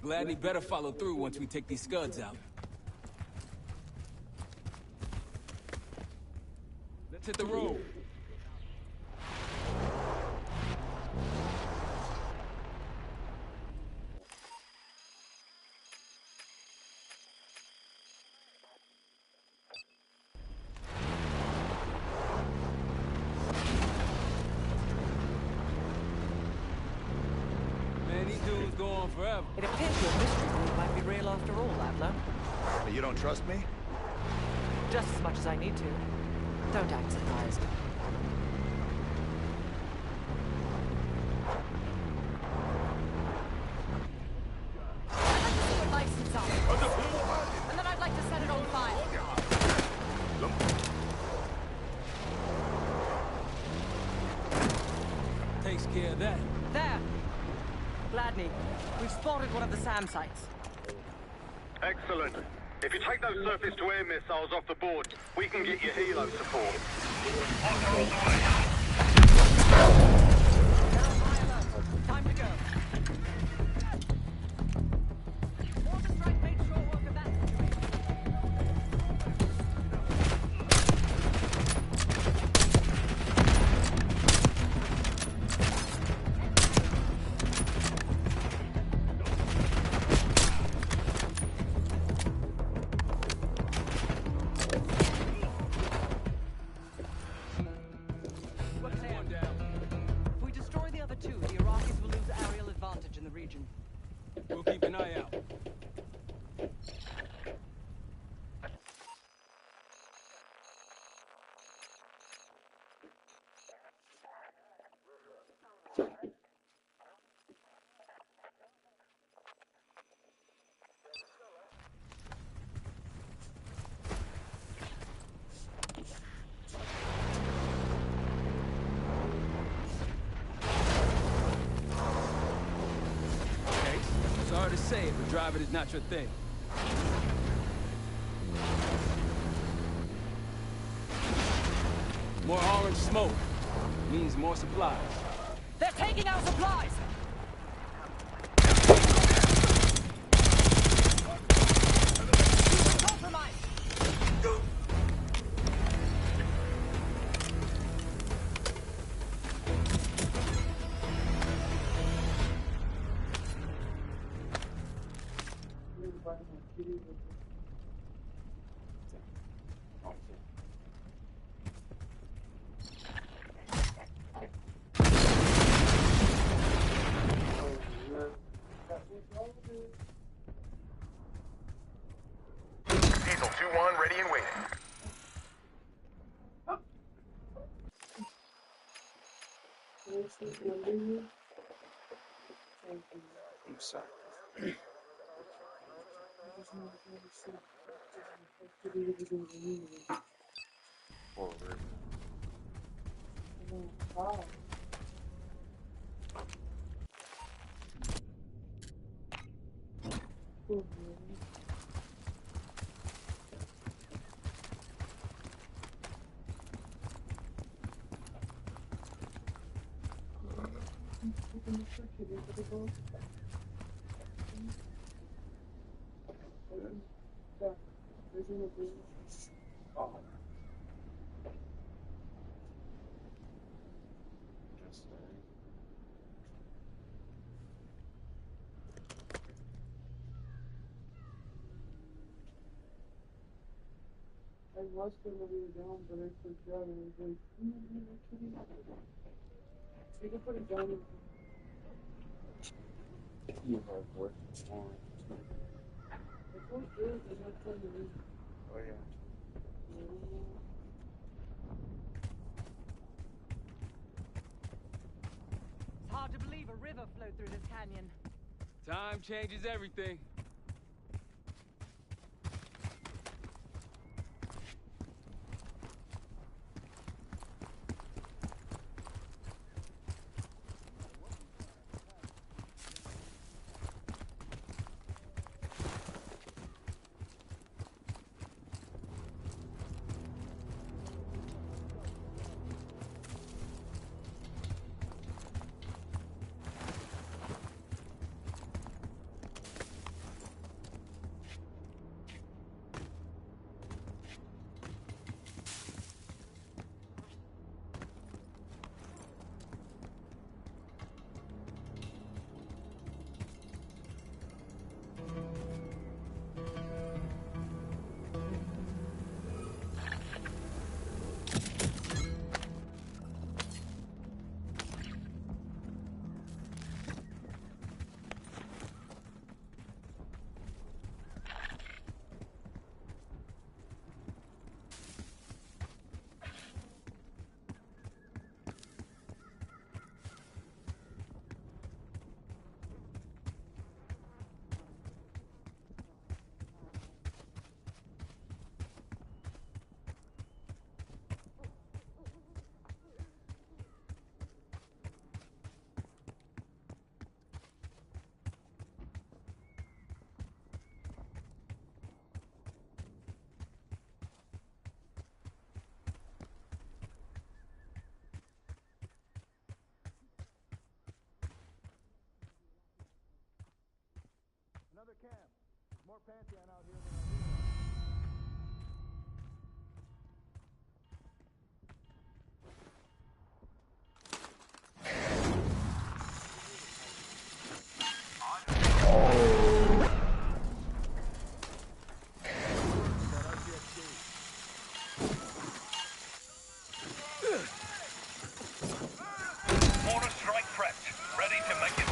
Gladney better follow through once we take these scuds out. Let's hit the road. Man, these dudes go on forever. It appears your mystery group might be real after all, Adler. You don't trust me? Just as much as I need to. Don't act surprised. I'd like to see what license are. And then I'd like to set it on fire. Takes care of that. There! Gladney, we've spotted one of the SAM sites. Excellent. If you take those surface-to-air missiles off the board, we can get you helo support. Time to go. Mortar strike made short work of that situation. say it, but driving is not your thing. More orange smoke means more supplies. They're taking our supplies! Compromise! Diesel 2-1 ready and waiting. I'm sorry. Forward. I was gonna leave it down, but I forgot. I was like, you can put it down. You have work on. It's so good, it's not fun to read. Oh, yeah. It's hard to believe a river flowed through this canyon. Time changes everything. Another camp. There's more Pantheon out here than I realized. Mortar strike prepped. Ready to make it.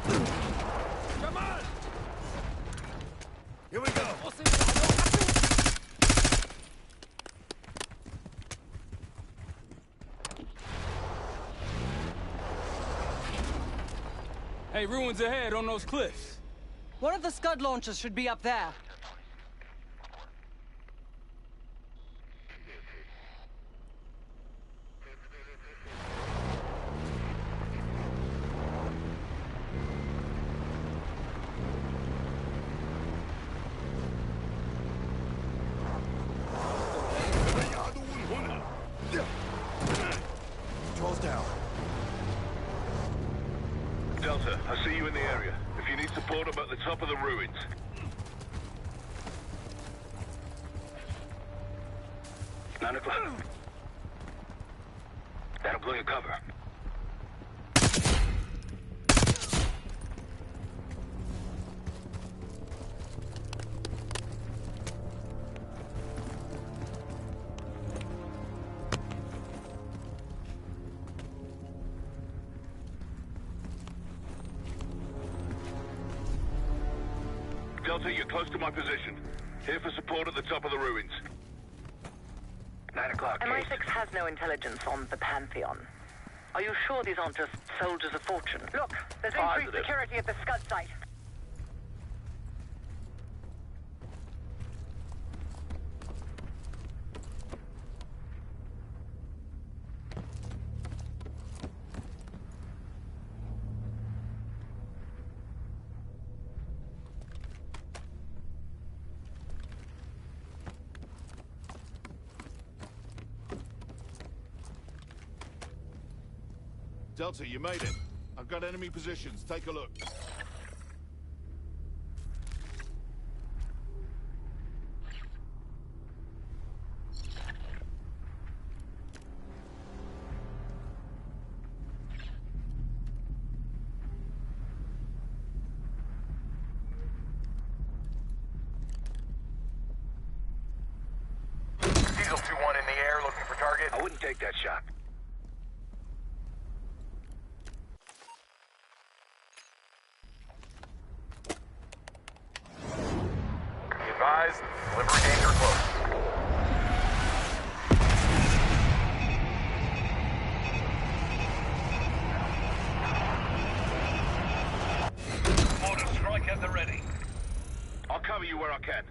Come on! Here we go! Hey, ruins ahead on those cliffs. One of the Scud launchers should be up there. Controls down. Delta, I see you in the area. If you need support, I'm at the top of the ruins. Nine o'clock. That'll blow your cover. Delta, you're close to my position. Here for support at the top of the ruins. 9 o'clock. MI6 has no intelligence on the Pantheon. Are you sure these aren't just soldiers of fortune? Look, there's increased security at the Scud site. Delta, you made it. I've got enemy positions. Take a look. Diesel 2-1 in the air, looking for target. I wouldn't take that shot. Advised, delivery danger close. Mortar strike at the ready. I'll cover you where I can.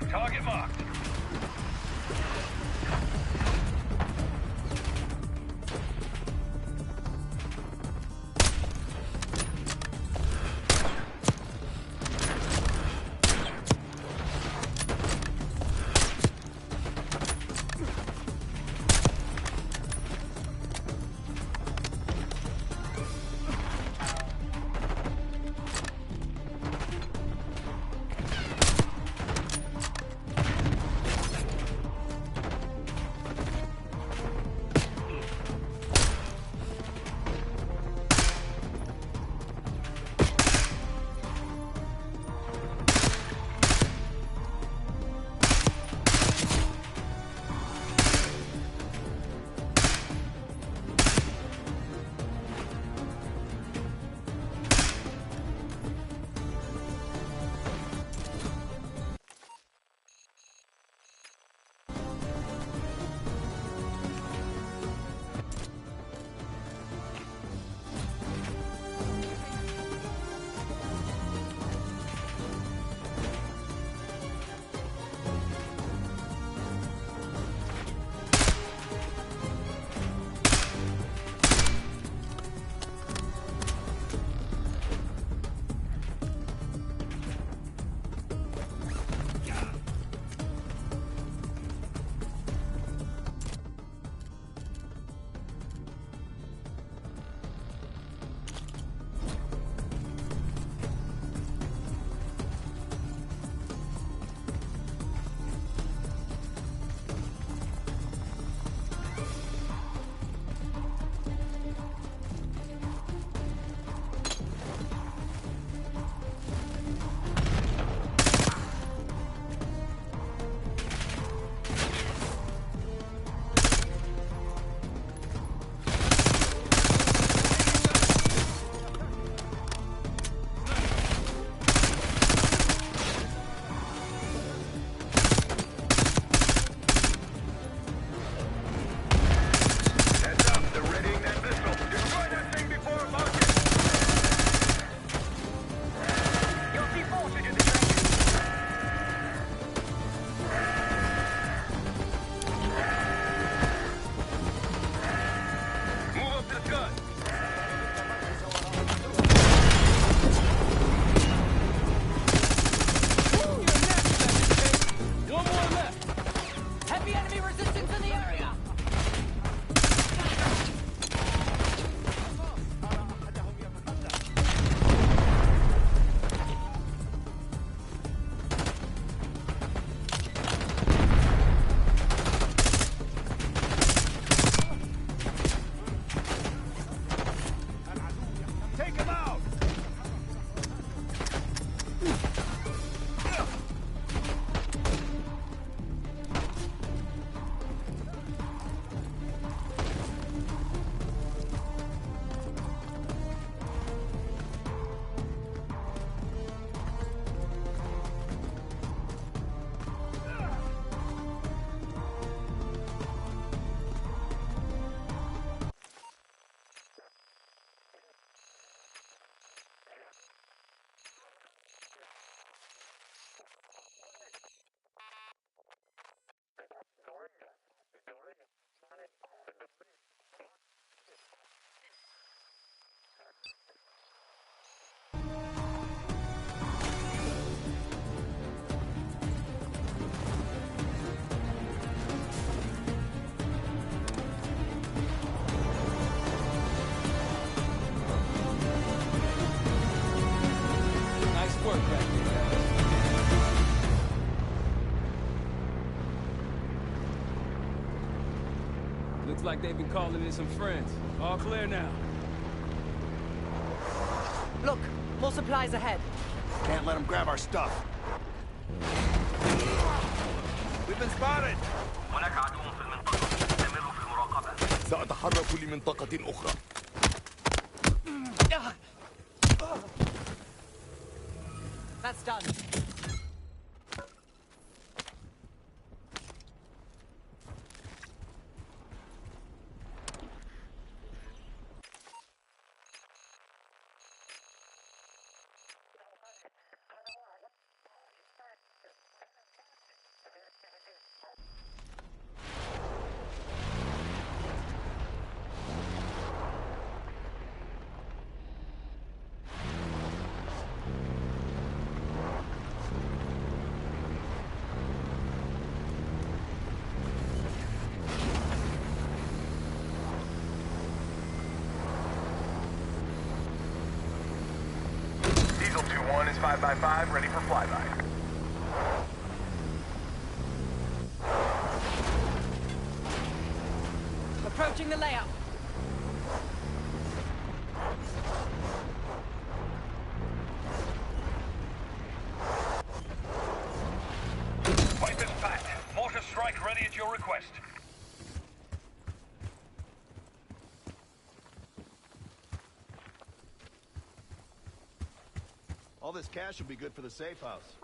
Target marked. Looks like they've been calling in some friends. All clear now. Look, more supplies ahead. Can't let them grab our stuff. We've been spotted. هناك عدو في المنطقة. استمروا في المراقبة. سأتحرك لمنطقة أخرى. That's done. Diesel 2-1 is 5x5, ready for flyby. Approaching the layout. Pipe is packed. Mortar strike ready at your request. All this cash will be good for the safe house.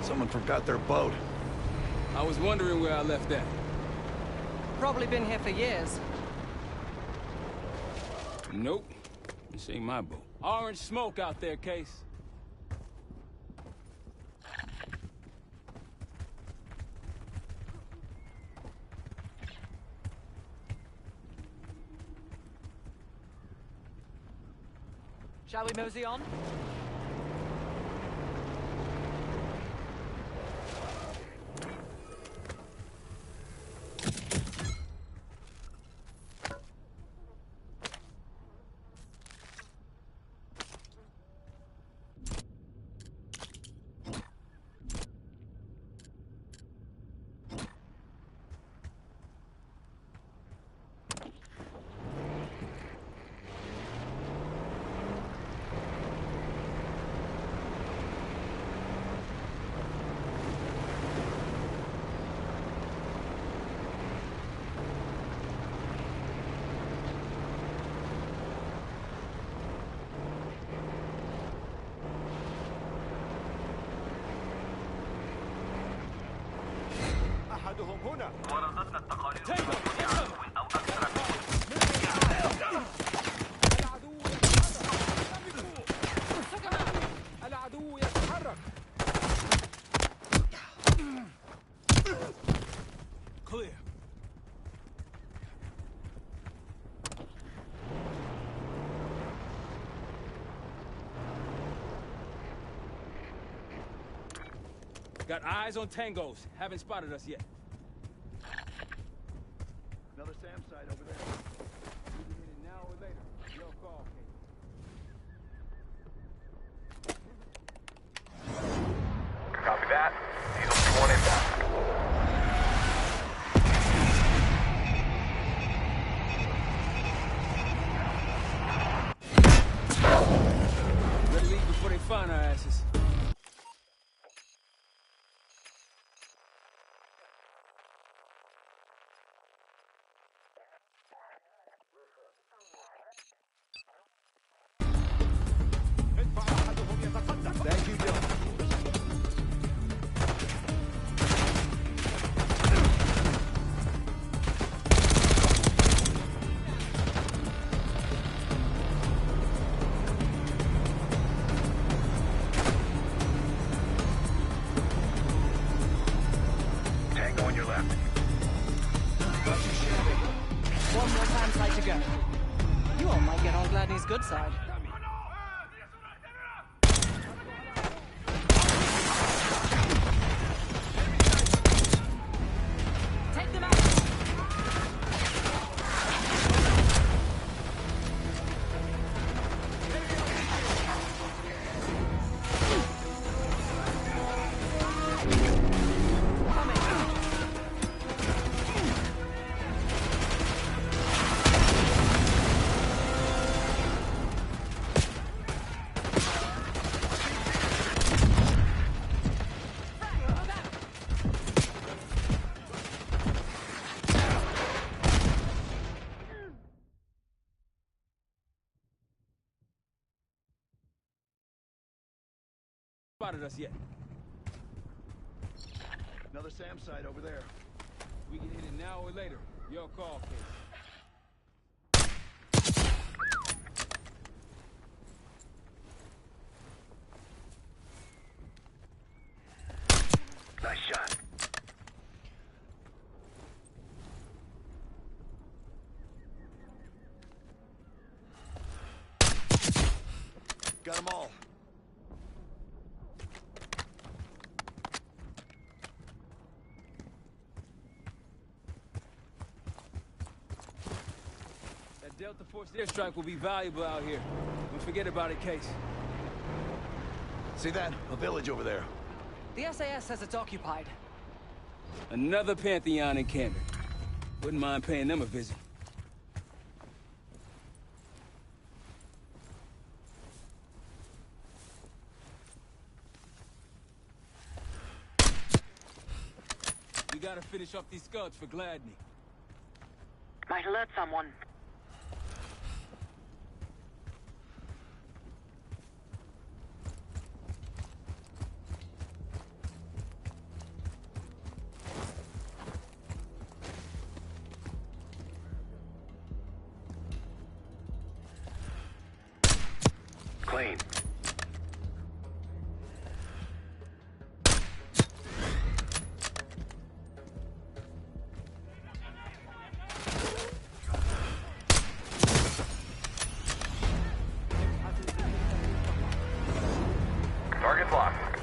Someone forgot their boat. I was wondering where I left that. Probably been here for years. Nope. This ain't my boat. Orange smoke out there, Case. Shall we mosey on? أحدهم هنا. وردتنا التقارير بوجود عدو أو أكثر العدو يتحرك. Clear. Got eyes on tangos. Haven't spotted us yet. Another SAM site over there. Either get it now or later. Your call, Kate. Copy that. Diesel 2-1 inbound. Better leave before they find our asses. Thank you, Dylan. back. One more campsite to go. You all might get on Gladney's good side. Take them out! Spotted us yet. Another SAM site over there. We can hit it now or later. Your call, Case. Nice shot. Got them all. That Delta Force airstrike will be valuable out here. Don't forget about it, Case. See that? A village over there. The SAS says it's occupied. Another Pantheon encampment. Wouldn't mind paying them a visit. We gotta finish off these scuds for Gladney. Might alert someone. Clean. Target locked.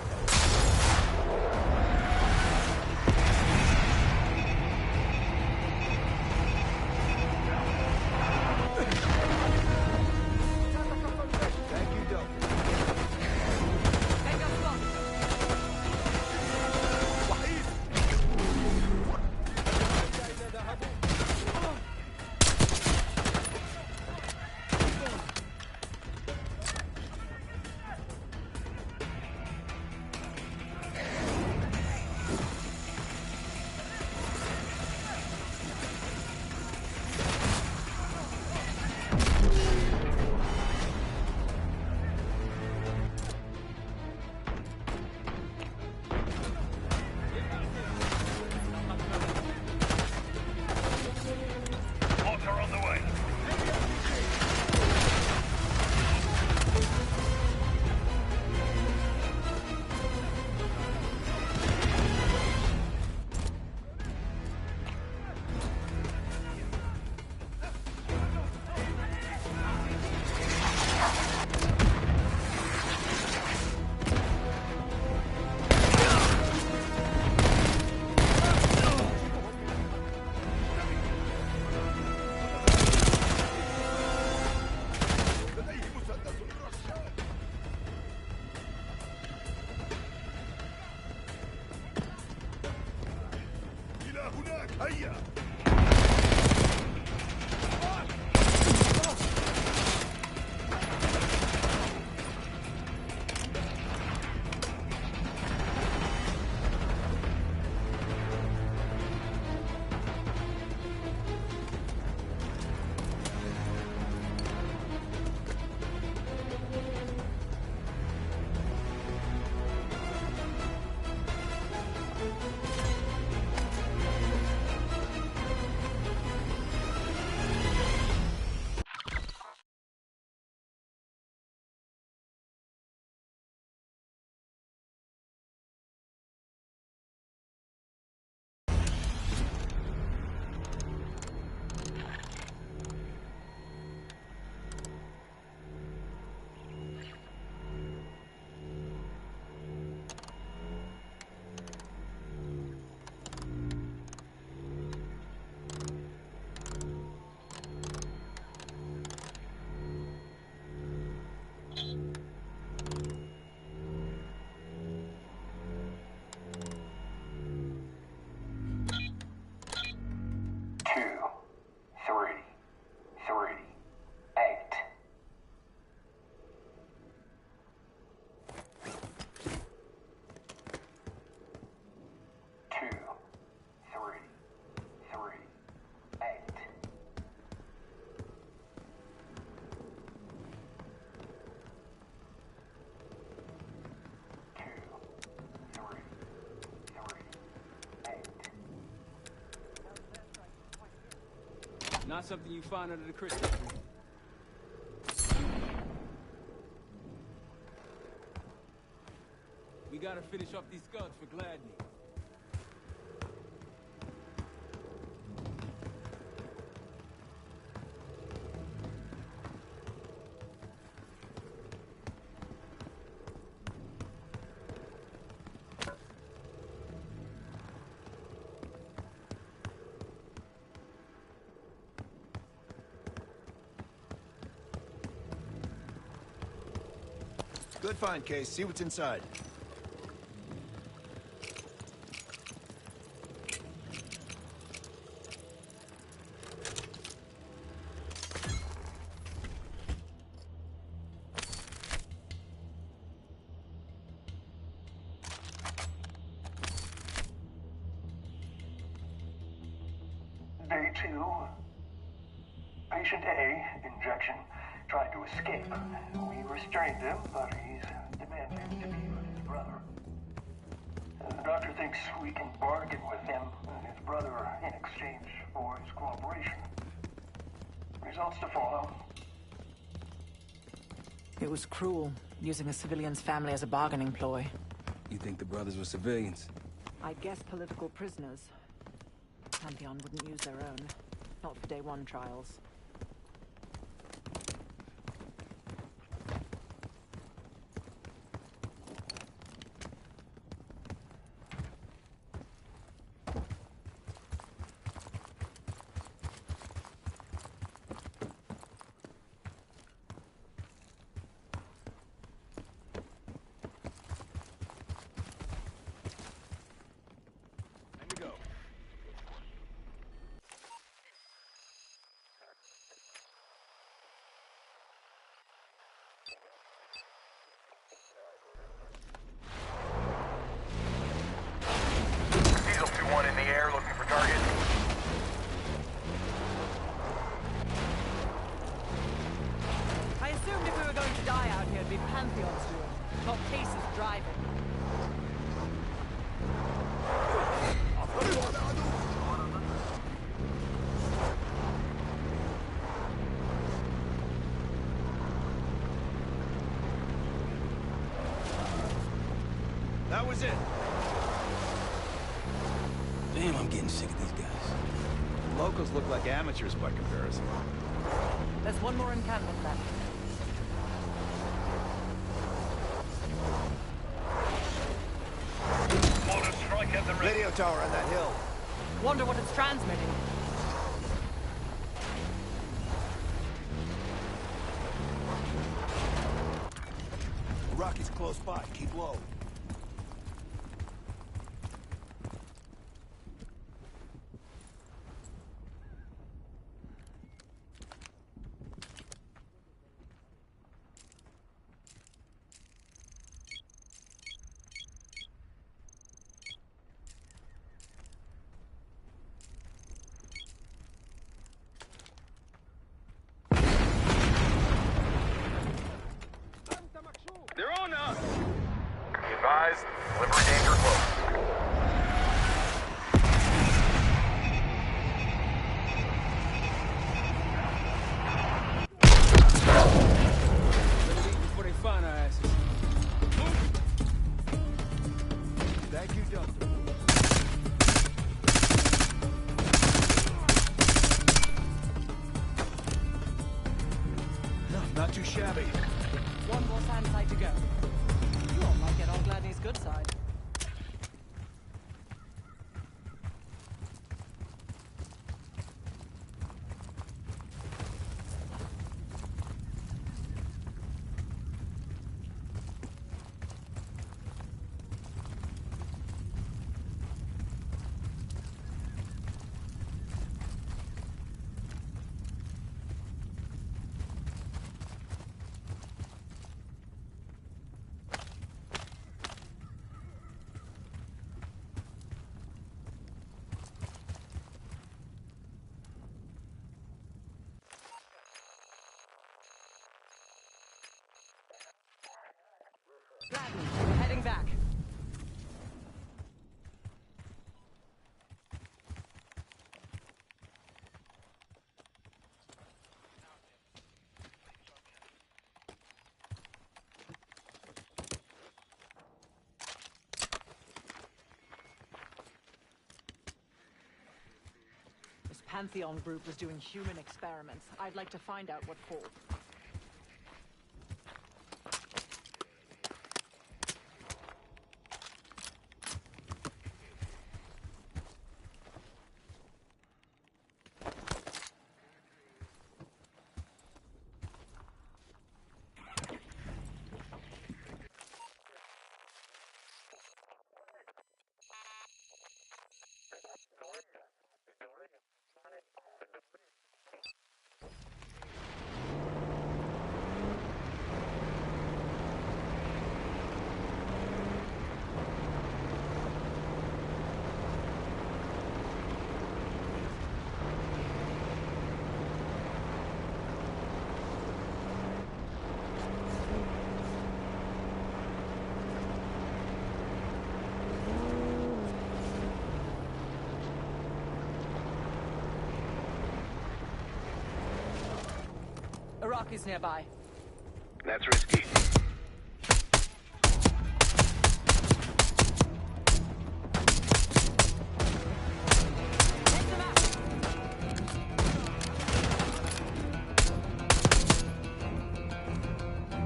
هيا. Not something you find under the Christmas tree. We gotta finish up these scuds for Gladney. Good find, Case. See what's inside. Day 2. Patient A, injection, tried to escape. We restrained him, but he's demanding to be with his brother. The doctor thinks we can bargain with him and his brother in exchange for his cooperation. Results to follow. It was cruel, using a civilian's family as a bargaining ploy. You think the brothers were civilians? I guess political prisoners. Pantheon wouldn't use their own. Not for day 1 trials. Diesel 2-1 in the air, looking for target. I assumed if we were going to die out here, it'd be Pantheon's doing, not Case's driving. That was it. Damn, I'm getting sick of these guys. Locals look like amateurs by comparison. There's one more encampment left. Mortar strike at the ready. Radio tower on that hill. Wonder what it's transmitting. Rocky's close by. Keep low. They're on us! Be advised, delivery danger close. Better leave before they find our asses. Thank you, Doctor. No, not too shabby. One more sand site to go. You all might get on Gladney's good side. Gladney, we're heading back. Pantheon group was doing human experiments. I'd like to find out what for. Iraqis nearby. That's risky.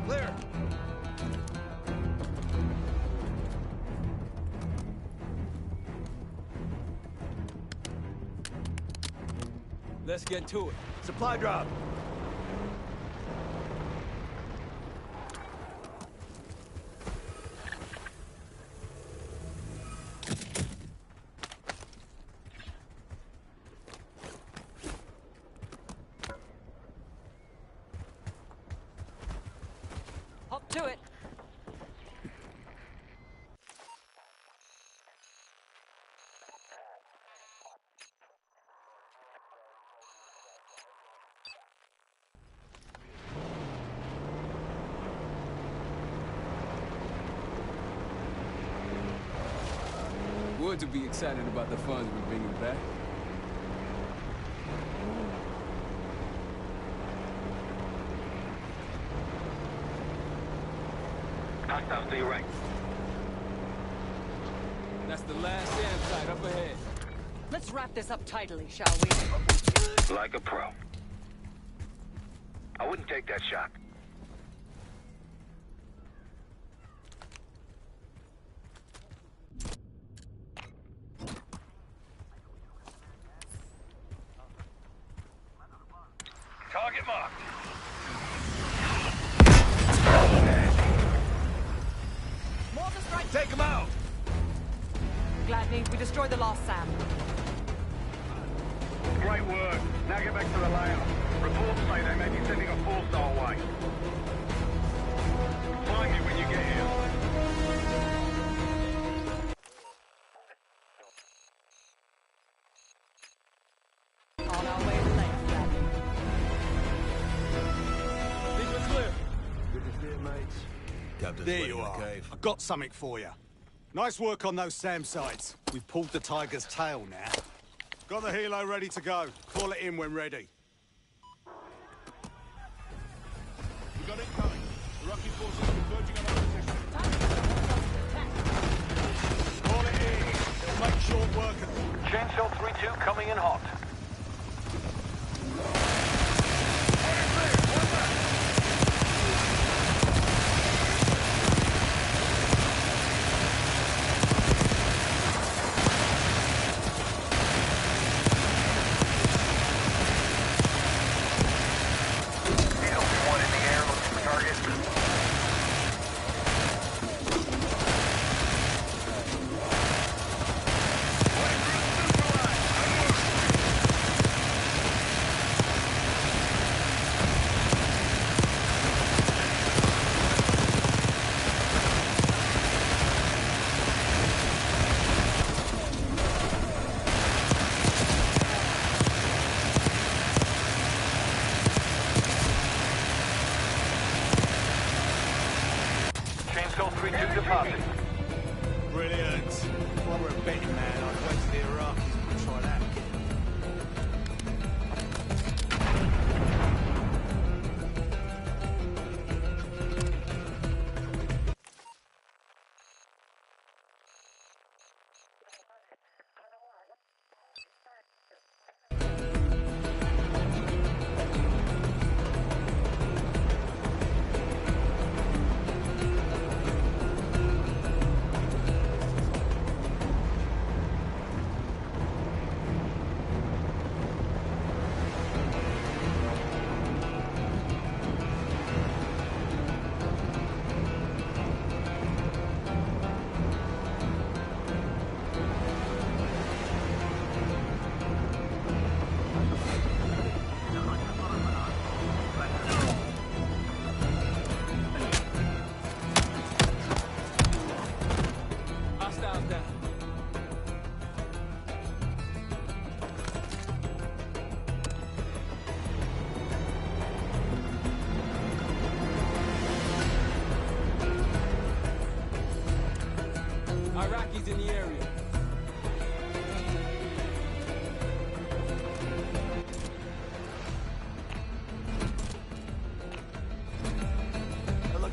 Clear. Let's get to it. Supply drop. Hop to it. Would to be excited about the funds we're bringing back. Hostiles to your right. That's the last SAM site up ahead. Let's wrap this up tidily, shall we? Like a pro. I wouldn't take that shot. Target marked. Mortar strike. Take him out. Gladney, we destroyed the last SAM. Great work. Now get back to the layout. Reports say they may be sending a force our way. Find me when you get here. On our way to length, Gladney. These are clear. Good to see you, mates. Captain's There waiting you in the are. cave. I got something for you. Nice work on those SAM sites. We pulled the tiger's tail now. Got the helo ready to go. Call it in when ready. We got incoming. Iraqi forces converging on our position. Call it in. It'll make short work of them. Chainsaw 3-2 coming in hot.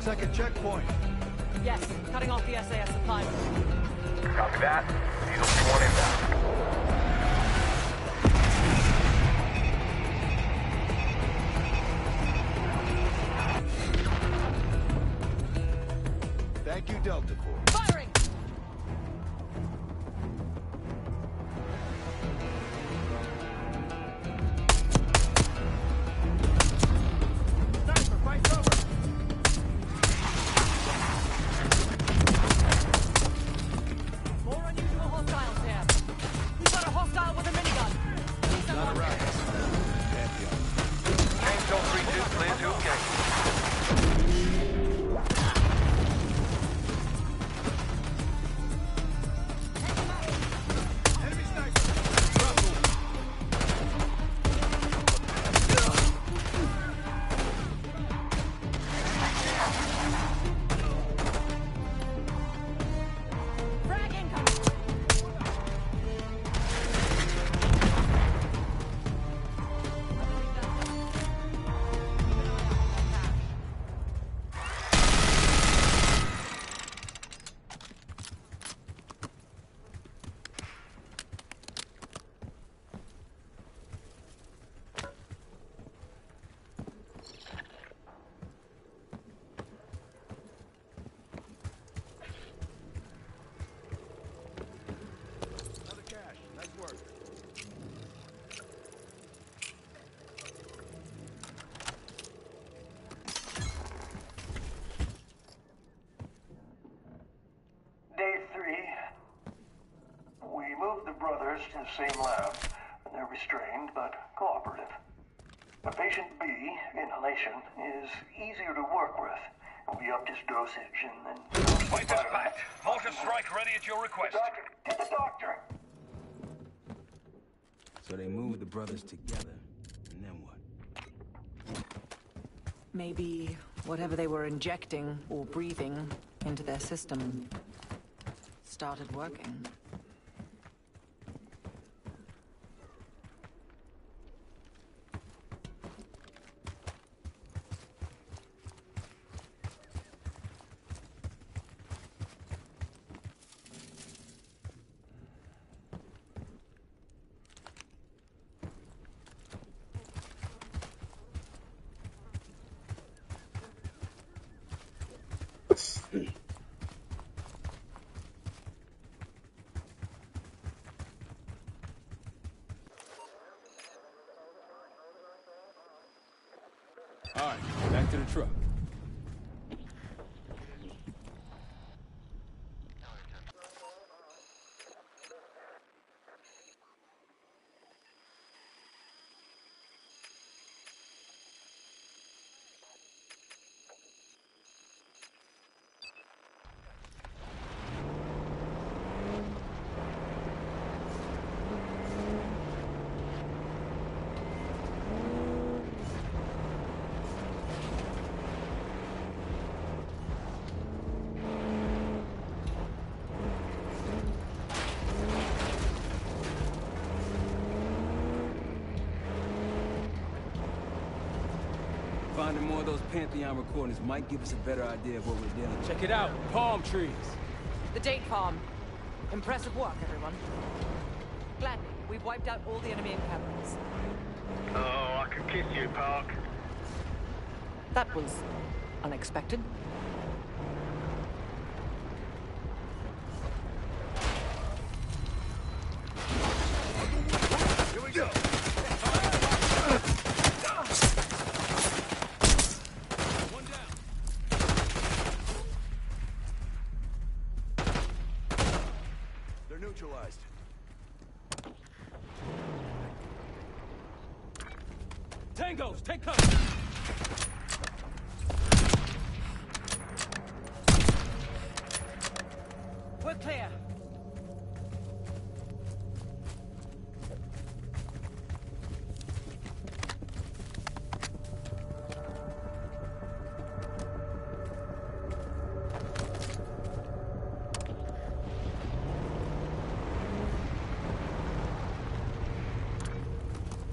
Looks like a checkpoint. Yes, cutting off the SAS supply. Copy that. Diesel 1 inbound. Thank you, Delta Force. Firing! Sniper, fight's over! More unusual hostiles here. We got a hostile with a minigun. Not a rocket. Change zone 3-2, clear to engage. Enemy sniper! Frag incoming! Another cash. Nice work. Day 3. We moved the brothers to the same lab. They're restrained, but cooperative. But patient B, inhalation, is easier to work with. We upped his dosage and then... Point is fact. Mortar strike ready at your request. Doctor, get the doctor! So they moved the brothers together. And then what? Maybe whatever they were injecting or breathing into their system started working. All right, back to the truck. Finding more of those Pantheon recordings might give us a better idea of what we're dealing with. Check it out, palm trees. The date farm. Impressive work, everyone. Gladly, we've wiped out all the enemy encampments. Oh, I could kiss you, Park. That was unexpected. Here we go! One down. They're neutralized. Tangos, take cover! We're clear.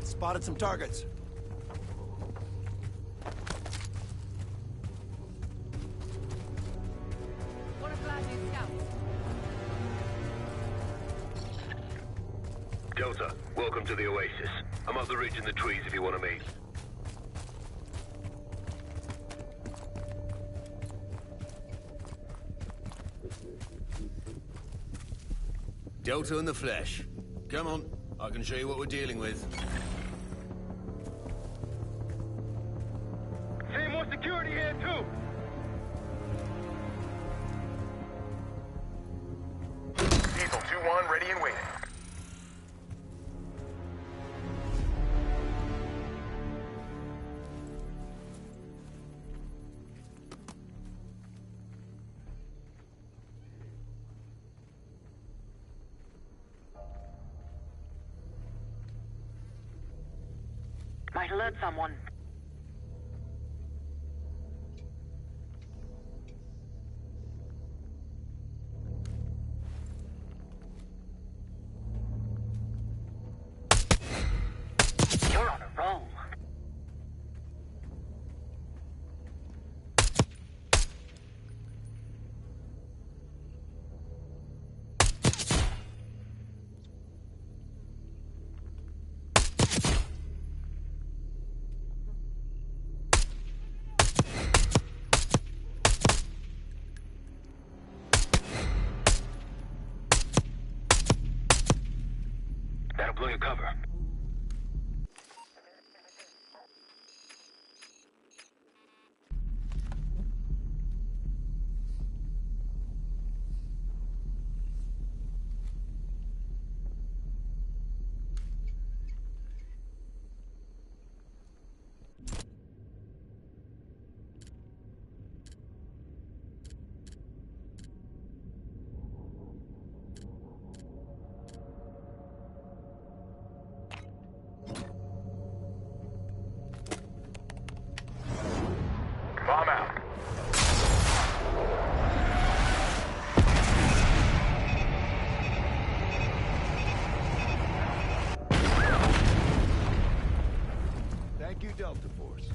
Spotted some targets. sir. Welcome to the Oasis. I'm up the ridge in the trees if you want to meet. Delta in the flesh. Come on, I can show you what we're dealing with. See more security here too. Diesel 2-1 ready and waiting. Might alert someone. You're on a roll. That'll blow your cover. Bomb out. Thank you, Delta Force.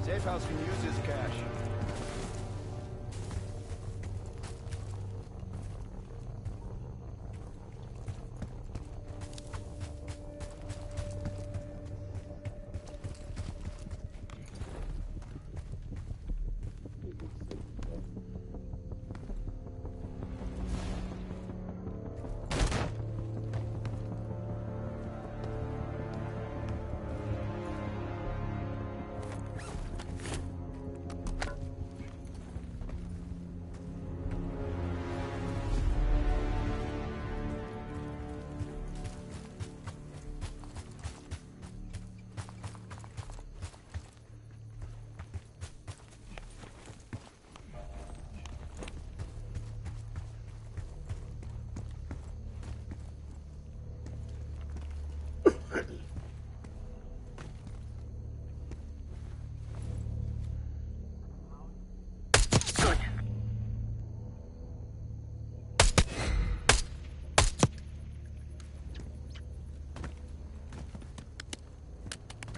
Safe house can use this cash.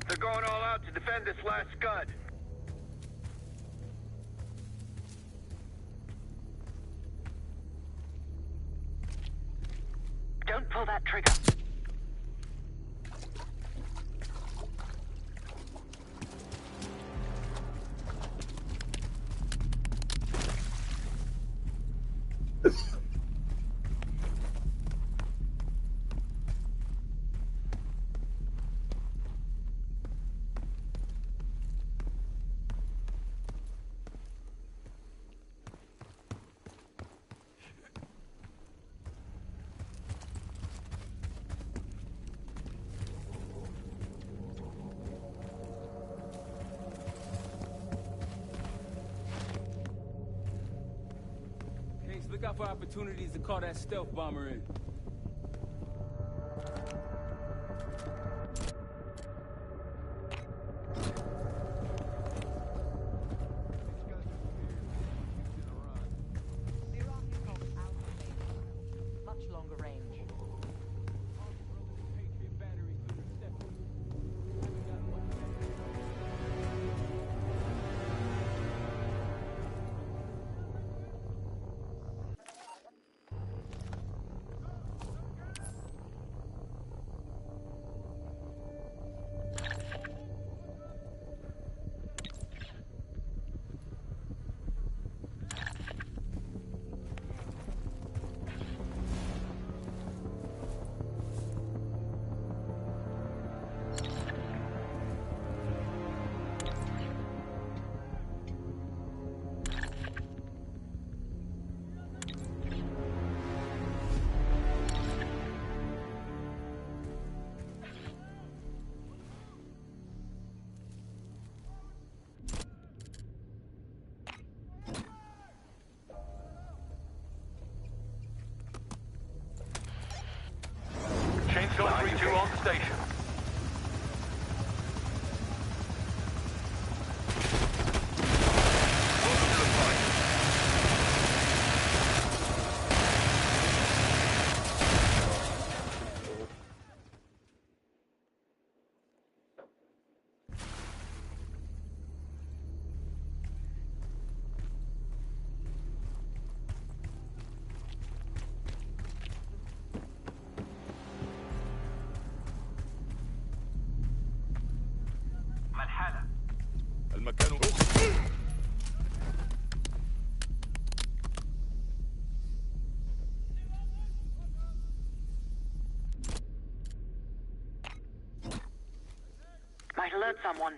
They're going all out to defend this last scud. Don't pull that trigger. Look out for opportunities to call that stealth bomber in. Much longer range. المكان. Might alert someone.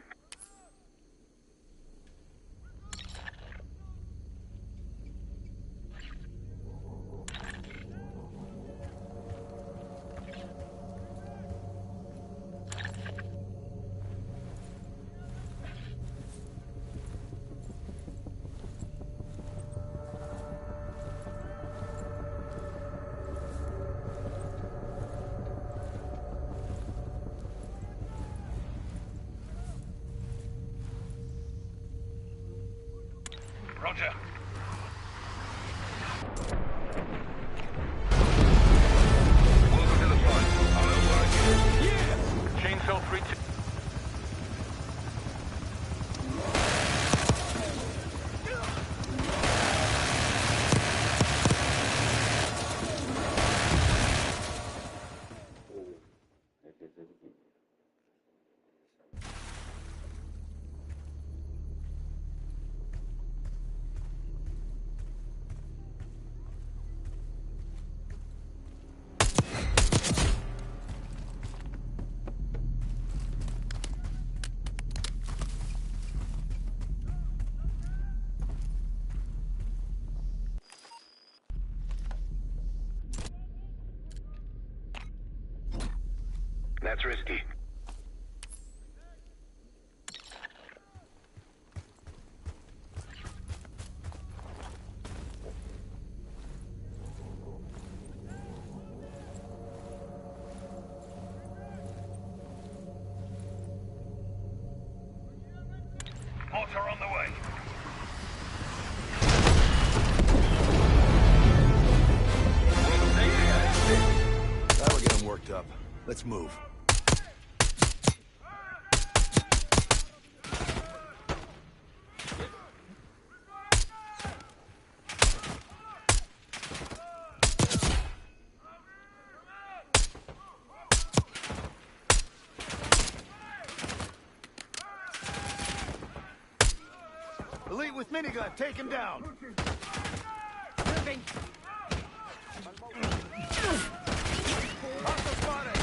Roger. Welcome to the front. I'll override you. Yeah! Chainsaw 3-2. That's risky. Mortar on the way. That'll get them worked up. Let's move. Elite with minigun, take him down. Moving. Hostile spotted.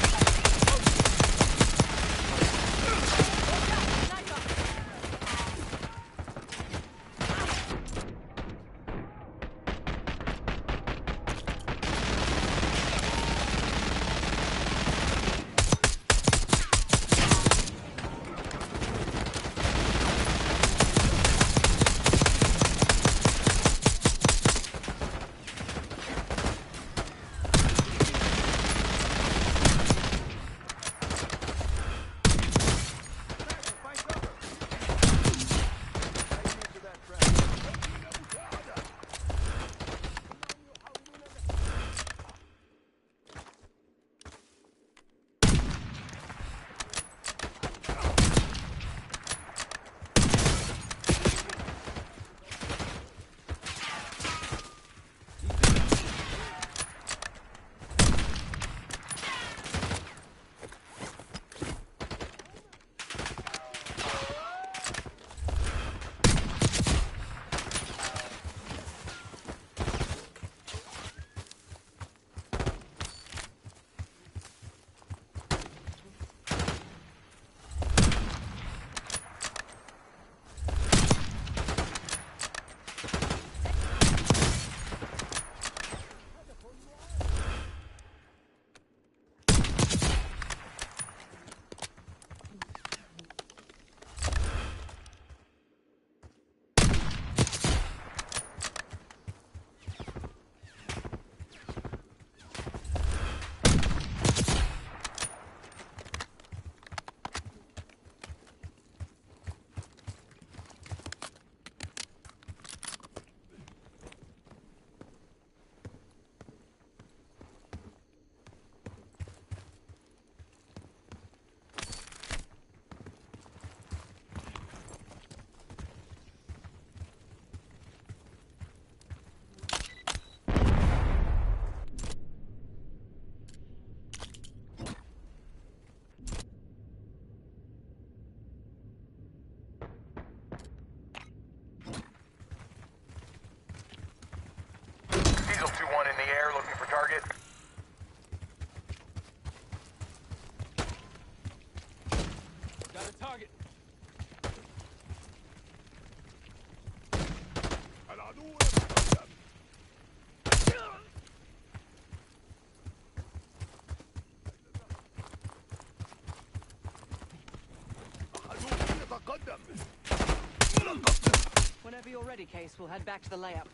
Whenever you're ready, Case, we'll head back to the layup.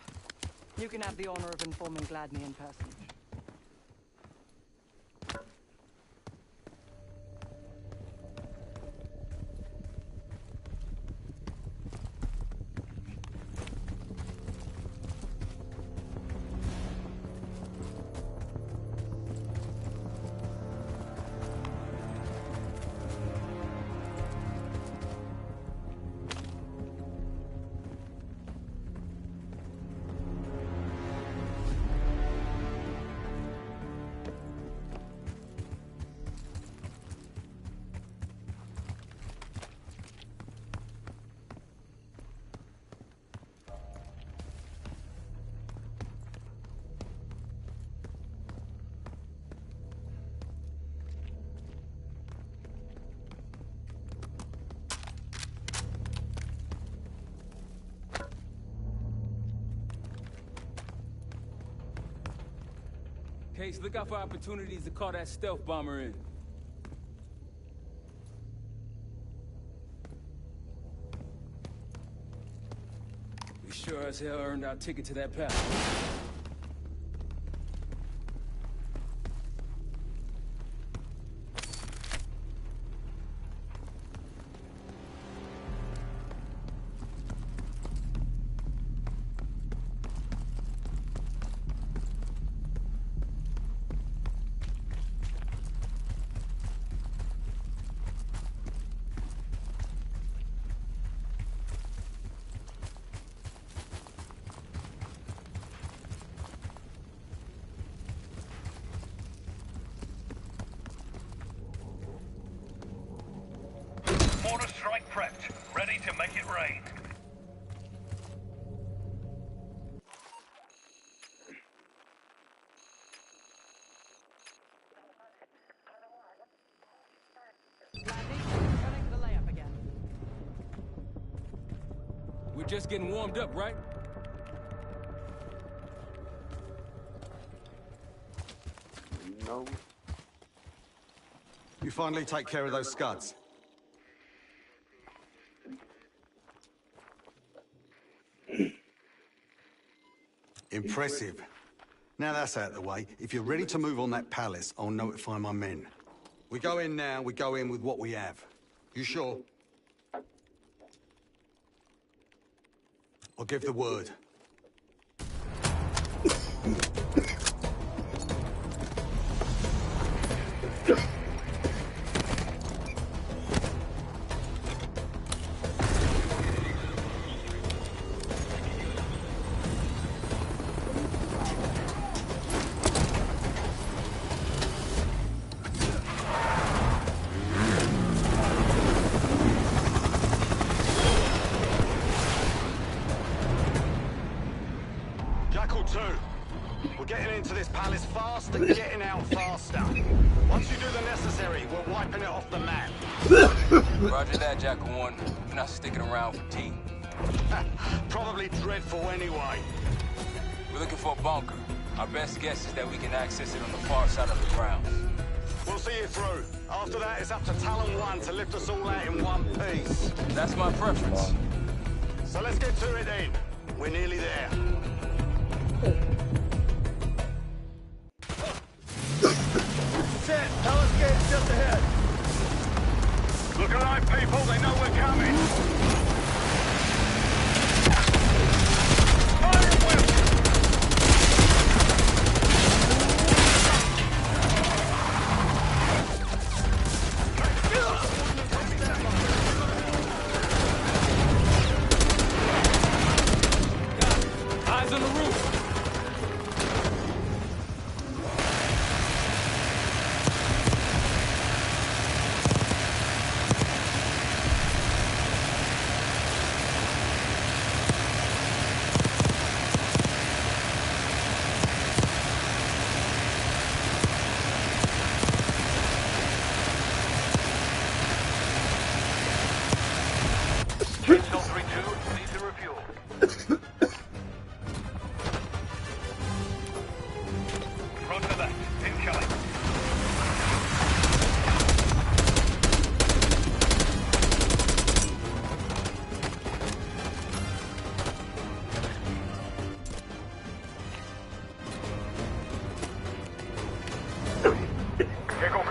You can have the honor of informing Gladney in person. Case, look out for opportunities to call that stealth bomber in. We sure as hell earned our ticket to that palace. Mortar strike prepped. Ready to make it rain. Running to the layup again. We're just getting warmed up, right? No. You finally take care of those scuds. Impressive. Now that's out of the way, if you're ready to move on that palace, I'll notify my men. We go in now, we go in with what we have. You sure? I'll give the word. We're getting into this palace fast and getting out faster. Once you do the necessary, we're wiping it off the map. Roger that, Jackal 1. We're not sticking around for tea. Probably dreadful anyway. We're looking for a bunker. Our best guess is that we can access it on the far side of the grounds. We'll see you through. After that, it's up to Talon 1 to lift us all out in one piece. That's my preference. So let's get to it then. We're nearly there. Set! Palace gate's just ahead! Look alive, people! They know we're coming! Fire and whip! Eyes on the roof!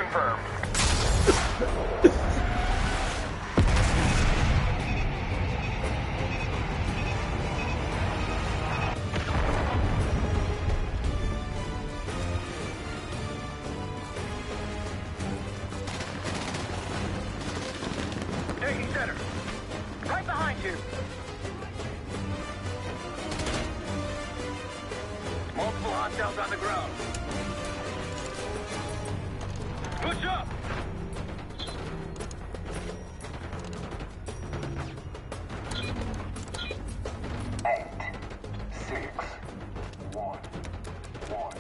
confirmed. Taking center. Right behind you. Multiple hostiles on the ground. Push up! 8, 6, 1, 1.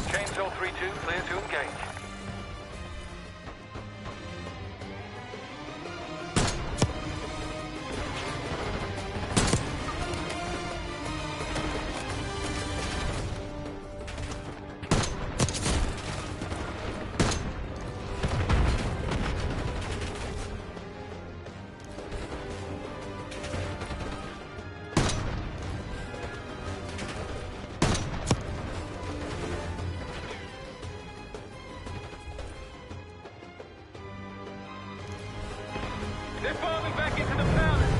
Chainsaw 3-2, clear to engage. They're falling back into the palace.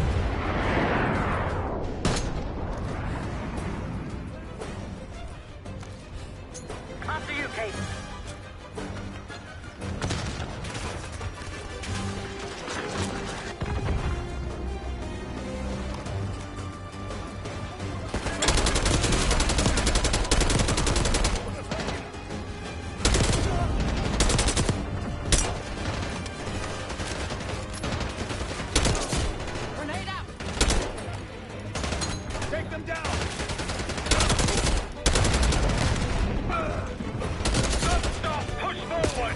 After you, Kate. Take them down! Stop! Push forward!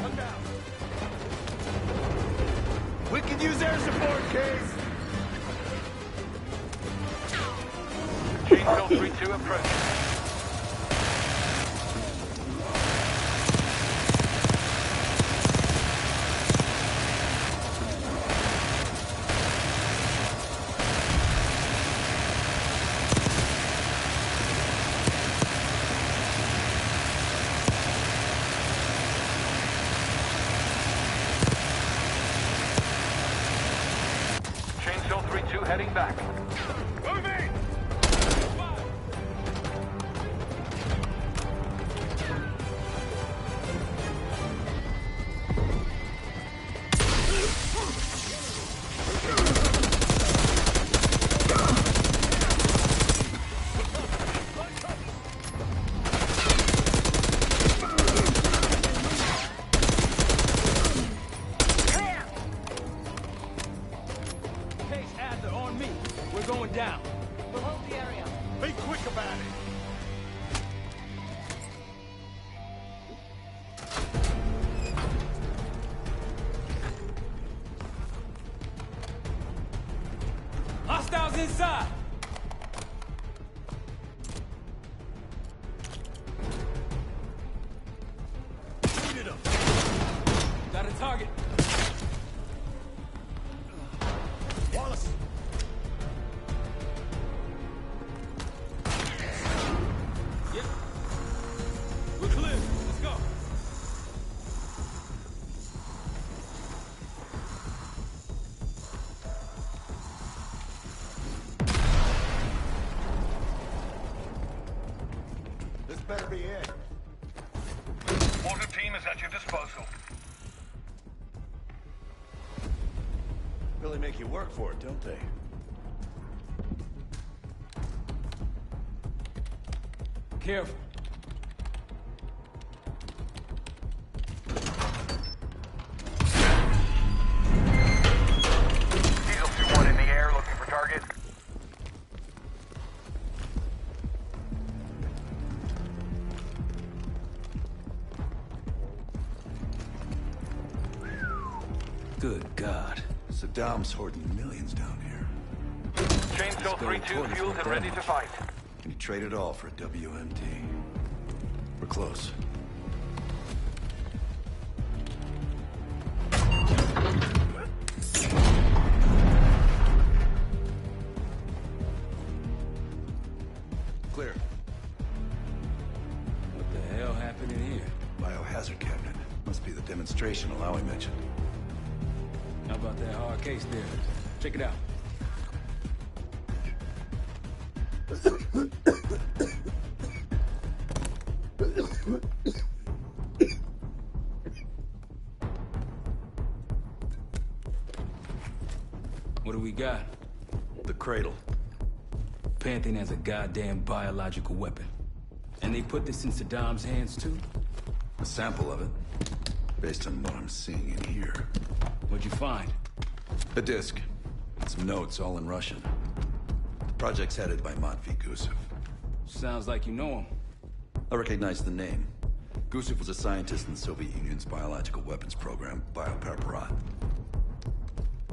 Come down. We can use air support, Case. Chainsaw 3-2 approaching. Chainsaw 3-2 heading back. Moving! Case, Adler, on me. We're going down. We'll hold the area. Be quick about it. Hostiles inside! Shoot him! Got a target. Wallace! Yep. We're clear. Let's go. at your disposal. Really make you work for it, don't they? Careful. Diesel 2-1 in the air, looking for target. Good God. Saddam's hoarding millions down here. Chainsaw 3-2 fueled and ready to fight. And he traded all for a WMD. We're close. Clear. What the hell happened in here? Biohazard cabinet. Must be the demonstration Alawi mentioned. How about that hard case there? Check it out. What do we got? The cradle. Pantheon has a goddamn biological weapon. And they put this in Saddam's hands too? A sample of it. Based on what I'm seeing in here. What'd you find? A disc. Some notes, all in Russian. The project's headed by Matvey Gusev. Sounds like you know him. I recognize the name. Gusev was a scientist in the Soviet Union's biological weapons program, Part1.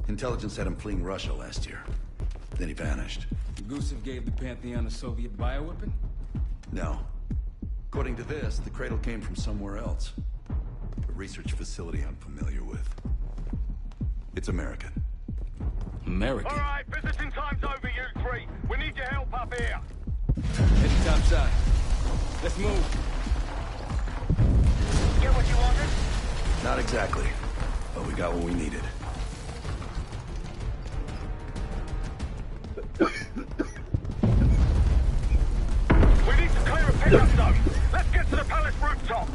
Intelligence had him fleeing Russia last year. Then he vanished. Gusev gave the Pantheon a Soviet bioweapon? No. According to this, the cradle came from somewhere else. A research facility I'm familiar with. It's American. American? All right, visiting time's over, you three. We need your help up here. Heading topside. Let's move. Get what you wanted? Not exactly. But we got what we needed. We need to clear a pickup zone. Let's get to the palace rooftop.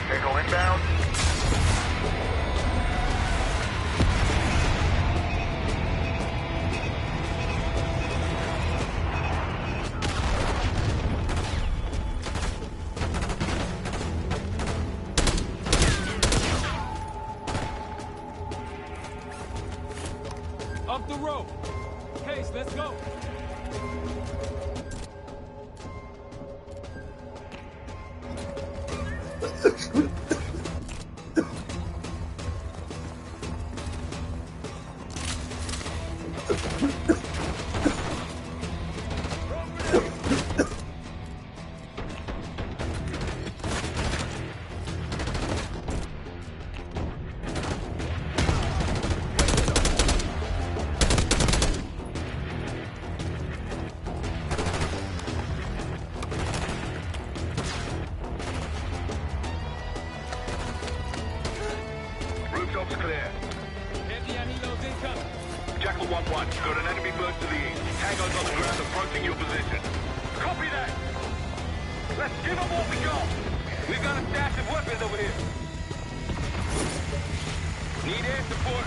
Vehicle inbound. Up the rope. Case, let's go. Rooftops clear. Jackal 1-1, got an enemy bird to the east. Tango's on the ground approaching your position. Copy that! Let's give them what we got! We've got a stash of weapons over here. Need air support.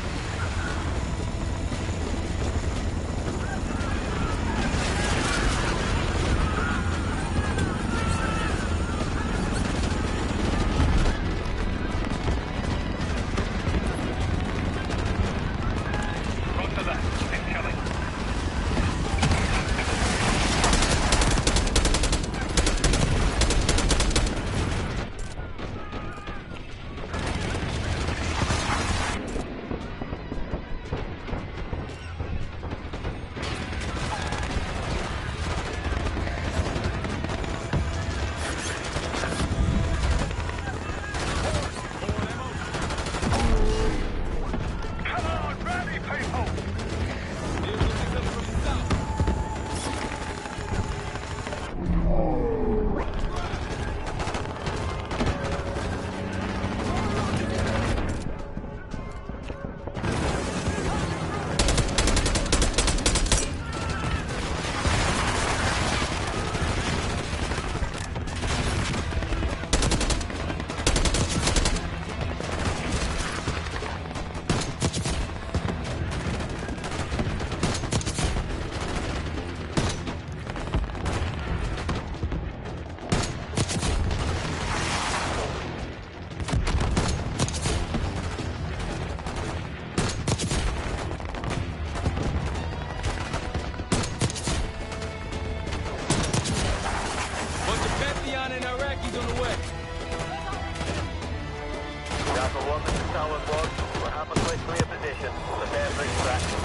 Tower 1. We'll have a quick clear position. Prepare for extraction.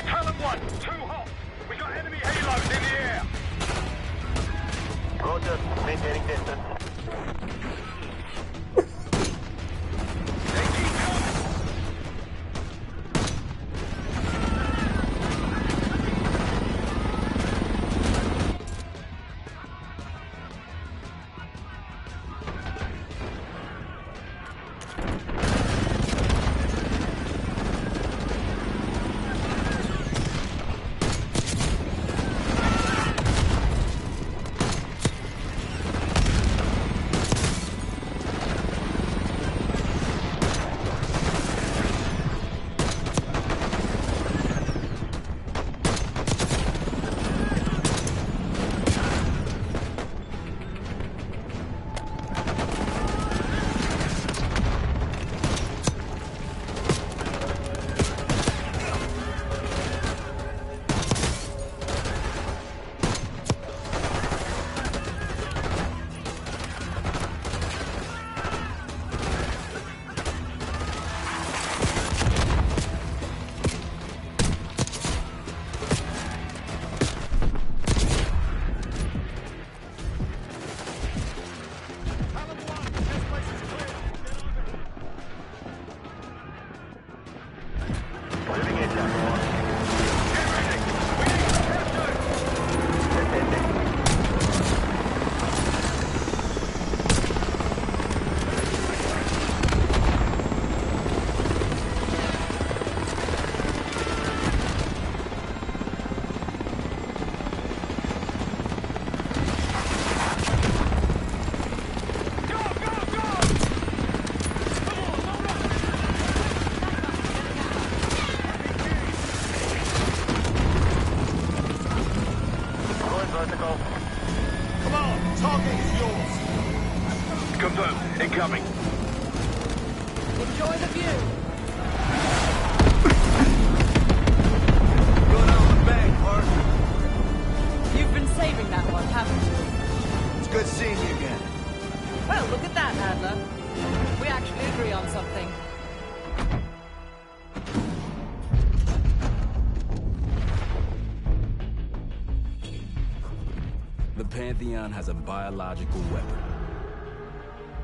Talon 1, too hot. We got enemy halos in the air. Roger. Maintaining distance. Incoming. Enjoy the view. Going out the bank, Hart. You've been saving that one, haven't you? It's good seeing you again. Well, look at that, Adler. We actually agree on something. The Pantheon has a biological weapon.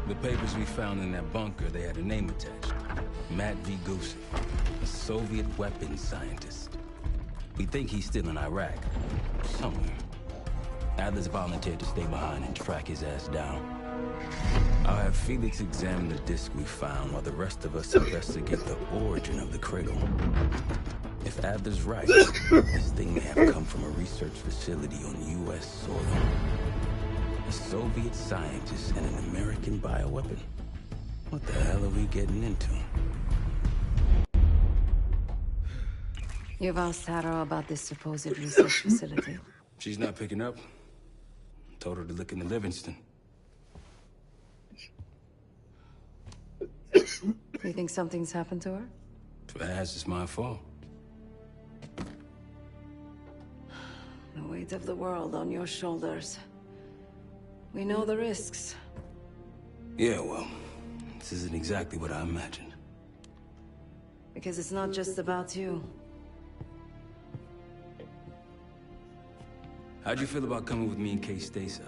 The papers we found in that bunker, they had a name attached. Matt V. Gusev, a Soviet weapons scientist. We think he's still in Iraq, somewhere. Adler's volunteered to stay behind and track his ass down. I'll have Felix examine the disc we found while the rest of us investigate the origin of the cradle. If Adler's right, this thing may have come from a research facility on U.S. soil. A Soviet scientist and an American bioweapon. What the hell are we getting into? You've asked Harrow about this supposed research facility? She's not picking up. Told her to look into Livingston. You think something's happened to her? If it has, it's my fault. The weight of the world on your shoulders. We know the risks. Yeah, well, this isn't exactly what I imagined. Because it's not just about you. How'd you feel about coming with me in case stateside?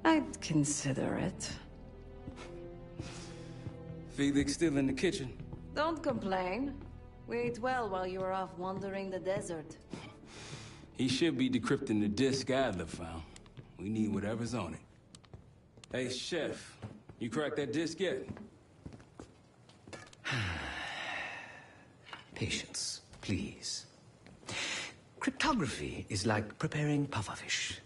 I'd consider it. Felix still in the kitchen? Don't complain. We ate well while you were off wandering the desert. He should be decrypting the disc Adler found. We need whatever's on it. Hey, Chef, you cracked that disc yet? Patience, please. Cryptography is like preparing pufferfish.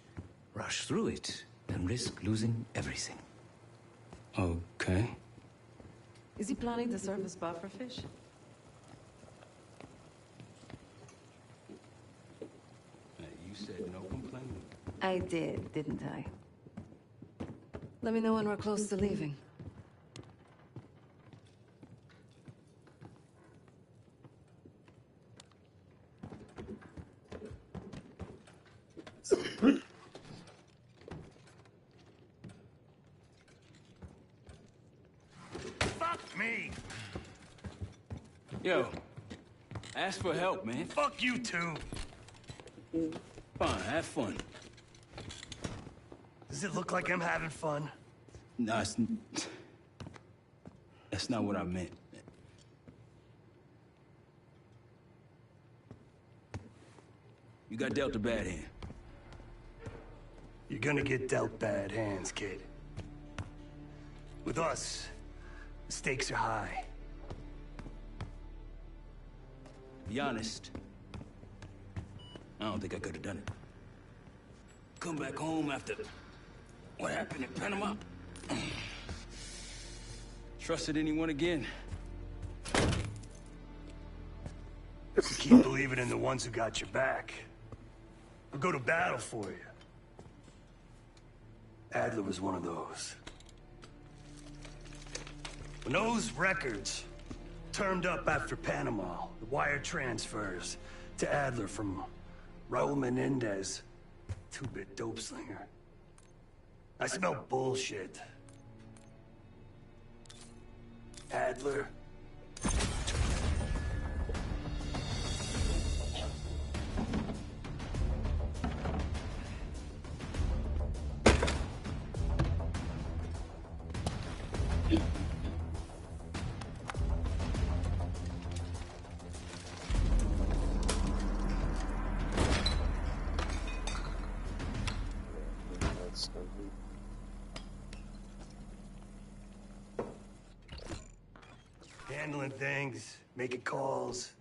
Rush through it and risk losing everything. Okay. Is he planning to serve us pufferfish? You said no complaining. I did, didn't I? Let me know when we're close to leaving. Yo, ask for help, man. Fuck you too. Fine, have fun. Does it look like I'm having fun? No, that's not what I meant. You got dealt a bad hand. You're gonna get dealt bad hands, kid. With us, the stakes are high. To be honest, I don't think I could have done it. Come back home after what happened in Panama. Trusted anyone again? You keep believing in the ones who got your back. Or go to battle for you. Adler was one of those. When those records turned up after Panama, the wire transfers to Adler from Raul Menendez, two-bit dope slinger. I smell bullshit. Adler. Handling things, making calls.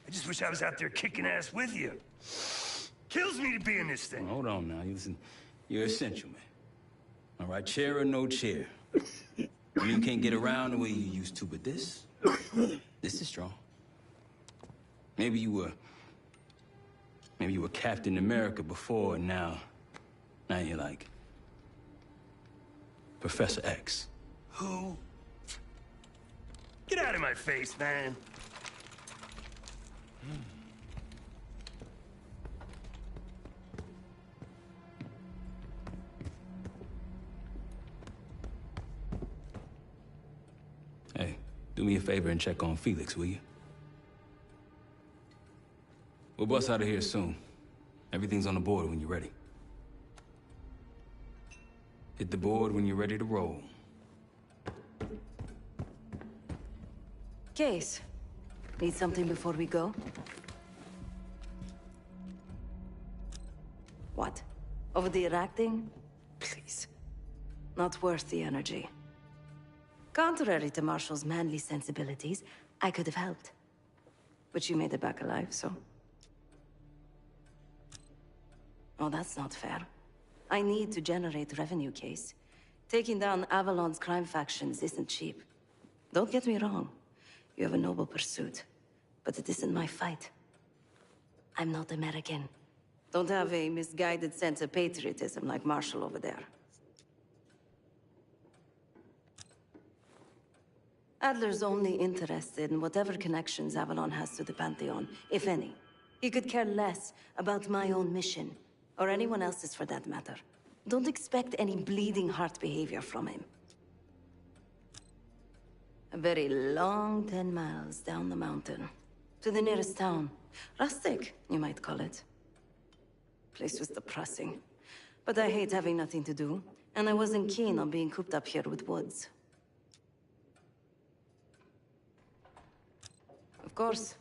I just wish I was out there kicking ass with you. Kills me to be in this thing. Hold on now. Listen, you're essential, man. All right, chair or no chair. You can't get around the way you used to, but this is strong. Maybe you were Captain America before, and now you're like Professor X. Who? Get out of my face, man. Hey, do me a favor and check on Felix, will you? We'll bust out of here soon. Everything's on the board when you're ready. Hit the board when you're ready to roll. Case, need something before we go? What? Over the Iraq thing? Please. Not worth the energy. Contrary to Marshall's manly sensibilities, I could have helped. But you made it back alive, so... Oh, that's not fair. I need to generate revenue, Case. Taking down Avalon's crime factions isn't cheap. Don't get me wrong. You have a noble pursuit, but it isn't my fight. I'm not American. Don't have a misguided sense of patriotism like Marshall over there. Adler's only interested in whatever connections Avalon has to the Pantheon, if any. He could care less about my own mission, or anyone else's for that matter. Don't expect any bleeding heart behavior from him. A very long 10 miles down the mountain. To the nearest town. Rustic, you might call it. Place was depressing. But I hate having nothing to do, and I wasn't keen on being cooped up here with Woods. Of course.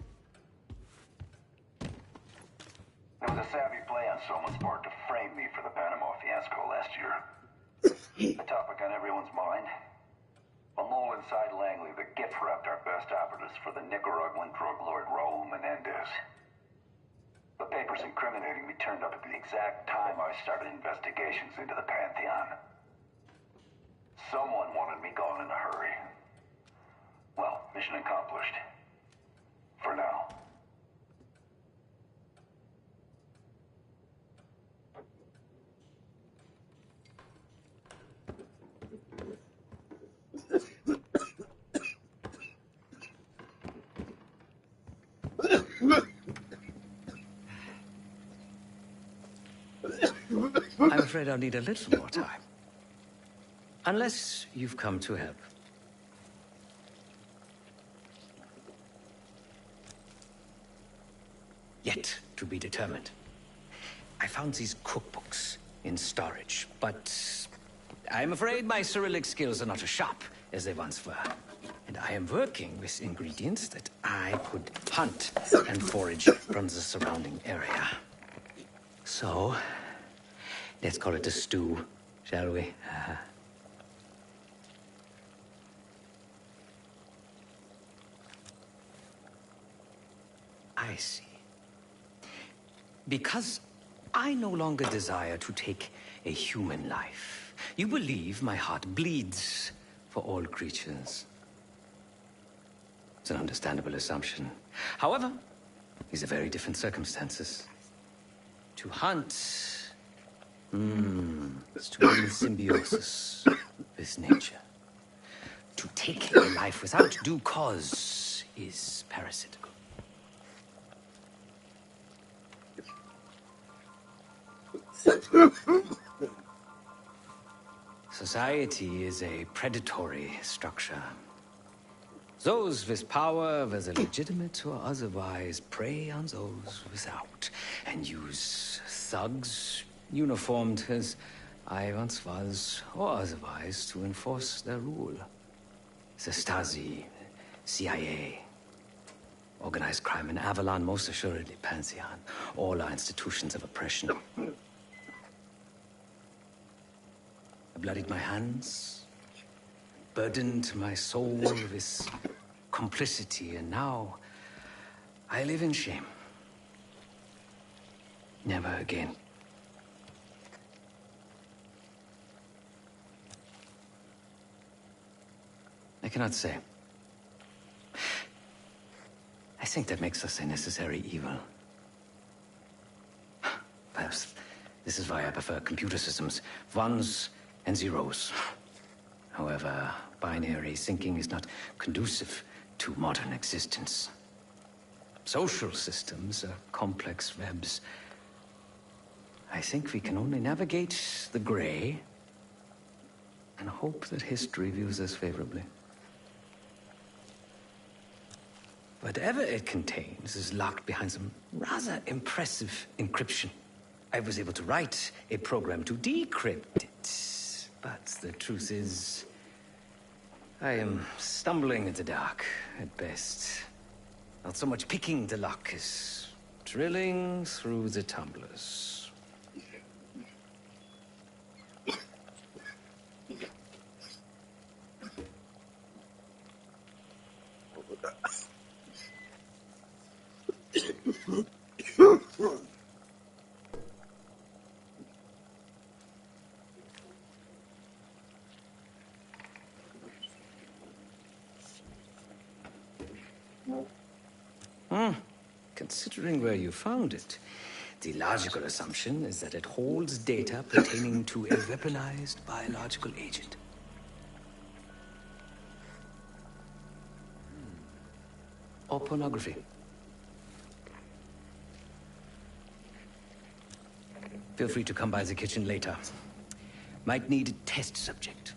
There was a savvy play on someone's part to frame me for the Panama fiasco last year. The topic on everyone's mind. A mole inside Langley that gift-wrapped our best operatives for the Nicaraguan drug lord Raul Menendez. The papers incriminating me turned up at the exact time I started investigations into the Pantheon. Someone wanted me gone in a hurry. Well, mission accomplished. For now. I'm afraid I'll need a little more time. Unless you've come to help. Yet to be determined. I found these cookbooks in storage, but I'm afraid my Cyrillic skills are not as sharp as they once were. And I am working with ingredients that I could hunt and forage from the surrounding area. So, let's call it a stew, shall we? I see. Because I no longer desire to take a human life, you believe my heart bleeds for all creatures. It's an understandable assumption. However, these are very different circumstances. To hunt... it's to be in symbiosis with nature. To take a life without due cause is parasitical. Society is a predatory structure. Those with power, whether legitimate or otherwise, prey on those without, and use thugs, uniformed as I once was, or otherwise, to enforce their rule. The Stasi, CIA, organized crime in Avalon, most assuredly Pantheon, all are institutions of oppression. I bloodied my hands, burdened my soul with complicity, and now I live in shame. Never again. I cannot say. I think that makes us a necessary evil. Perhaps this is why I prefer computer systems. Ones and zeros. However, binary thinking is not conducive to modern existence. Social systems are complex webs. I think we can only navigate the gray and hope that history views us favorably. Whatever it contains is locked behind some rather impressive encryption. I was able to write a program to decrypt it. But the truth is, I am stumbling in the dark, at best. Not so much picking the lock as drilling through the tumblers. Considering where you found it, the logical assumption is that it holds data pertaining to a weaponized biological agent. Or pornography. Feel free to come by the kitchen later. Might need a test subject.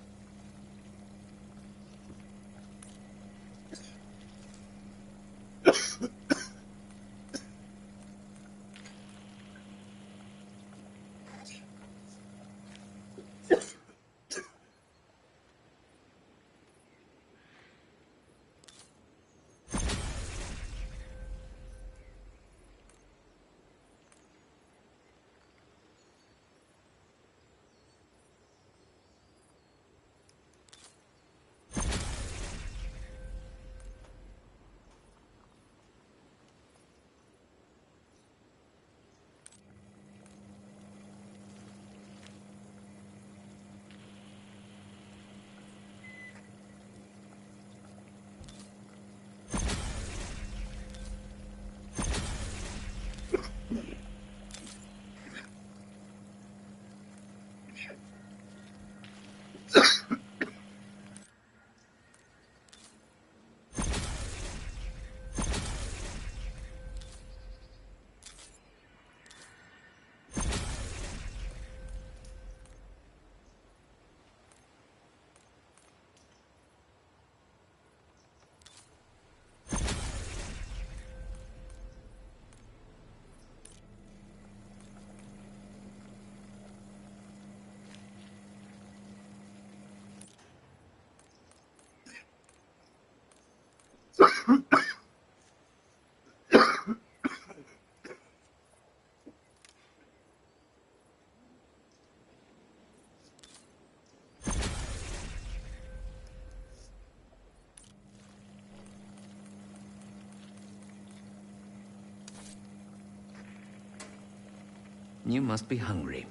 You must be hungry.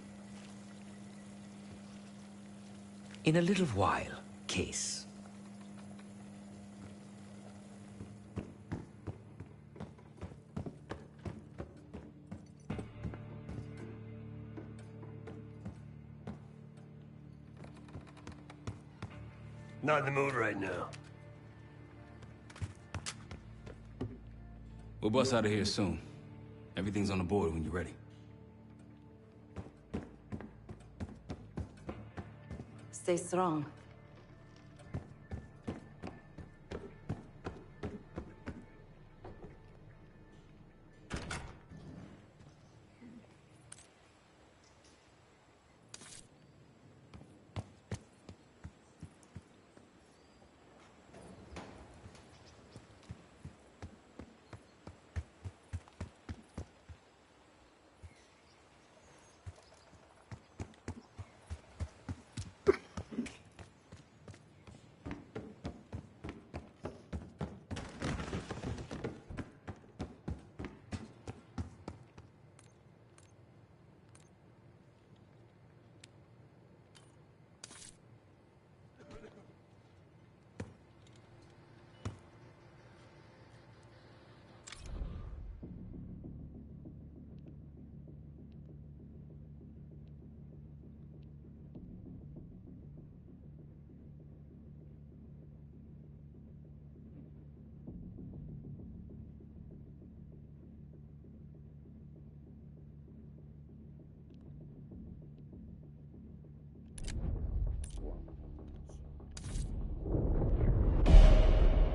In a little while, Case. Not in the mood right now. We'll bust out of here soon. Everything's on the board when you're ready. Stay strong.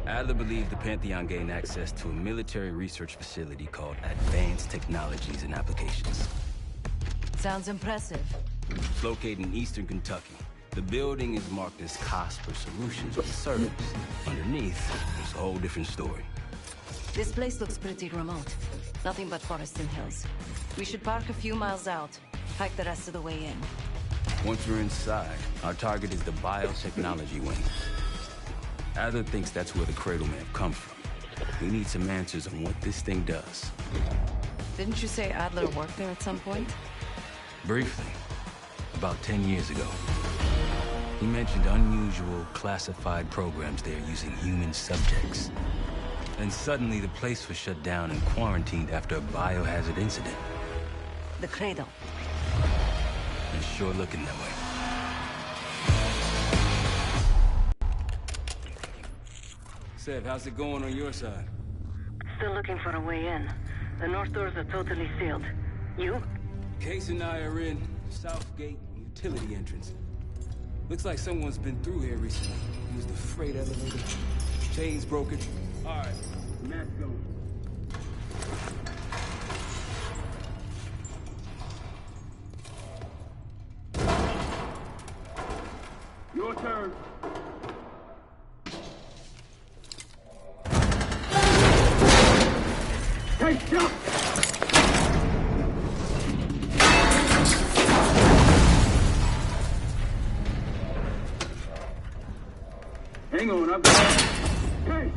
Adler believed the Pantheon gained access to a military research facility called Advanced Technologies and Applications. Sounds impressive. It's located in eastern Kentucky. The building is marked as Cosper Solutions with servers. Underneath, there's a whole different story. This place looks pretty remote. Nothing but forest and hills. We should park a few miles out. Hike the rest of the way in. Once we're inside, our target is the biotechnology wing. Adler thinks that's where the cradle may have come from. We need some answers on what this thing does. Didn't you say Adler worked there at some point? Briefly, about 10 years ago. He mentioned unusual, classified programs there using human subjects. Then suddenly the place was shut down and quarantined after a biohazard incident. The cradle. It's sure looking that way. Sev, how's it going on your side? Still looking for a way in. The north doors are totally sealed. You? Case and I are in South Gate utility entrance. Looks like someone's been through here recently. Used the freight elevator. Chains broken. All right, Matt's going. Your turn. Hey, jump! Hang on, I've got... Hey!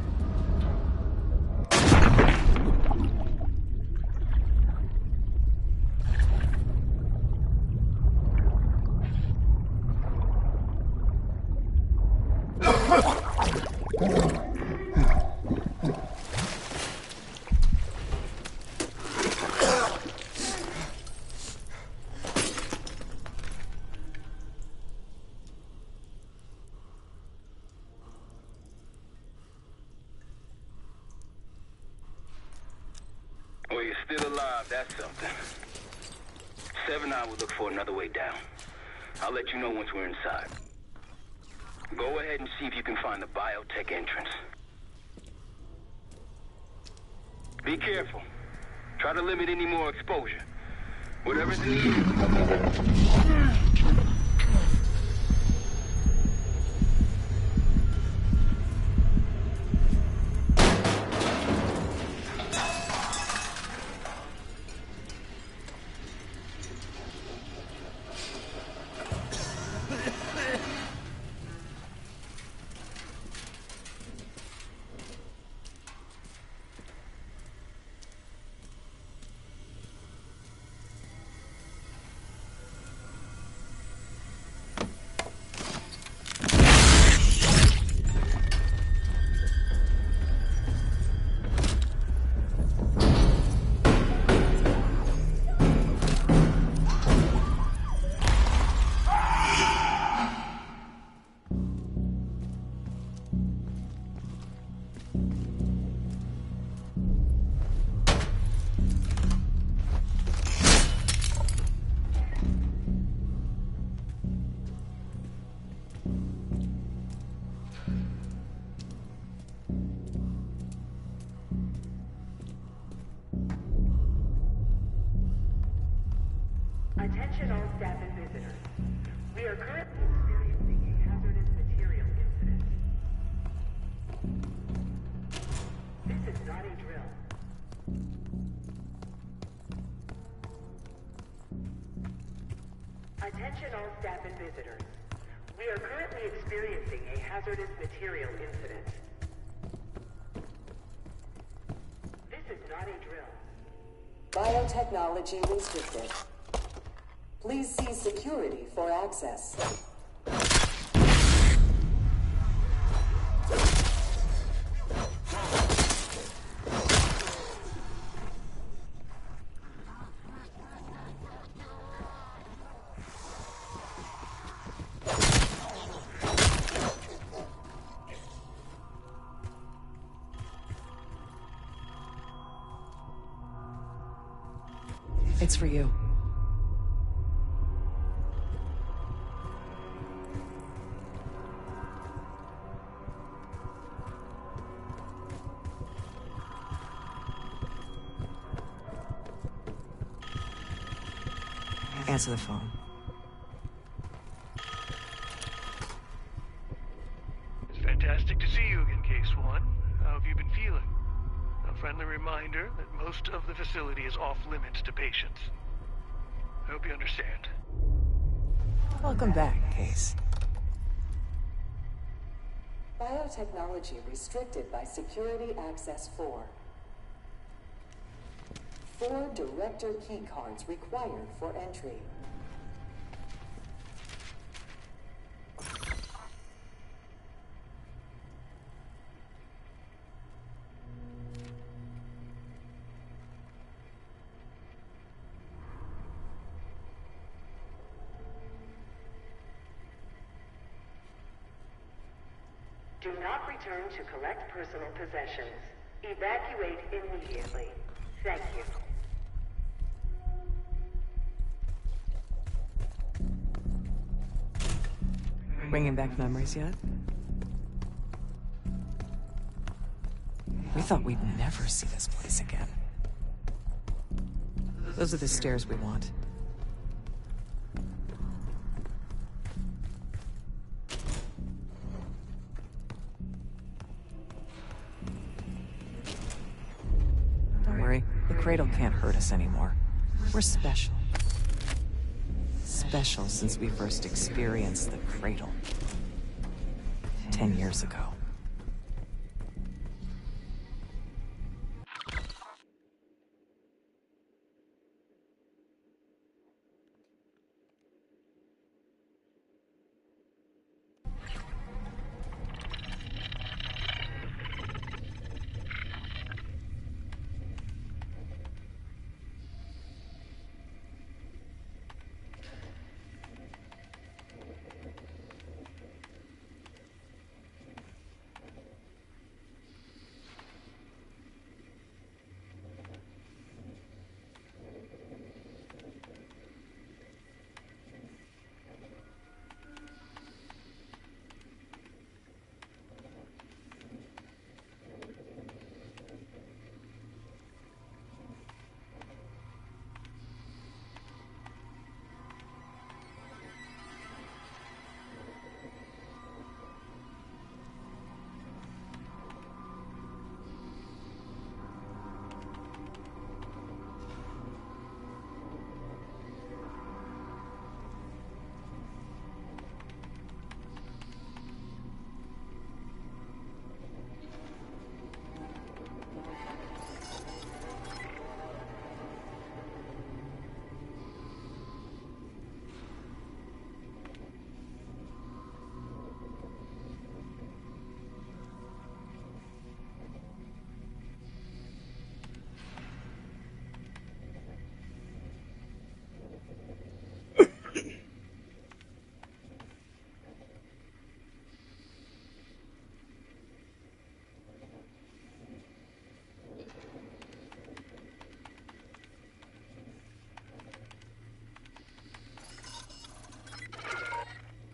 Well, you're still alive, that's something. Sev and I will look for another way down. I'll let you know once we're inside. Go ahead and see if you can find the biotech entrance. Be careful. Try to limit any more exposure. Whatever's in here. Attention all staff and visitors. We are currently experiencing a hazardous material incident. This is not a drill. Attention all staff and visitors. We are currently experiencing a hazardous material incident. This is not a drill. Biotechnology restricted. Please see security for access. It's for you. Answer the phone. It's fantastic to see you again, Case 1. How have you been feeling? A friendly reminder that most of the facility is off-limits to patients. I hope you understand. Welcome back, Case. Biotechnology restricted by Security Access 4. 4 director key cards required for entry. Do not return to collect personal possessions. Evacuate immediately. Thank you. Bringing back memories yet? We thought we'd never see this place again. Those are the stairs we want. Don't worry, the cradle can't hurt us anymore. We're special. Special since we first experienced the cradle. 10 years ago.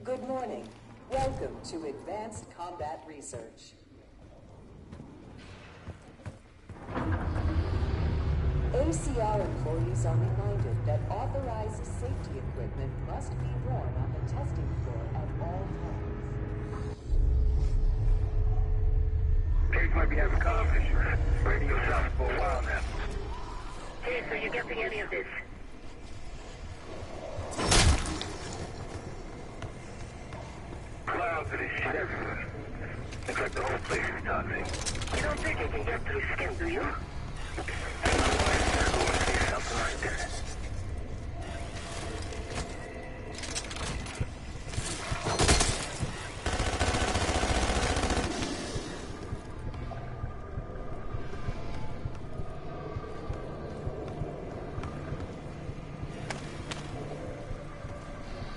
Good morning. Welcome to Advanced Combat Research. ACR employees are reminded that authorized safety must be worn on the testing floor at all times. Case might be having comm issues. Radio silent for a while now. Hey, so you getting any of this? Clouds of this shit everywhere. Looks like the whole place is toxic. You don't think it can get through skin, do you? Something like that.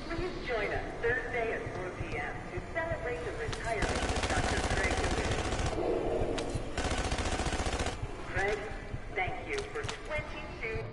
Please join us Thursday at 4 p.m. to celebrate the retirement of Dr. Craig Lewis. Craig, thank you for 22...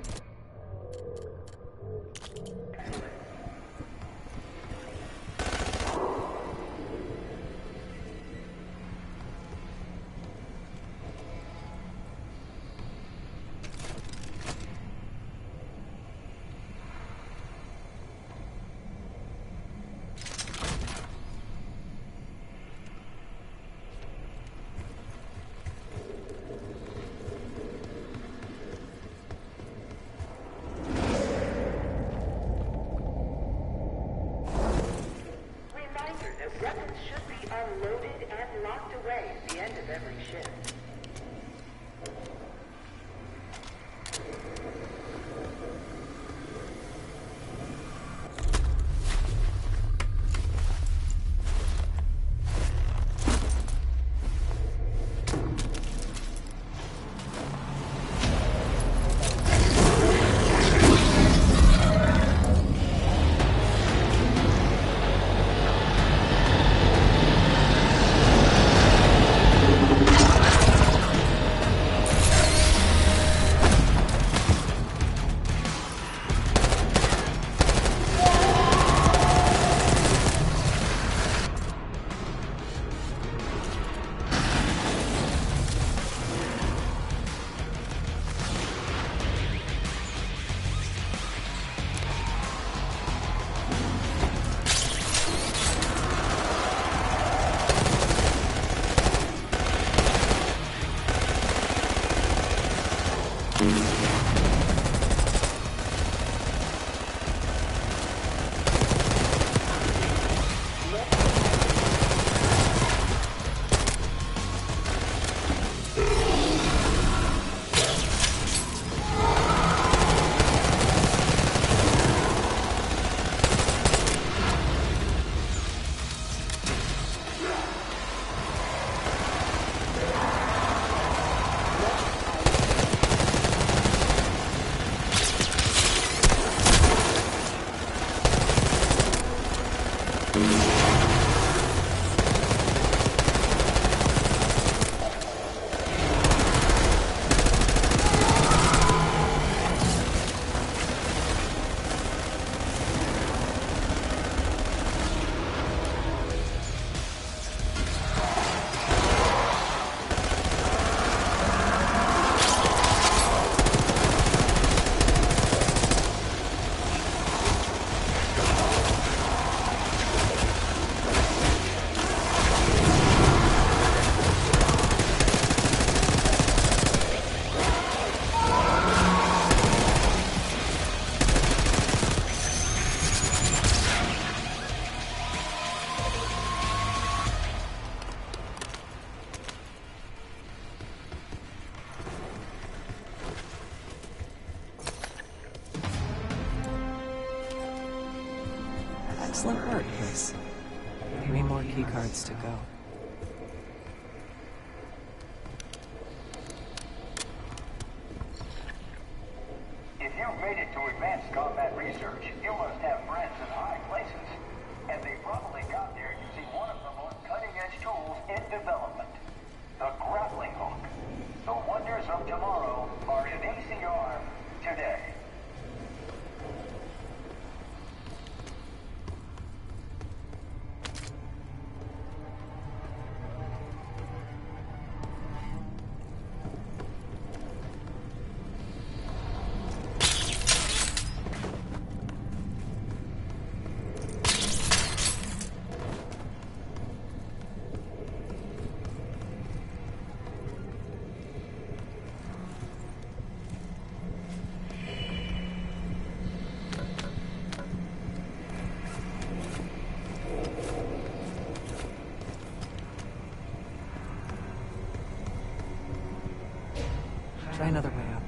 Weapons should be unloaded and locked away at the end of every shift. Excellent work, Chris. 3 more keycards to go. If you've made it to advanced combat research, you must have friends in high places. And they probably got there using one of the most cutting-edge tools in development. The grappling hook. The wonders of tomorrow are in ACR today. Try another way up.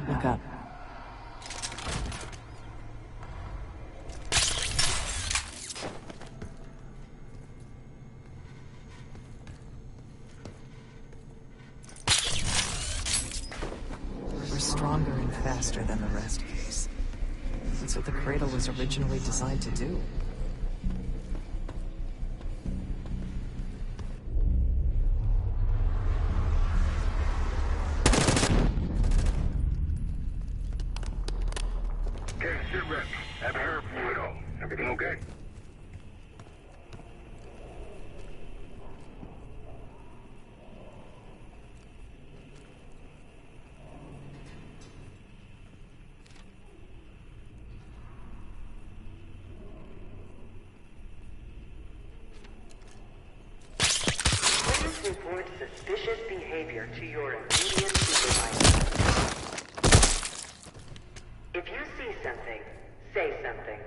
Look up. We're stronger and faster than the rest, Case. That's what the Cradle was originally designed to do. Haven't heard from you at all. Everything okay? Please report suspicious behavior to your immediate supervisor. If you see something, say something.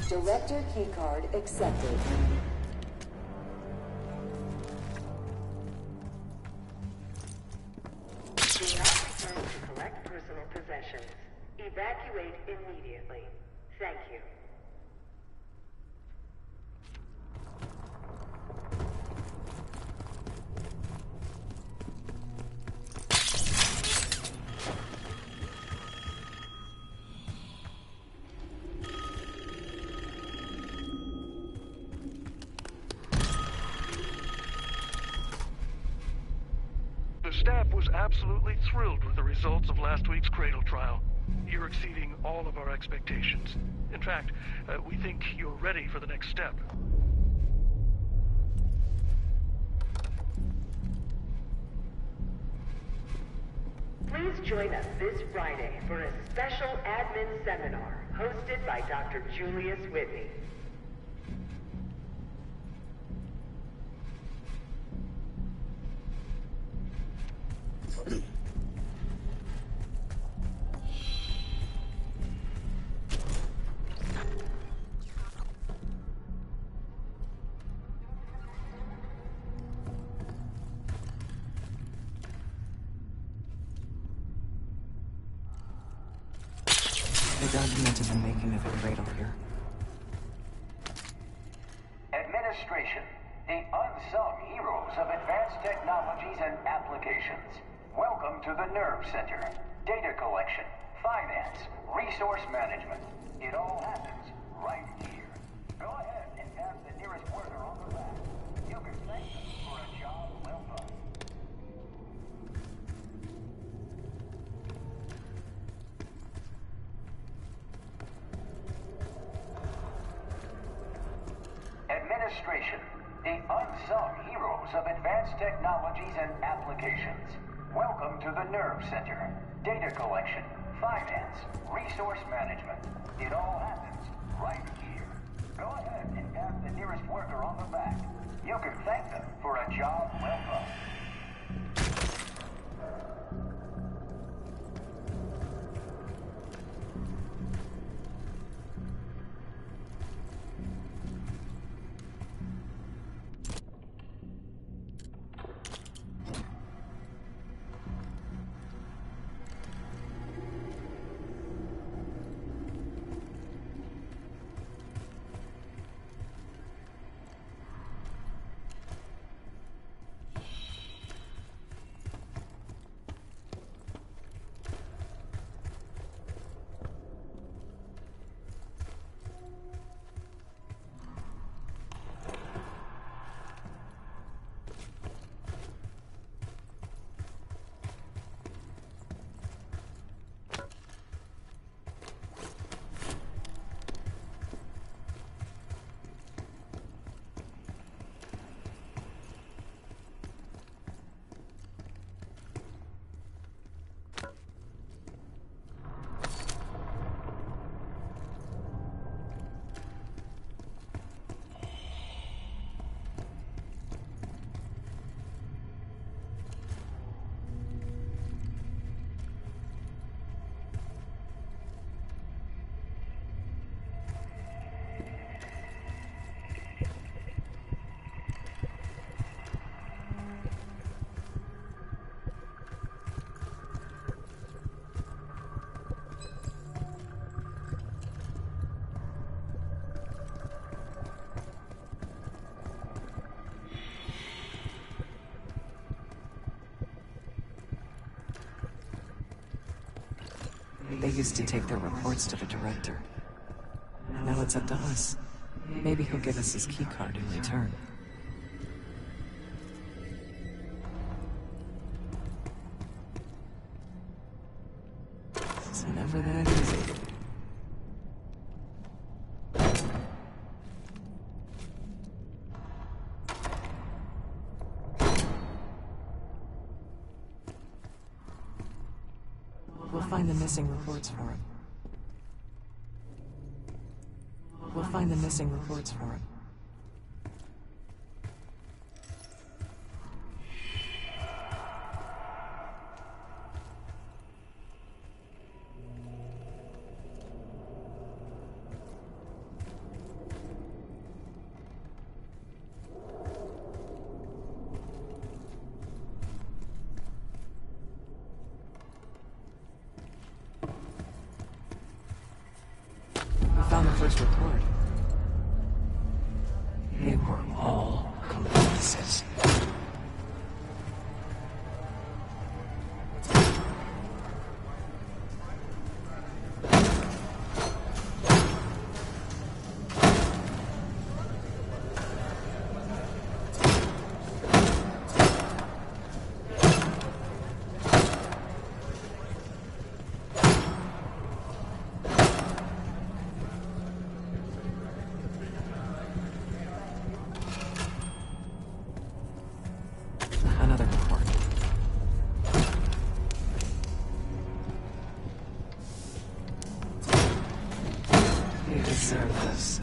Director keycard accepted. Do not return to collect personal possessions. Evacuate immediately. Thank you. The staff was absolutely thrilled with the results of last week's Cradle trial. You're exceeding all of our expectations. In fact, we think you're ready for the next step. Please join us this Friday for a special admin seminar hosted by Dr. Julius Whitney. documented the making of a cradle here. Administration, the unsung heroes of advanced technologies and applications. Welcome to the Nerve Center. Data collection, finance, resource management. It all happens right here. Go ahead and tap the nearest worker on the back. You can thank them for a job well done. Administration, the unsung heroes of advanced technologies and applications. Welcome to the Nerve Center. Data collection, finance, resource management. It all happens right here. Go ahead and tap the nearest worker on the back. You can thank them for a job well done. They used to take their reports to the director. Now it's up to us. Maybe he'll give us his keycard in return. It's never that easy. We'll find the missing reports for him. We'll find the missing reports for him. Found the first report. They were all accomplices. Another report. You deserve this.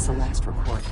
the last report.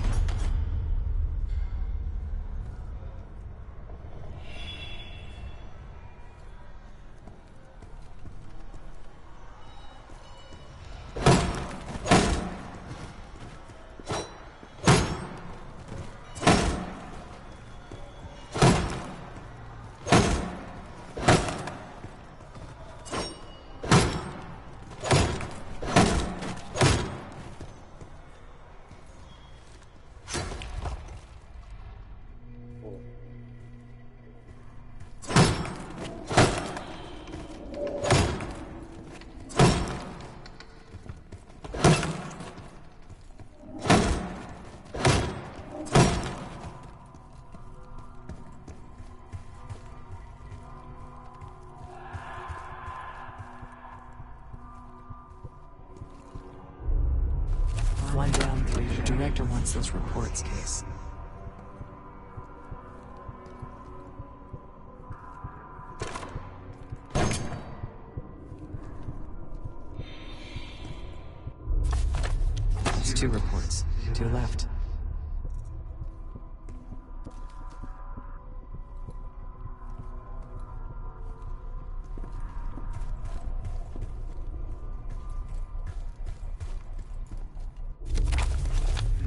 One down, 3. The director wants those reports, Case. There's 2 reports. 2 left.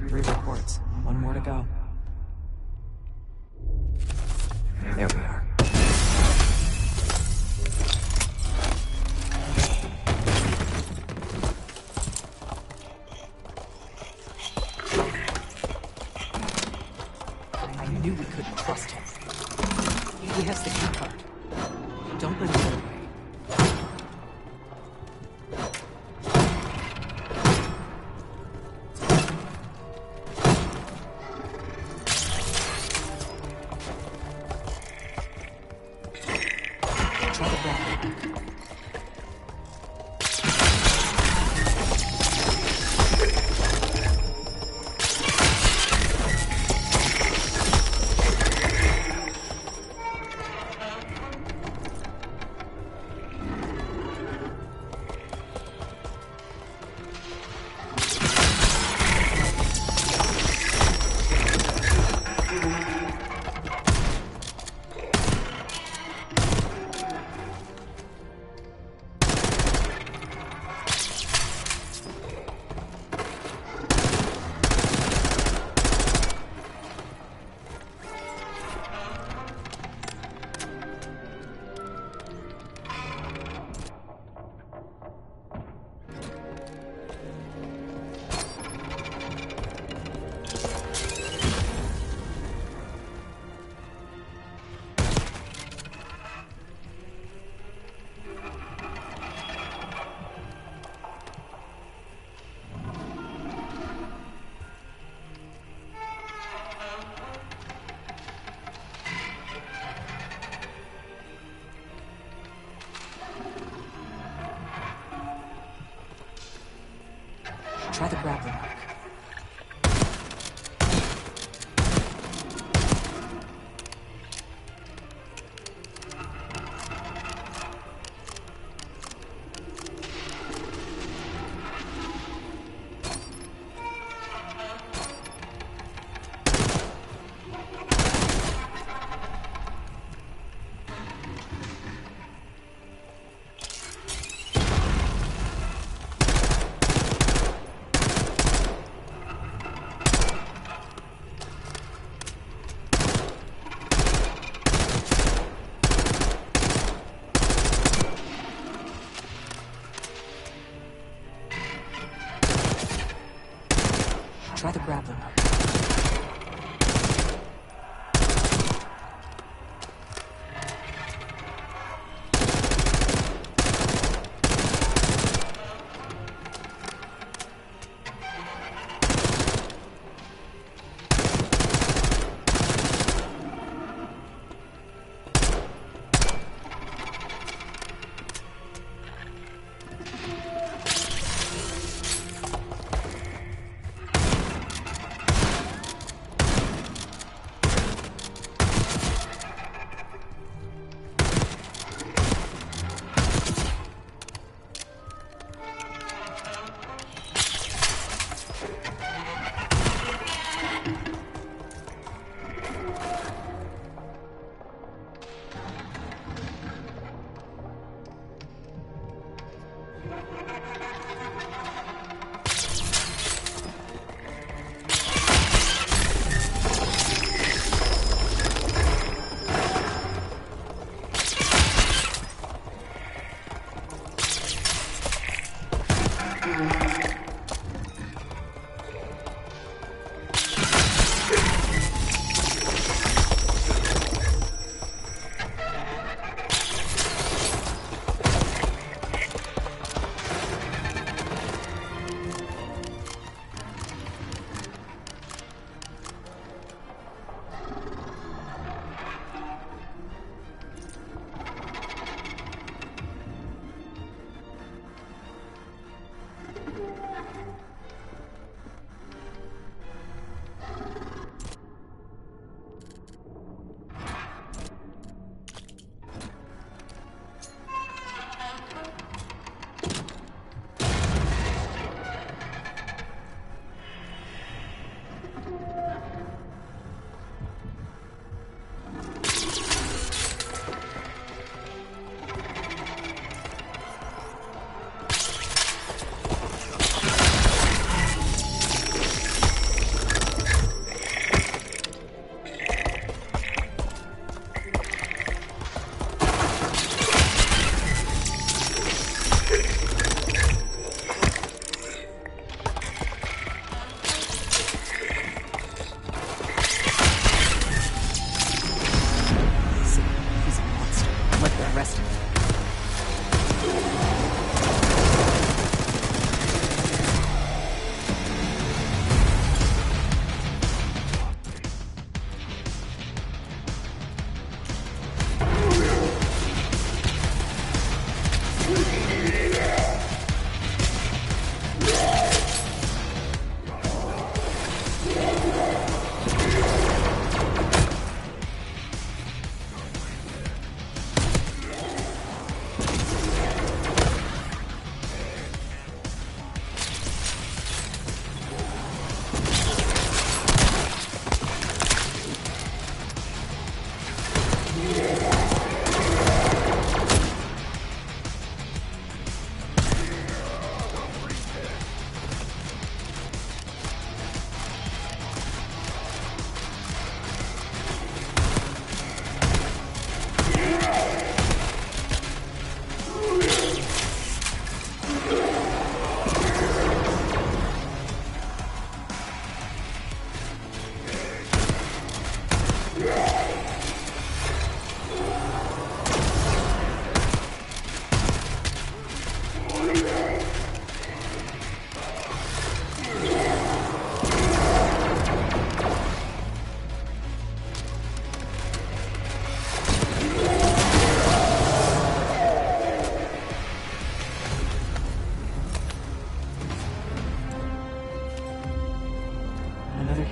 Reports. 1 more to go. There we are. I knew we couldn't trust him. He has the key card. Don't let him get away. Try the grappling hook.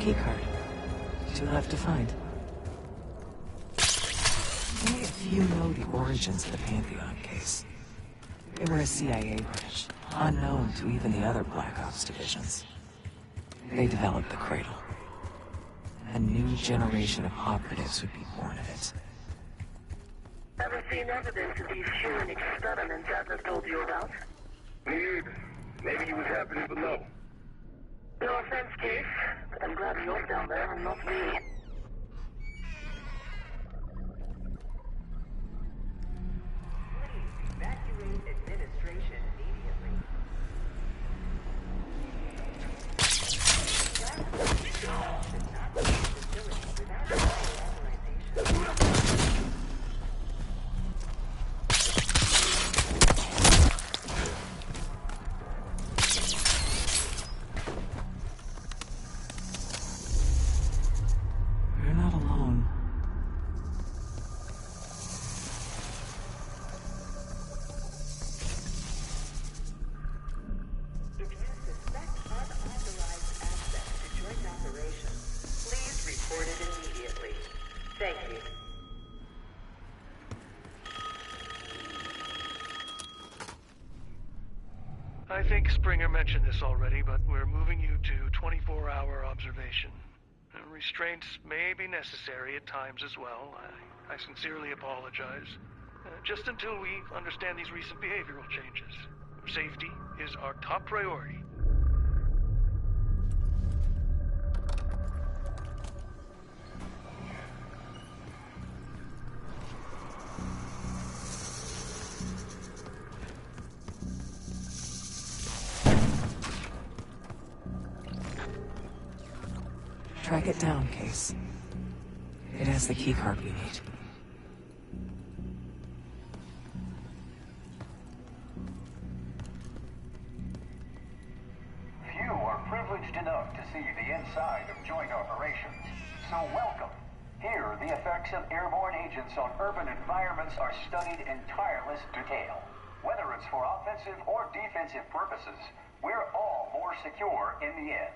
keycard. Two left to find. Only a few know the origins of the Pantheon case. They were a CIA branch, unknown to even the other Black Ops divisions. They developed the Cradle. A new generation of operatives would be born of it. Ever seen evidence of these human experiments Adler told you about? Me either. Maybe he was happening below. No offense, Case, but I'm glad you're down there and not me. Evacuate administration immediately. You're not alone. If you suspect unauthorized access to joint operations, please report it immediately. Thank you. I think Springer mentioned this already, but we're moving you to 24-hour observation. Restraints may be necessary at times as well. I sincerely apologize. Just until we understand these recent behavioral changes. Safety is our top priority. Track it down, Case. It has the keycard we need. Few are privileged enough to see the inside of joint operations. So welcome. Here, the effects of airborne agents on urban environments are studied in tireless detail. Whether it's for offensive or defensive purposes, we're all more secure in the end.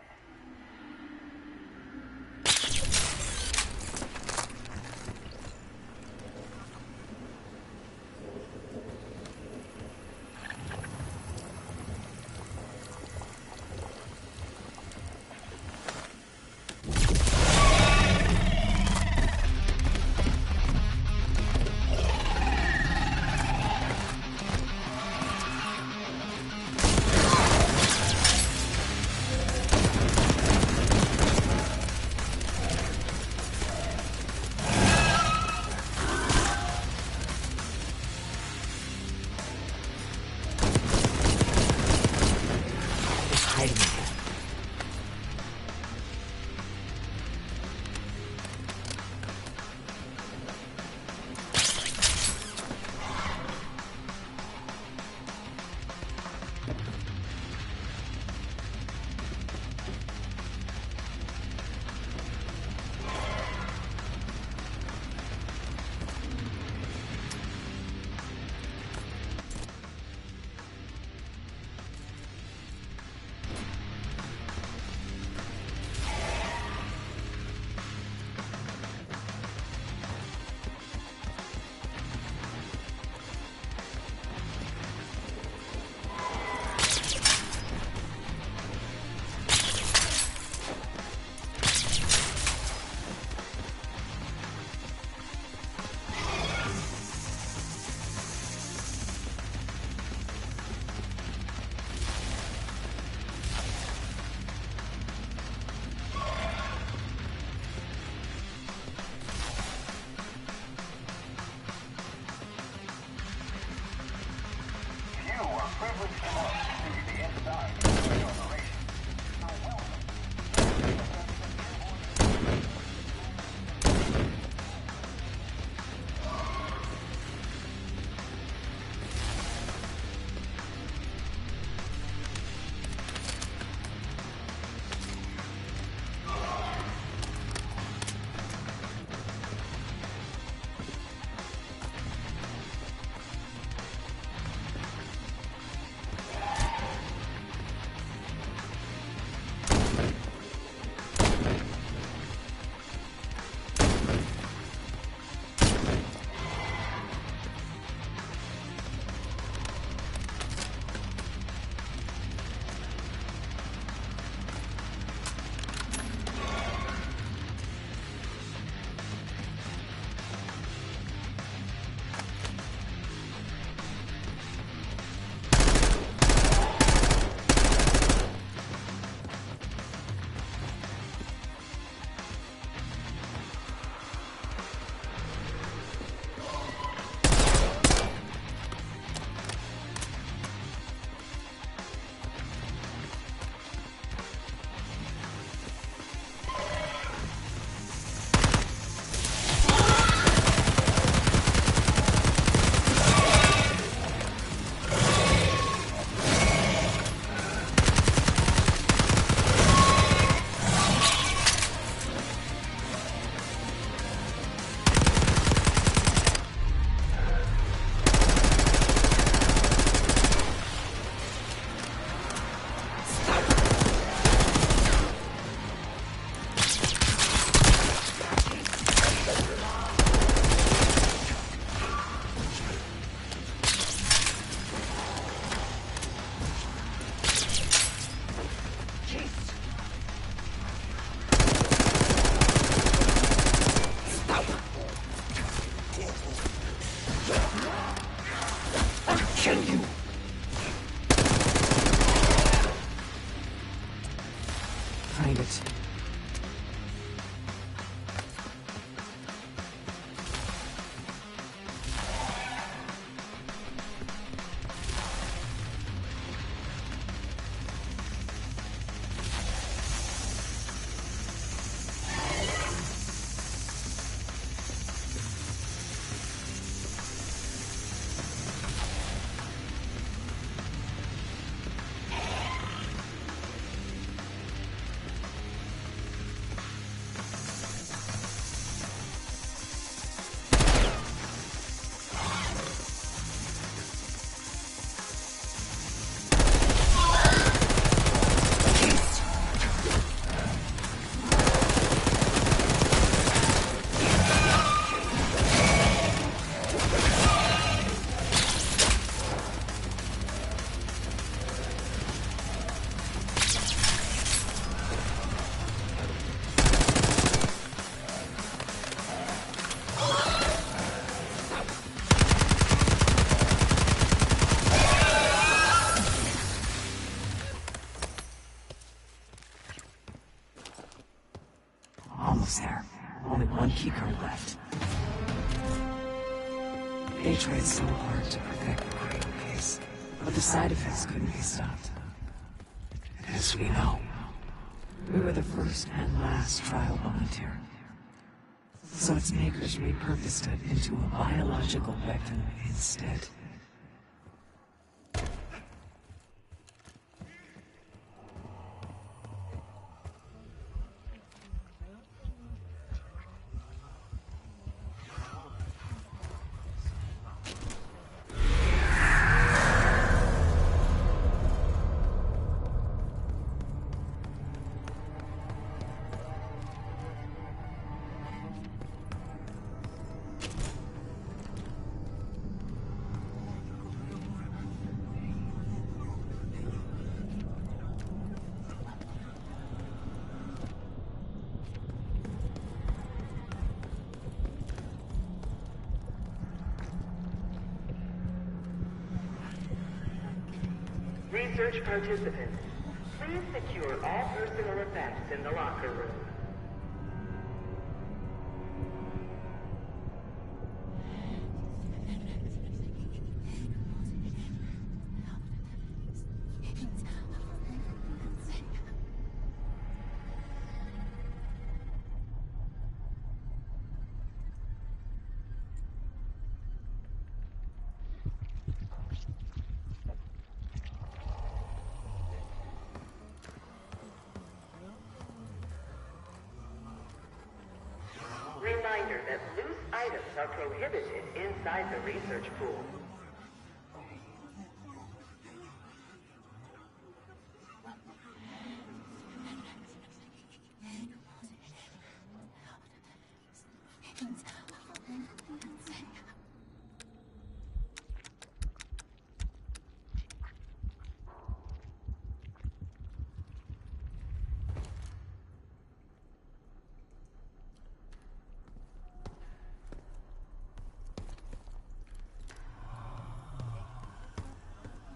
kill you. tried so hard to perfect the Cradle case, but the side effects couldn't be stopped. As we know, we were the first and last trial volunteer. So its makers repurposed it into a biological weapon instead. Research participants, please secure all personal effects in the locker room. Reminder that loose items are prohibited inside the research pool.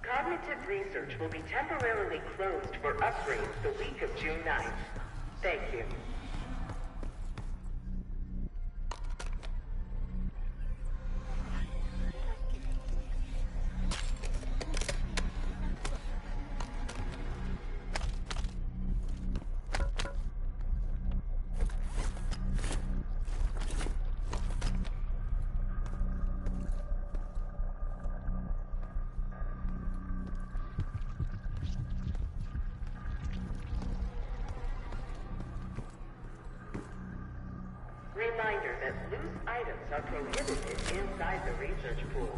Cognitive research will be temporarily closed for upgrades the week of June 9th. Thank you. Reminder that loose items are prohibited inside the research pool.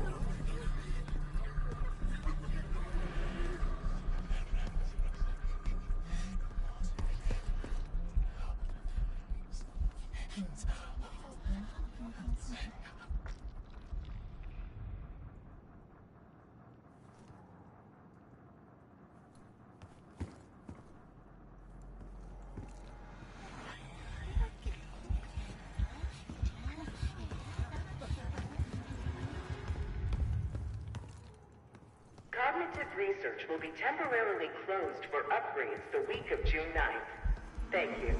Cognitive research will be temporarily closed for upgrades the week of June 9th. Thank you.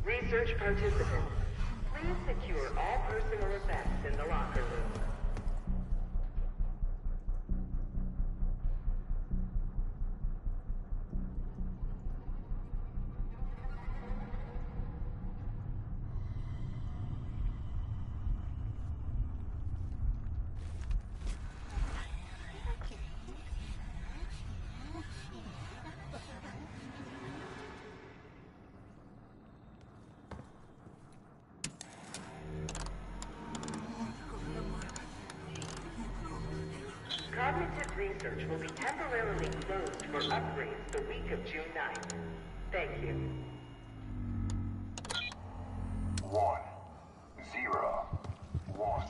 Research participants, please secure all personal effects in the locker room. Cognitive research will be temporarily closed for upgrades the week of June 9th. Thank you. 1, 0, 1.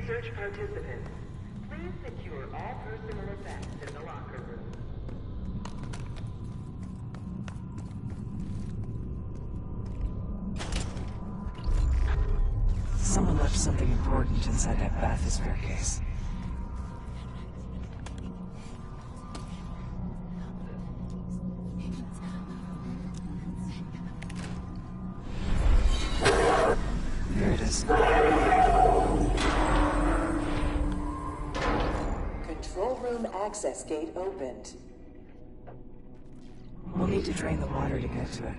research participants, please secure all personal effects in the locker room. Someone left something important inside that bathysphere case. Here it is. Control room access gate opened. We'll need to drain the water to get to it.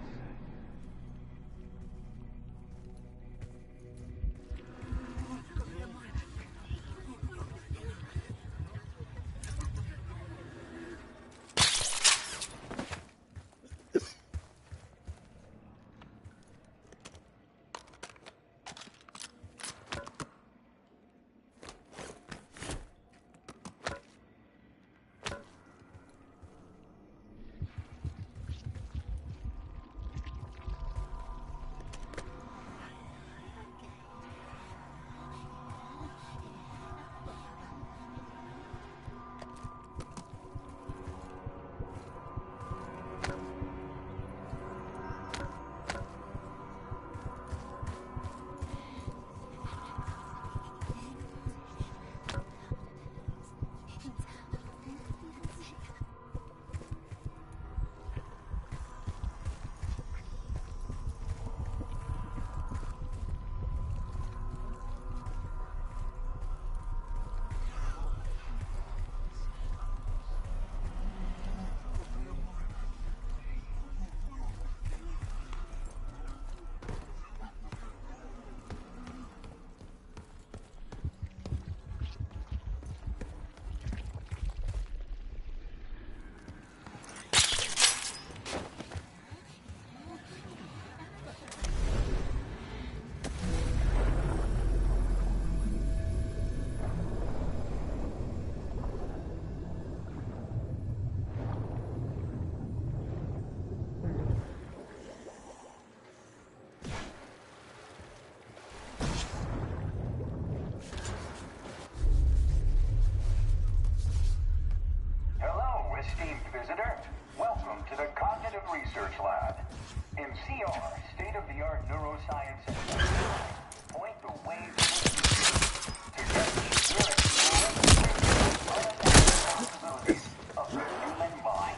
Esteemed visitor, welcome to the Cognitive Research Lab. MCR, state-of-the-art neuroscience and technology, point the way to together we're exploring the possibilities of the human mind.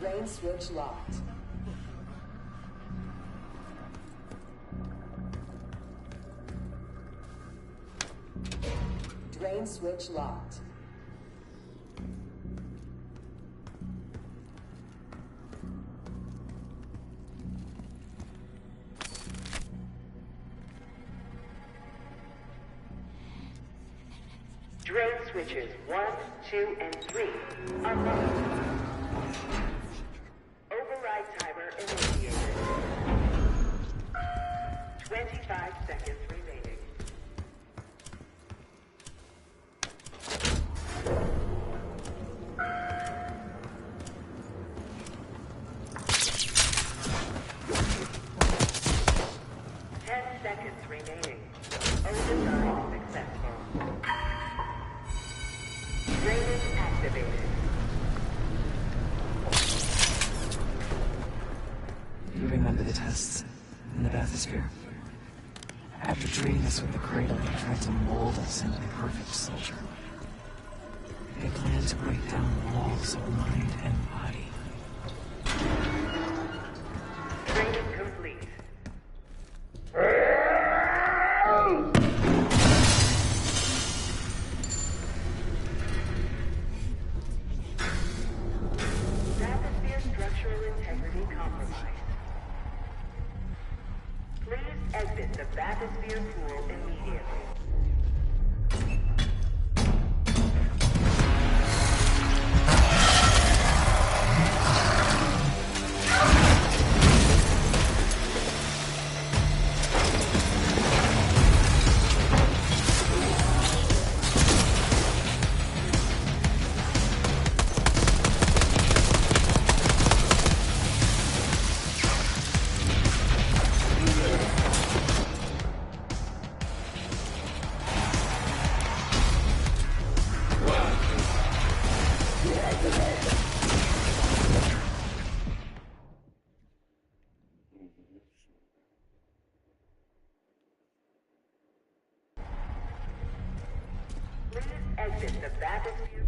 Drain switch locked. Drain switch locked. Drain switches 1, 2, and 3 unlocked. Override timer initiated. 25 seconds remaining. Override successful. Drainage activated. You remember the tests in the bathysphere? After treating us with the cradle, they tried to mold us into the perfect soldier. They planned to break down the walls of mind and body. Training complete. Bathysphere structural integrity compromised. Please exit the bathysphere pool immediately. Exit the bathysphere.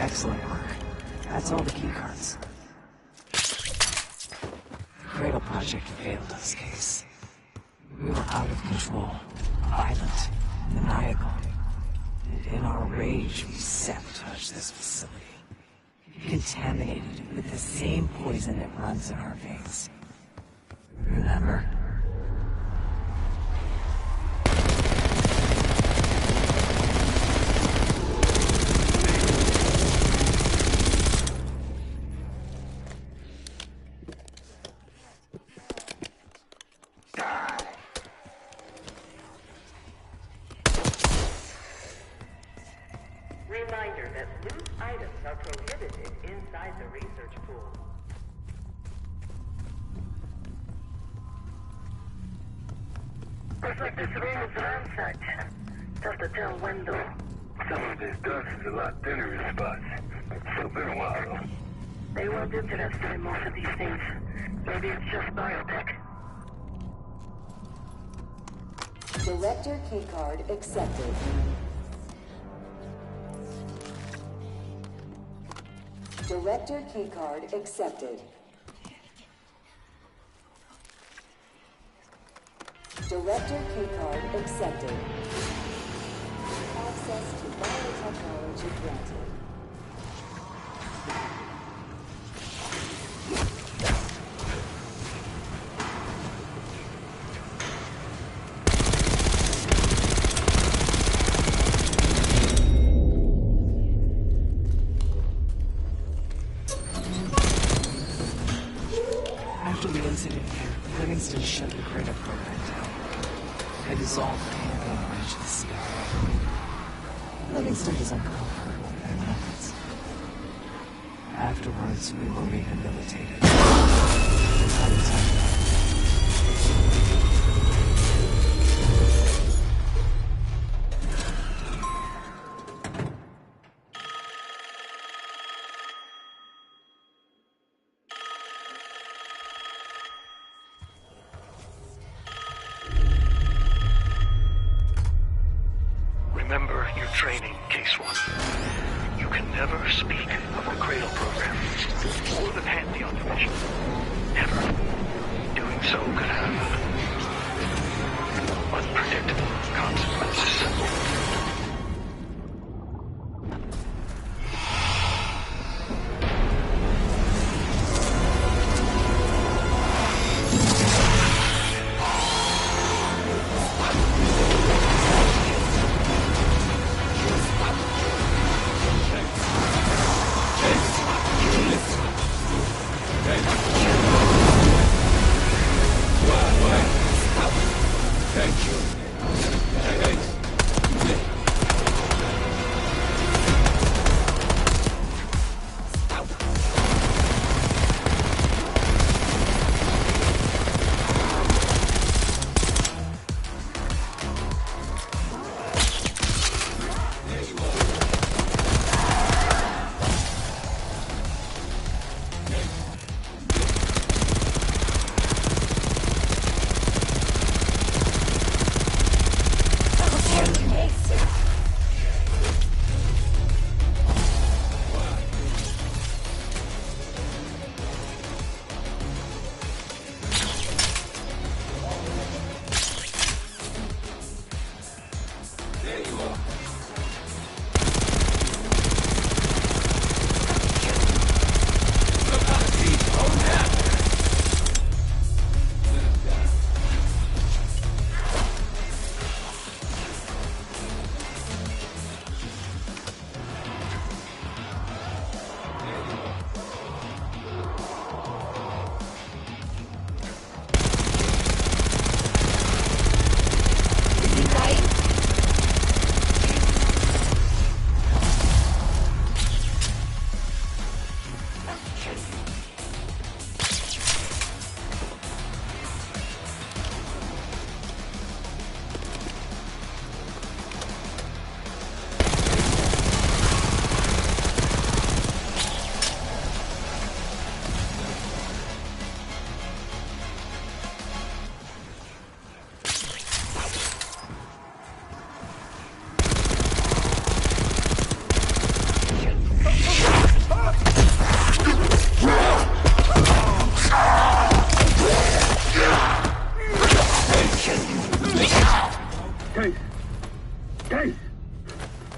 Excellent work. That's all the keycards. The Cradle Project failed in this case. We were out of control, violent, maniacal. And in our rage, we sabotaged this facility. Contaminated it with the same poison that runs in our veins. Remember? Reminder that loose items are prohibited inside the research pool. Looks like this room is ransacked. Tough to tell when though. Some of this dust is a lot thinner in spots. It's been a while though. They weren't interested in most of these things. Maybe it's just biotech. Director keycard accepted. Director keycard accepted. Director keycard accepted. Access to biotechnology granted. After the incident here, Livingston shut the Cradle program down. I dissolved the Pantheon branch of the CIA. Livingston was uncomfortable with their methods. Afterwards, we were rehabilitated. By the time Remember your training, Case 1. You can never speak of the Cradle program or the Pantheon division. Never. Doing so could have unpredictable consequences. Thank you.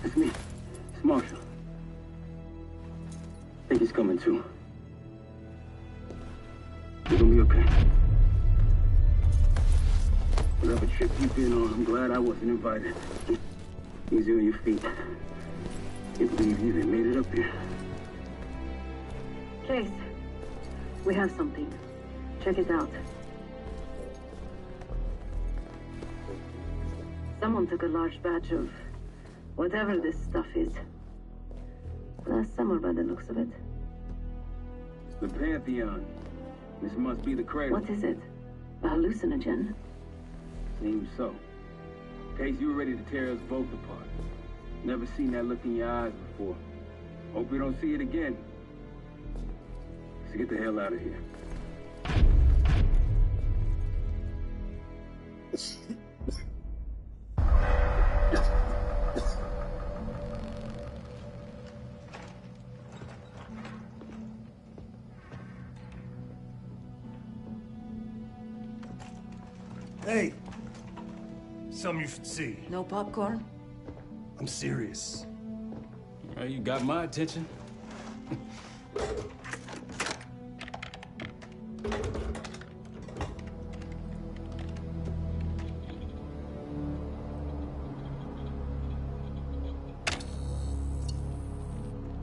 It's me. It's Marshall. I think he's coming too. You're gonna be okay. Whatever trip you've been on, I'm glad I wasn't invited. Easy on your feet. Can't believe you even made it up here. Case, we have something. Check it out. Someone took a large batch of whatever this stuff is. Last summer by the looks of it. The Pantheon. This must be the cradle. What is it? A hallucinogen? Seems so. Case, you were ready to tear us both apart. Never seen that look in your eyes before. Hope we don't see it again. Let's get the hell out of here. Hey! Something you should see. No popcorn? I'm serious. Well, you got my attention.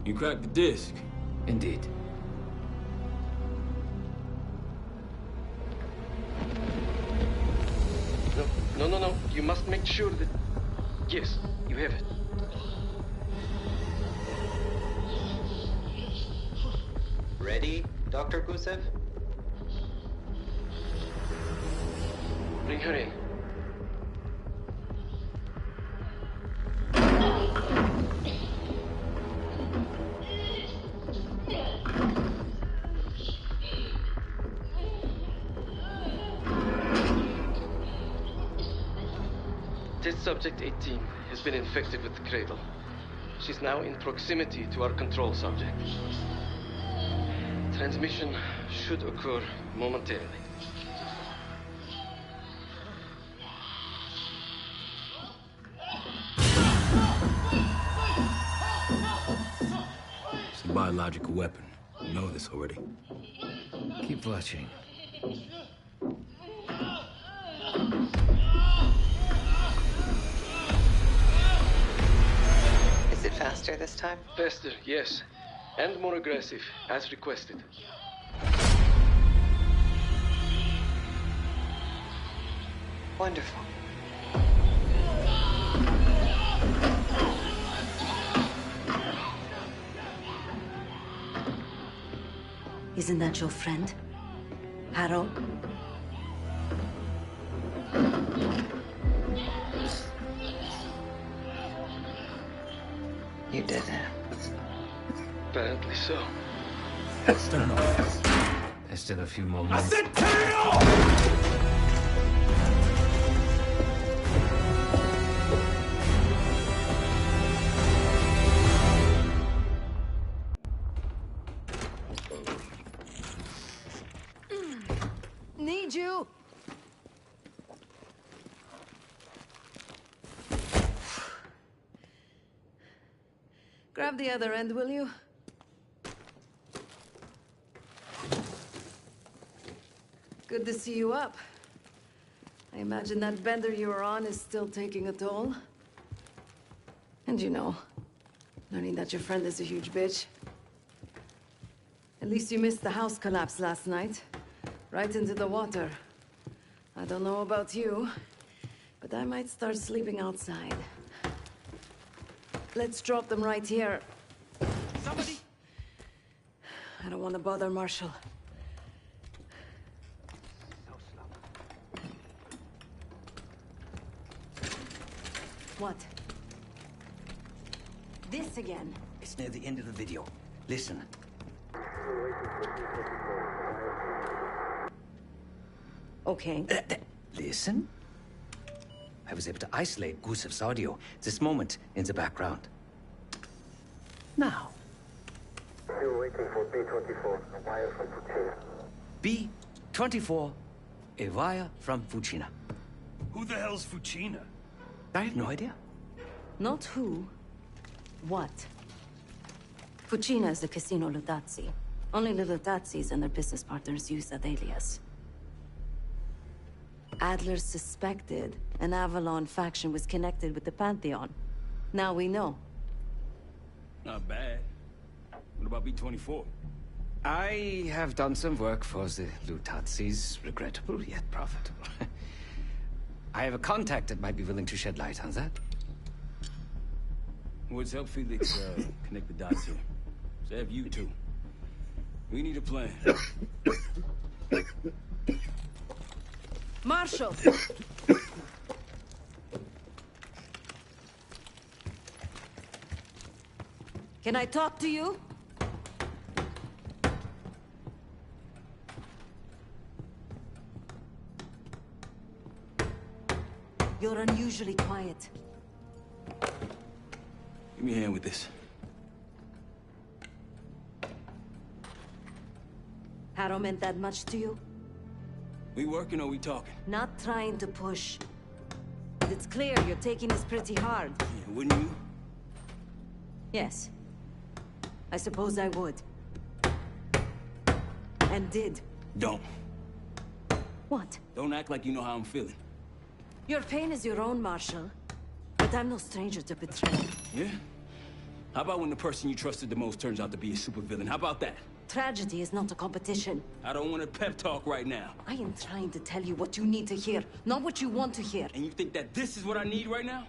You cracked the disc. Indeed. No. You must make sure that... Yes, you have it. Ready, Dr. Gusev? Bring her in. Test subject 18 has been infected with the cradle. She's now in proximity to our control subject. Transmission should occur momentarily. It's a biological weapon. You know this already. Keep watching. Is it faster this time? Faster, yes. And more aggressive, as requested. Wonderful. Isn't that your friend? Harrow? You did it. Apparently so. Turn off. There's still a few more minutes. I said turn off! Need you! Grab the other end, will you? Good to see you up. I imagine that bender you were on is still taking a toll. And you know, learning that your friend is a huge bitch. At least you missed the house collapse last night. Right into the water. I don't know about you, but I might start sleeping outside. Let's drop them right here. Somebody! I don't want to bother Marshall. What? This again? It's near the end of the video. Listen. Okay. Listen? I was able to isolate Gusev's audio this moment in the background. Now. Still waiting for B-24, a wire from Fucina. B-24, a wire from Fucina. Who the hell's Fucina? I have no idea. Not who, What? Fucina is the Casino Ludazzi. Only the Ludazzis and their business partners use that alias. Adler suspected an Avalon faction was connected with the Pantheon. Now we know. Not bad. What about B-24? I have done some work for the Ludazzis, regrettable yet profitable. I have a contact that might be willing to shed light on that. What's help Felix connect the dots here? So have you two. We need a plan. Marshal! Can I talk to you? You're unusually quiet. Give me a hand with this. Harrow meant that much to you? We working or we talking? Not trying to push. But it's clear you're taking this pretty hard. Yeah, wouldn't you? Yes. I suppose I would. And did. Don't. What? Don't act like you know how I'm feeling. Your pain is your own, Marshal. But I'm no stranger to betrayal. Yeah? How about when the person you trusted the most turns out to be a supervillain? How about that? Tragedy is not a competition. I don't want a pep talk right now. I am trying to tell you what you need to hear, not what you want to hear. And you think that this is what I need right now?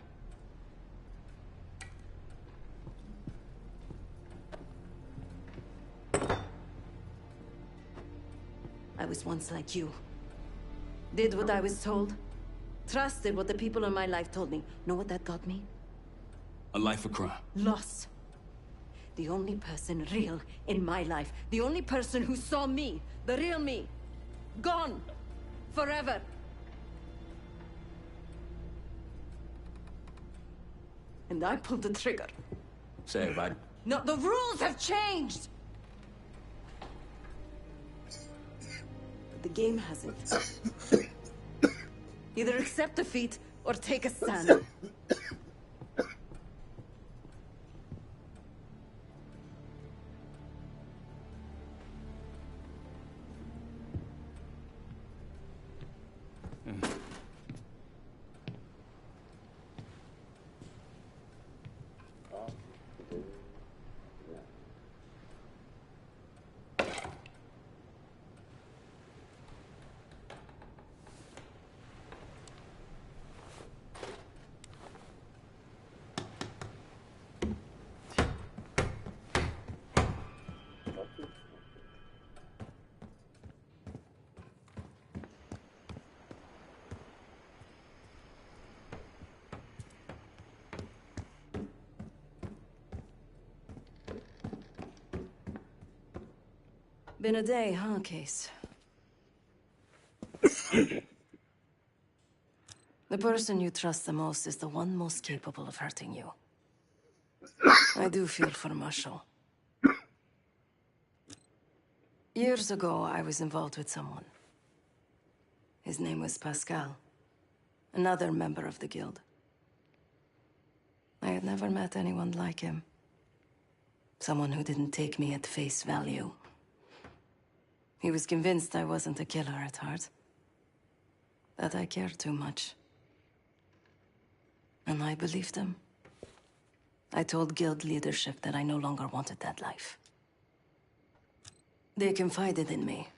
I was once like you. Did what I was told. Trusted what the people in my life told me. Know what that got me? A life of crime. Loss. The only person real in my life. The only person who saw me. The real me. Gone. Forever. And I pulled the trigger. Say it, buddy. No, the rules have changed! But the game hasn't. Either accept defeat or take a stand. Been a day, huh, Case? The person you trust the most is the one most capable of hurting you. I do feel for Marshall. Years ago, I was involved with someone. His name was Pascal. Another member of the guild. I had never met anyone like him. Someone who didn't take me at face value. He was convinced I wasn't a killer at heart. That I cared too much. And I believed him. I told guild leadership that I no longer wanted that life. They confided in me.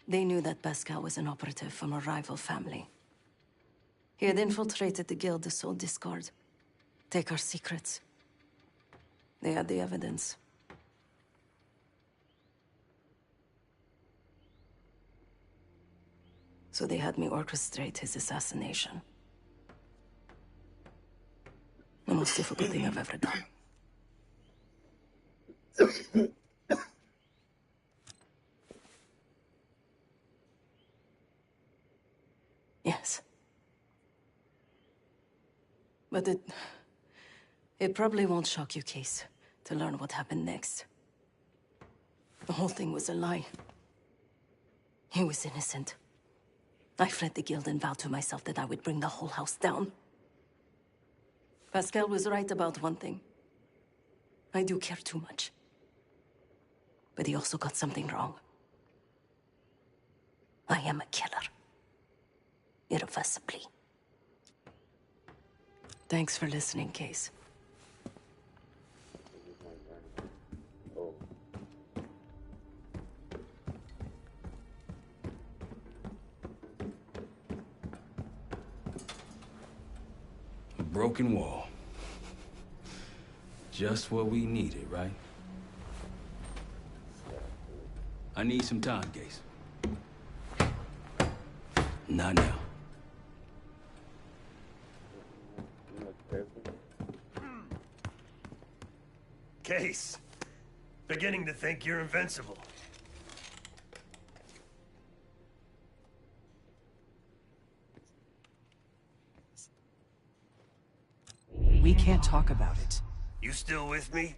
They knew that Pascal was an operative from a rival family. He had infiltrated the guild to sow discord. Take our secrets. They had the evidence. So they had me orchestrate his assassination. The most difficult thing I've ever done. Yes. But it probably won't shock you, Case, to learn what happened next. The whole thing was a lie. He was innocent. I fled the guild and vowed to myself that I would bring the whole house down. Pascal was right about one thing. I do care too much. But he also got something wrong. I am a killer. Irreversibly. Thanks for listening, Case. A broken wall. Just what we needed, right? I need some time, Case. Not now. Case. Beginning to think you're invincible. We can't talk about it. You still with me?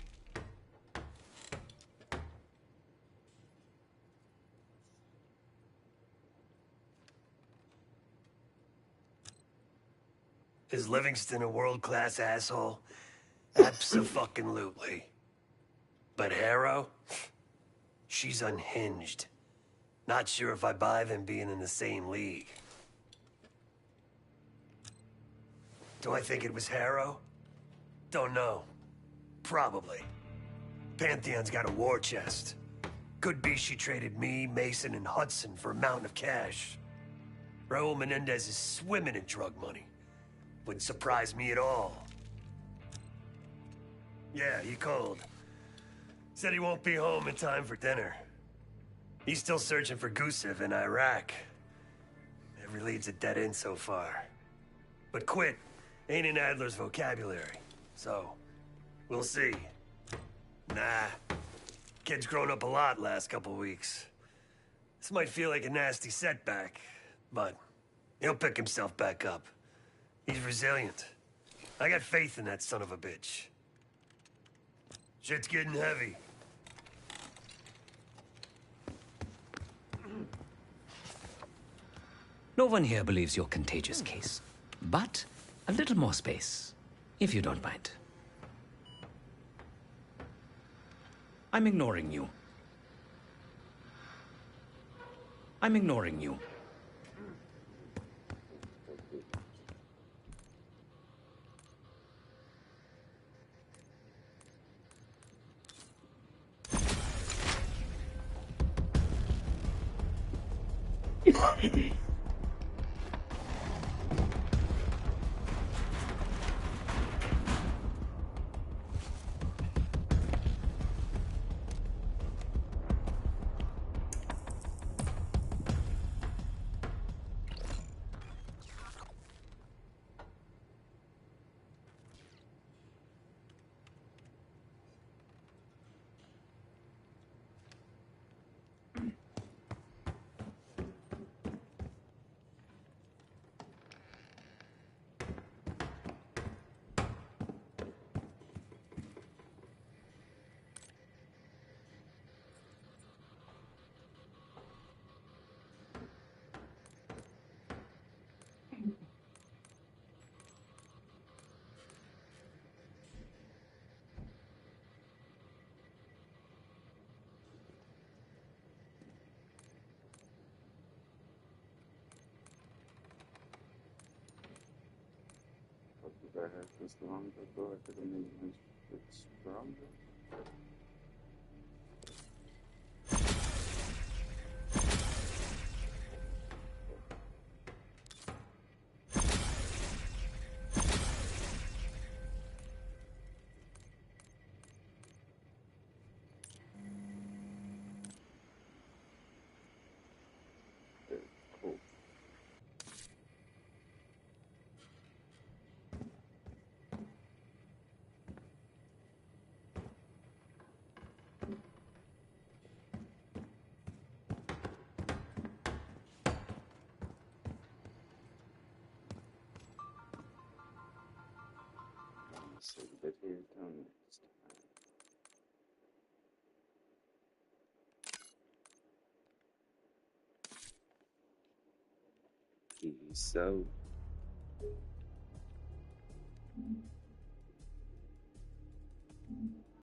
Is Livingston a world-class asshole? Abso-fucking-lutely. But Harrow? She's unhinged. Not sure if I buy them being in the same league. Do I think it was Harrow? Don't know. Probably. Pantheon's got a war chest. Could be she traded me, Mason, and Hudson for a mountain of cash. Raul Menendez is swimming in drug money. Wouldn't surprise me at all. Yeah, he called. Said he won't be home in time for dinner. He's still searching for Gusev in Iraq. Every lead's a dead end so far. But quit ain't in Adler's vocabulary, so we'll see. Nah, kid's grown up a lot last couple weeks. This might feel like a nasty setback, but he'll pick himself back up. He's resilient. I got faith in that son of a bitch. Shit's getting heavy. No one here believes you're contagious, Case. But a little more space, if you don't mind. I'm ignoring you. I'm ignoring you. So